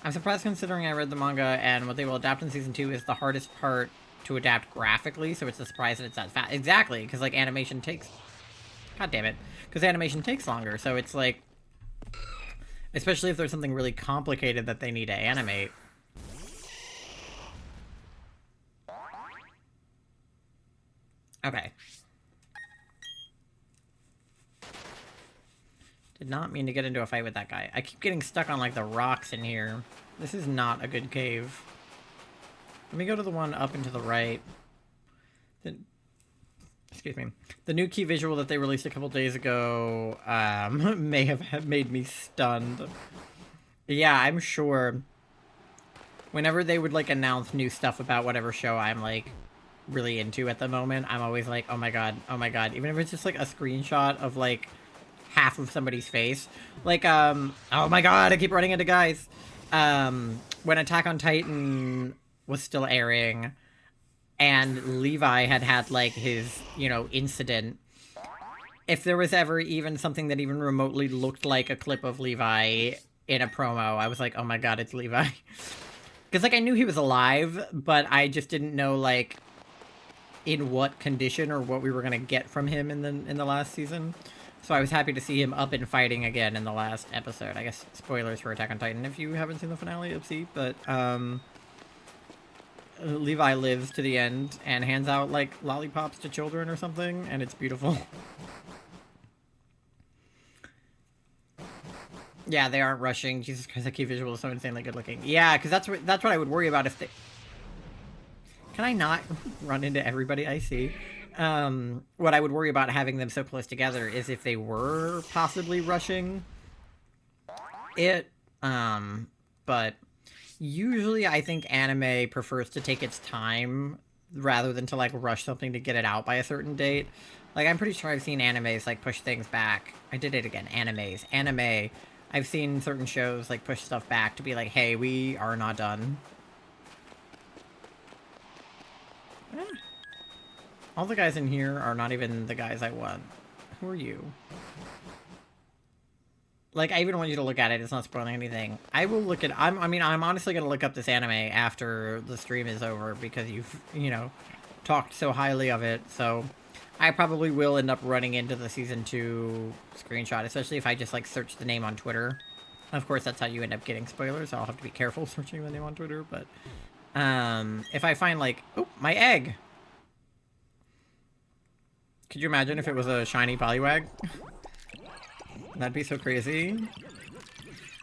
I'm surprised considering I read the manga, and what they will adapt in season 2 is the hardest part to adapt graphically, so it's a surprise that it's that fast. Exactly, because, like, animation takes... God damn it. Because animation takes longer, so it's like... Especially if there's something really complicated that they need to animate. Okay. Did not mean to get into a fight with that guy. I keep getting stuck on, like, the rocks in here. This is not a good cave. Let me go to the one up and to the right. Excuse me. The new key visual that they released a couple days ago may have made me stunned. Yeah, I'm sure. Whenever they would, like, announce new stuff about whatever show I'm, like, really into at the moment, I'm always like, oh my god, oh my god. Even if it's just, like, a screenshot of, like, half of somebody's face. Like, oh my god, I keep running into guys. When Attack on Titan was still airing, and Levi had, like, his, you know, incident. If there was ever even something that even remotely looked like a clip of Levi in a promo, I was like, oh my god, it's Levi. Because, like, I knew he was alive, but I just didn't know, like, in what condition or what we were going to get from him in the last season. So I was happy to see him up and fighting again in the last episode. I guess spoilers for Attack on Titan if you haven't seen the finale of C, but, Levi lives to the end and hands out, like, lollipops to children or something, and it's beautiful. Yeah, they aren't rushing. Jesus Christ, that key visual is so insanely good looking. Yeah, because that's what I would worry about if they... Can I not run into everybody I see? What I would worry about having them so close together is if they were possibly rushing it, but... Usually, I think anime prefers to take its time rather than to, like, rush something to get it out by a certain date. Like, I'm pretty sure I've seen animes, like, push things back. I did it again. Animes. Anime. I've seen certain shows, like, push stuff back to be like, hey, we are not done. All the guys in here are not even the guys I want. Who are you? Like, I even want you to look at it. It's not spoiling anything. I will look at... I'm honestly going to look up this anime after the stream is over because you've, you know, talked so highly of it. So, I probably will end up running into the Season 2 screenshot, especially if I just, like, search the name on Twitter. Of course, that's how you end up getting spoilers. So I'll have to be careful searching the name on Twitter. But, if I find, like... Oh, my egg! Could you imagine if it was a shiny Poliwag? That'd be so crazy.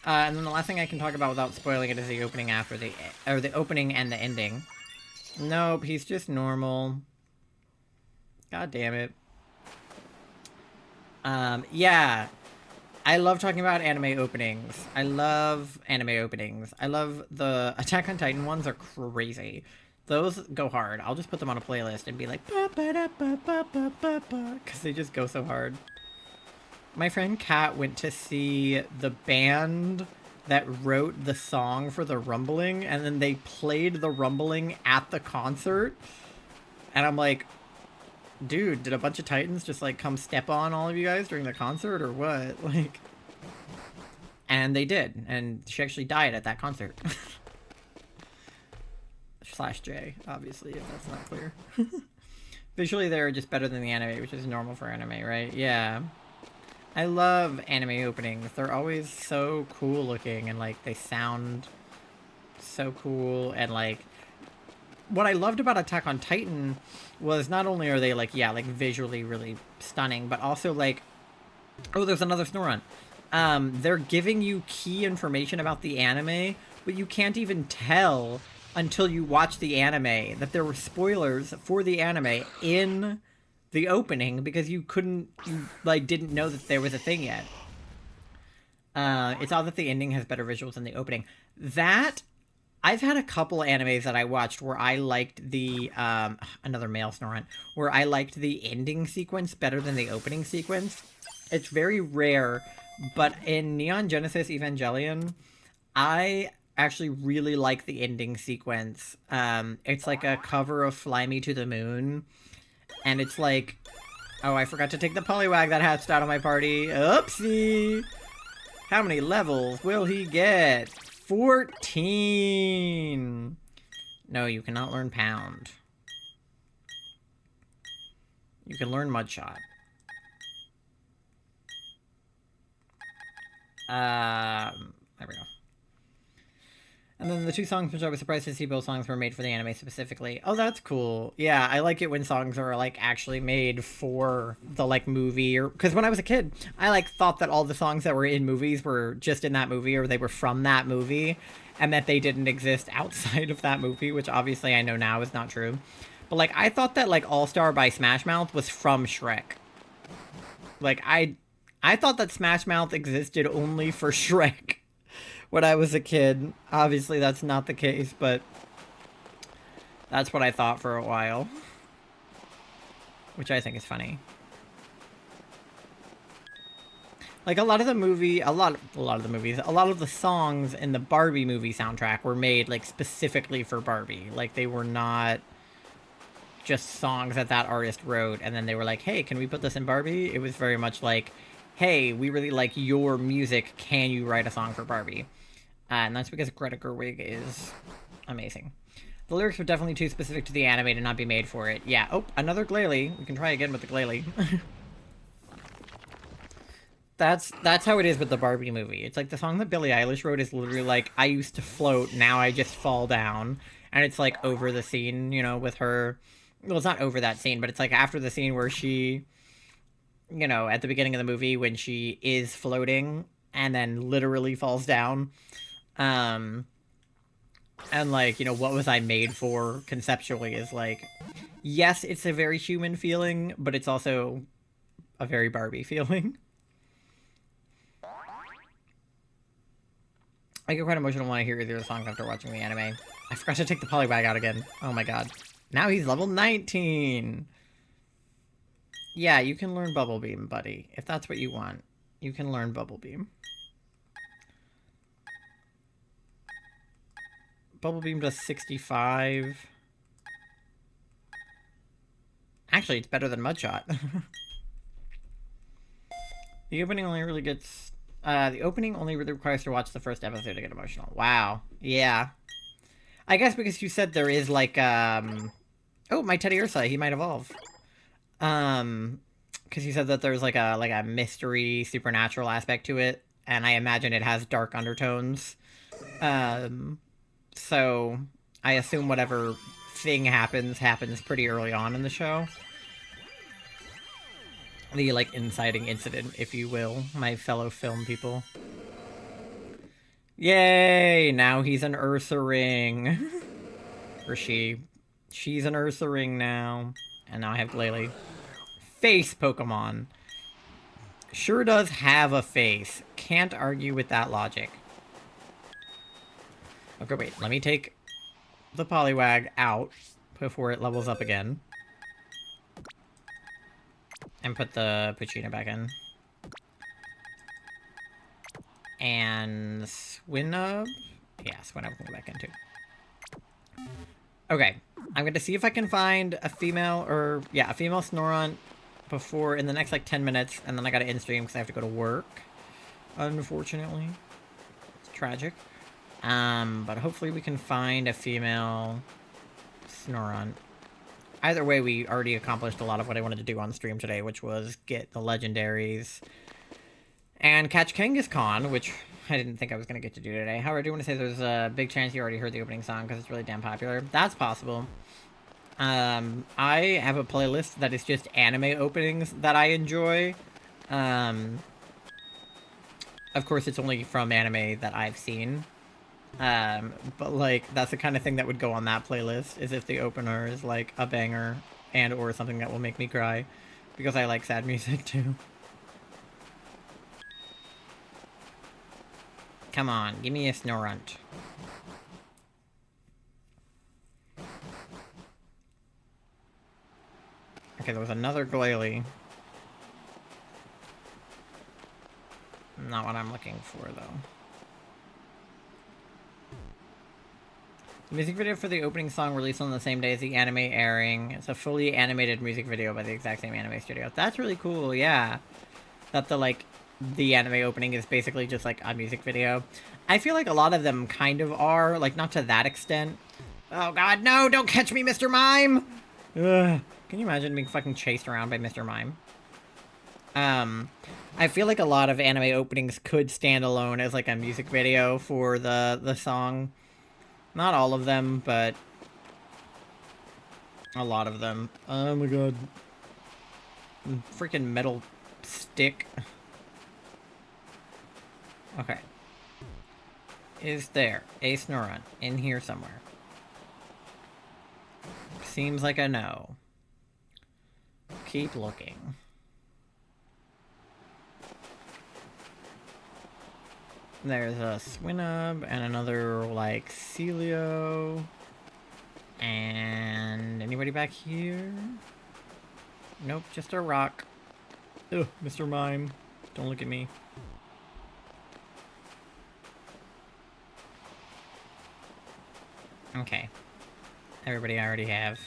And then the last thing I can talk about without spoiling it is the opening after the... Or the opening and the ending. Nope, he's just normal. God damn it. Yeah. I love talking about anime openings. I love anime openings. I love the Attack on Titan ones are crazy. Those go hard. I'll just put them on a playlist and be like... Because they just go so hard. My friend Kat went to see the band that wrote the song for the Rumbling, and then they played the Rumbling at the concert. And I'm like, dude, did a bunch of Titans just, like, come step on all of you guys during the concert, or what? Like, and they did, and she actually died at that concert. /J, obviously, if that's not clear. Visually, they're just better than the anime, which is normal for anime, right? Yeah. I love anime openings. They're always so cool looking, and, like, they sound so cool, and, like, what I loved about Attack on Titan was not only are they, like, yeah, like, visually really stunning, but also, like, oh, there's another Snorunt. They're giving you key information about the anime, but you can't even tell until you watch the anime that there were spoilers for the anime in the opening because you like, didn't know that there was a thing yet. It's all that the ending has better visuals than the opening. That... I've had a couple animes that I watched where I liked the, another male Snorunt, where I liked the ending sequence better than the opening sequence. It's very rare, but in Neon Genesis Evangelion, I actually really like the ending sequence. It's like a cover of Fly Me to the Moon, and it's like, oh, I forgot to take the Poliwag that hatched out of my party. Oopsie! How many levels will he get? 14! No, you cannot learn Pound. You can learn Mudshot. There we go. And then the two songs, which I was surprised to see both songs were made for the anime specifically. Oh, that's cool. Yeah, I like it when songs are, like, actually made for the, like, movie. Or because when I was a kid, I, like, thought that all the songs that were in movies were just in that movie or they were from that movie and that they didn't exist outside of that movie, which obviously I know now is not true. But, like, I thought that, like, All Star by Smash Mouth was from Shrek. Like, I thought that Smash Mouth existed only for Shrek. When I was a kid. Obviously that's not the case, but that's what I thought for a while. Which I think is funny. Like a lot of the songs in the Barbie movie soundtrack were made like specifically for Barbie. Like they were not just songs that artist wrote and then they were like, hey, can we put this in Barbie? It was very much like, hey, we really like your music. Can you write a song for Barbie? And that's because Greta Gerwig is amazing. The lyrics were definitely too specific to the anime to not be made for it. Yeah. Oh, another Glalie. We can try again with the Glalie. That's how it is with the Barbie movie. It's like the song that Billie Eilish wrote is literally like, I used to float, now I just fall down. And it's like over the scene, you know, with her. Well, it's not over that scene, but it's like after the scene where she, you know, at the beginning of the movie when she is floating and then literally falls down. And like, you know, what was I made for conceptually is like, yes, it's a very human feeling, but it's also a very Barbie feeling. I get quite emotional when I hear either of the songs after watching the anime. I forgot to take the polybag out again. Oh my god. Now he's level 19! Yeah, you can learn Bubble Beam, buddy. If that's what you want, you can learn Bubble Beam. Bubble Beam does 65. Actually, it's better than Mudshot. The opening only really gets... the opening only really requires to watch the first episode to get emotional. Wow. Yeah. I guess because you said there is, like, Oh, my Teddy Ursa, he might evolve. Because you said that there's, like a mystery, supernatural aspect to it. And I imagine it has dark undertones. So, I assume whatever thing happens pretty early on in the show. The, like, inciting incident, if you will, my fellow film people. Yay! Now he's an Ursa Ring. Or she. She's an Ursa Ring now. And now I have Glalie. Face Pokemon. Sure does have a face. Can't argue with that logic. Okay, wait. Let me take the Poliwag out before it levels up again. And put the Poochyena back in. And Swinub? Yeah, Swinub can go back in too. Okay. I'm going to see if I can find a female, or, yeah, a female Snorunt before, in the next, like, 10 minutes. And then I gotta end stream because I have to go to work. Unfortunately. It's tragic. But hopefully we can find a female Snorunt. Either way, we already accomplished a lot of what I wanted to do on stream today, which was get the Legendaries and catch Kangaskhan, which I didn't think I was going to get to do today. However, I do want to say there's a big chance you already heard the opening song because it's really damn popular. That's possible. I have a playlist that is just anime openings that I enjoy. Of course, it's only from anime that I've seen. But, like, that's the kind of thing that would go on that playlist, is if the opener is, like, a banger and or something that will make me cry. Because I like sad music, too. Come on, give me a Snorunt. Okay, there was another Glalie. Not what I'm looking for, though. The music video for the opening song released on the same day as the anime airing. It's a fully animated music video by the exact same anime studio. That's really cool, yeah. That the anime opening is basically just, like, a music video. I feel like a lot of them kind of are, like, not to that extent. Oh god, no! Don't catch me, Mr. Mime! Ugh. Can you imagine being fucking chased around by Mr. Mime? I feel like a lot of anime openings could stand alone as like a music video for the song. Not all of them, but a lot of them. Oh my god. Freaking metal stick. Okay. Is there a Snorunt in here somewhere? Seems like a no. Keep looking. There's a Swinub and another, like, Celio. And anybody back here? Nope, just a rock. Ugh, Mr. Mime. Don't look at me. Okay. Everybody I already have.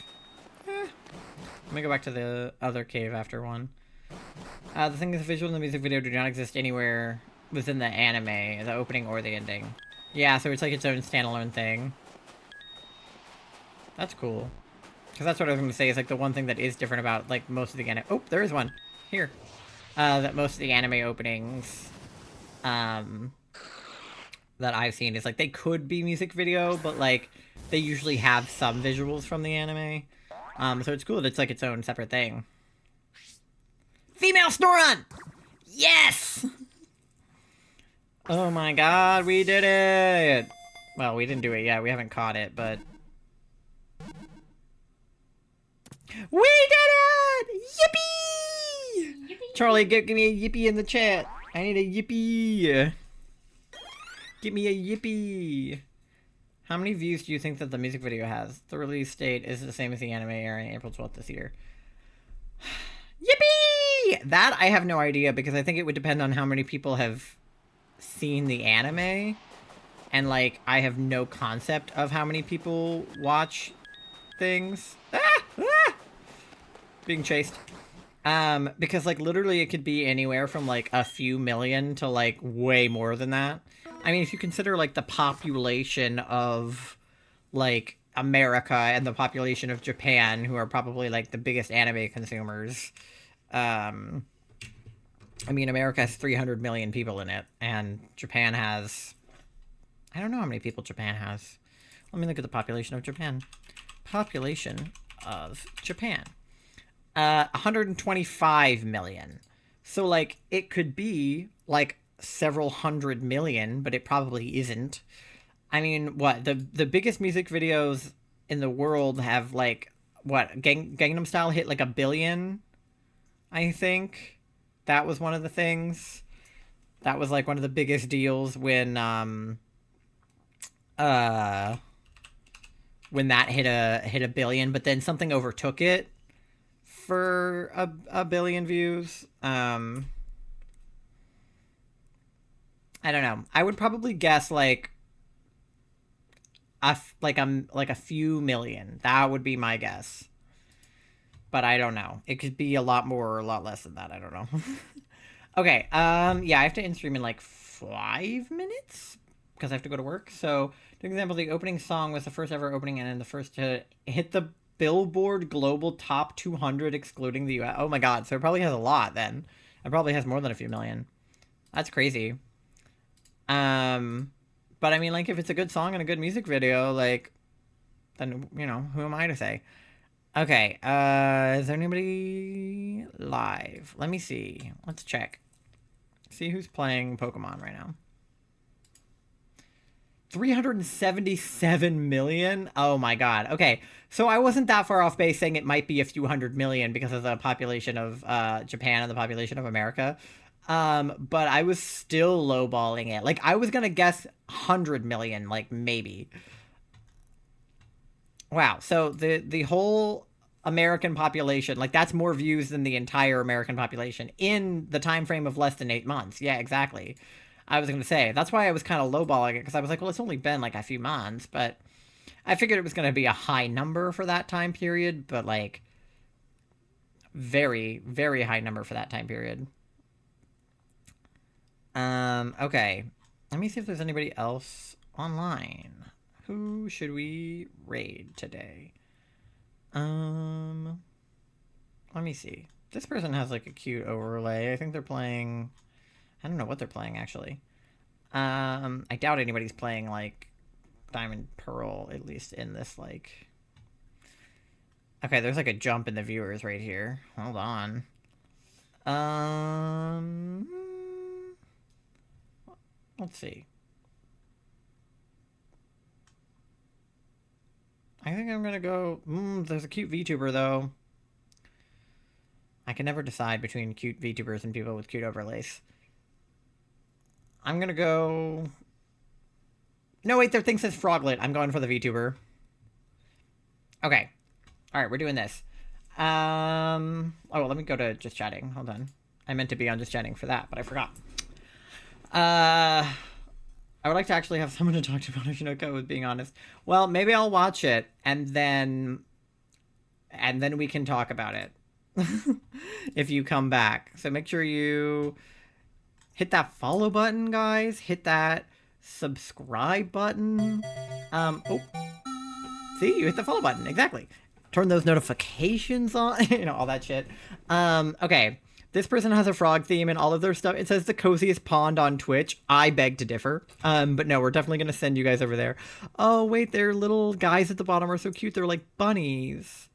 Let me go back to the other cave after one. The thing is, the visual and the music video do not exist anywhere within the anime, the opening or the ending. Yeah, so it's like its own standalone thing. That's cool. Because that's what I was going to say, is like the one thing that is different about like most of the anime. Oh, there is one. Here. That most of the anime openings that I've seen is like they could be music video, but like they usually have some visuals from the anime. So it's cool that it's like its own separate thing. Female Snorunt! Yes! Oh my god, we did it! Well, we didn't do it yet. We haven't caught it, but... We did it! Yippee! Yippee! Charlie, give me a yippee in the chat. I need a yippee. Give me a yippee. How many views do you think that the music video has? The release date is the same as the anime airing April 12th this year. Yippee! That I have no idea, because I think it would depend on how many people have seen the anime. And, like, I have no concept of how many people watch things. Ah! Ah! Being chased. Because, like, literally it could be anywhere from, like, a few million to, like, way more than that. I mean, if you consider, like, the population of, like, America and the population of Japan, who are probably, like, the biggest anime consumers, I mean, America has 300 million people in it, and Japan has... I don't know how many people Japan has. Let me look at the population of Japan. Population of Japan. 125 million. So, like, it could be, like, several hundred million, but it probably isn't. I mean, what? The biggest music videos in the world have, like, what? Gangnam Style hit, like, 1 billion, I think. That was one of the things. That was, like, one of the biggest deals when that hit a billion, but then something overtook it for a billion views. I don't know. I would probably guess like a few million. That would be my guess. But I don't know. It could be a lot more or a lot less than that. I don't know. Okay. Yeah, I have to end stream in like 5 minutes because I have to go to work. So, for example, the opening song was the first ever opening and the first to hit the Billboard Global Top 200, excluding the US. Oh my god, so it probably has a lot then. It probably has more than a few million. That's crazy. But I mean, like, if it's a good song and a good music video, like, then, you know, who am I to say? Okay, is there anybody live? Let me see. Let's check. See who's playing Pokemon right now. 377 million? Oh my god. Okay, so I wasn't that far off base saying it might be a few hundred million because of the population of Japan and the population of America. But I was still lowballing it. Like, I was gonna guess 100 million, like, maybe. Wow, so the whole American population, like, that's more views than the entire American population in the time frame of less than 8 months. Yeah, exactly. I was going to say. That's why I was kind of lowballing it, because I was like, well, it's only been, like, a few months, but I figured it was going to be a high number for that time period, but, like, very, very high number for that time period. Okay. Let me see if there's anybody else online. Who should we raid today? Let me see. This person has like a cute overlay. I think they're playing... I don't know what they're playing, actually. I doubt anybody's playing, like, Diamond Pearl, at least in this, like... Okay, there's like a jump in the viewers right here. Hold on. Let's see. I think I'm gonna go... there's a cute VTuber, though. I can never decide between cute VTubers and people with cute overlays. I'm gonna go... No, wait, their thing says Froglet. I'm going for the VTuber. Okay. Alright, we're doing this. Oh, let me go to just chatting. Hold on. I meant to be on just chatting for that, but I forgot. I would like to actually have someone to talk to about Oshinoko, with being honest. Well, maybe I'll watch it, and then we can talk about it. If you come back. So make sure you hit that follow button, guys. Hit that subscribe button. Oh. See, you hit the follow button. Exactly. Turn those notifications on. You know, all that shit. Okay. This person has a frog theme and all of their stuff. It says the coziest pond on Twitch. I beg to differ. But no, we're definitely going to send you guys over there. Oh, wait, their little guys at the bottom are so cute. They're like bunnies.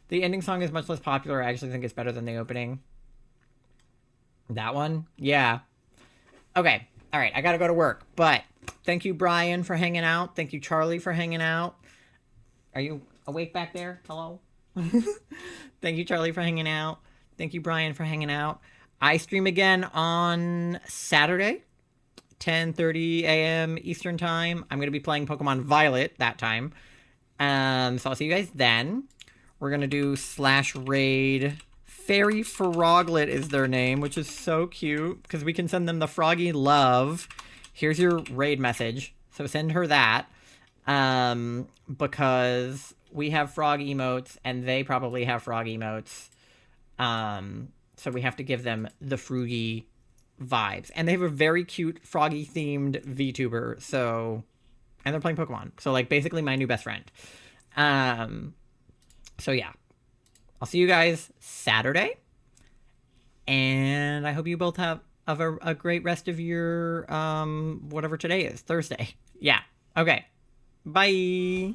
The ending song is much less popular. I actually think it's better than the opening. That one? Yeah. Okay. All right. I got to go to work. But thank you, Brian, for hanging out. Thank you, Charlie, for hanging out. Are you awake back there? Hello? Thank you, Charlie, for hanging out. Thank you, Brian, for hanging out. I stream again on Saturday, 10:30 a.m. Eastern Time. I'm going to be playing Pokemon Violet that time. So I'll see you guys then. We're going to do /raid. Fairy Froglet is their name, which is so cute because we can send them the froggy love. Here's your raid message. So send her that. Because we have frog emotes and they probably have frog emotes. So we have to give them the froogy vibes. And they have a very cute froggy themed VTuber. So, and they're playing Pokemon. So like basically my new best friend. So yeah, I'll see you guys Saturday. And I hope you both have a great rest of your, whatever today is, Thursday. Yeah. Okay. Bye.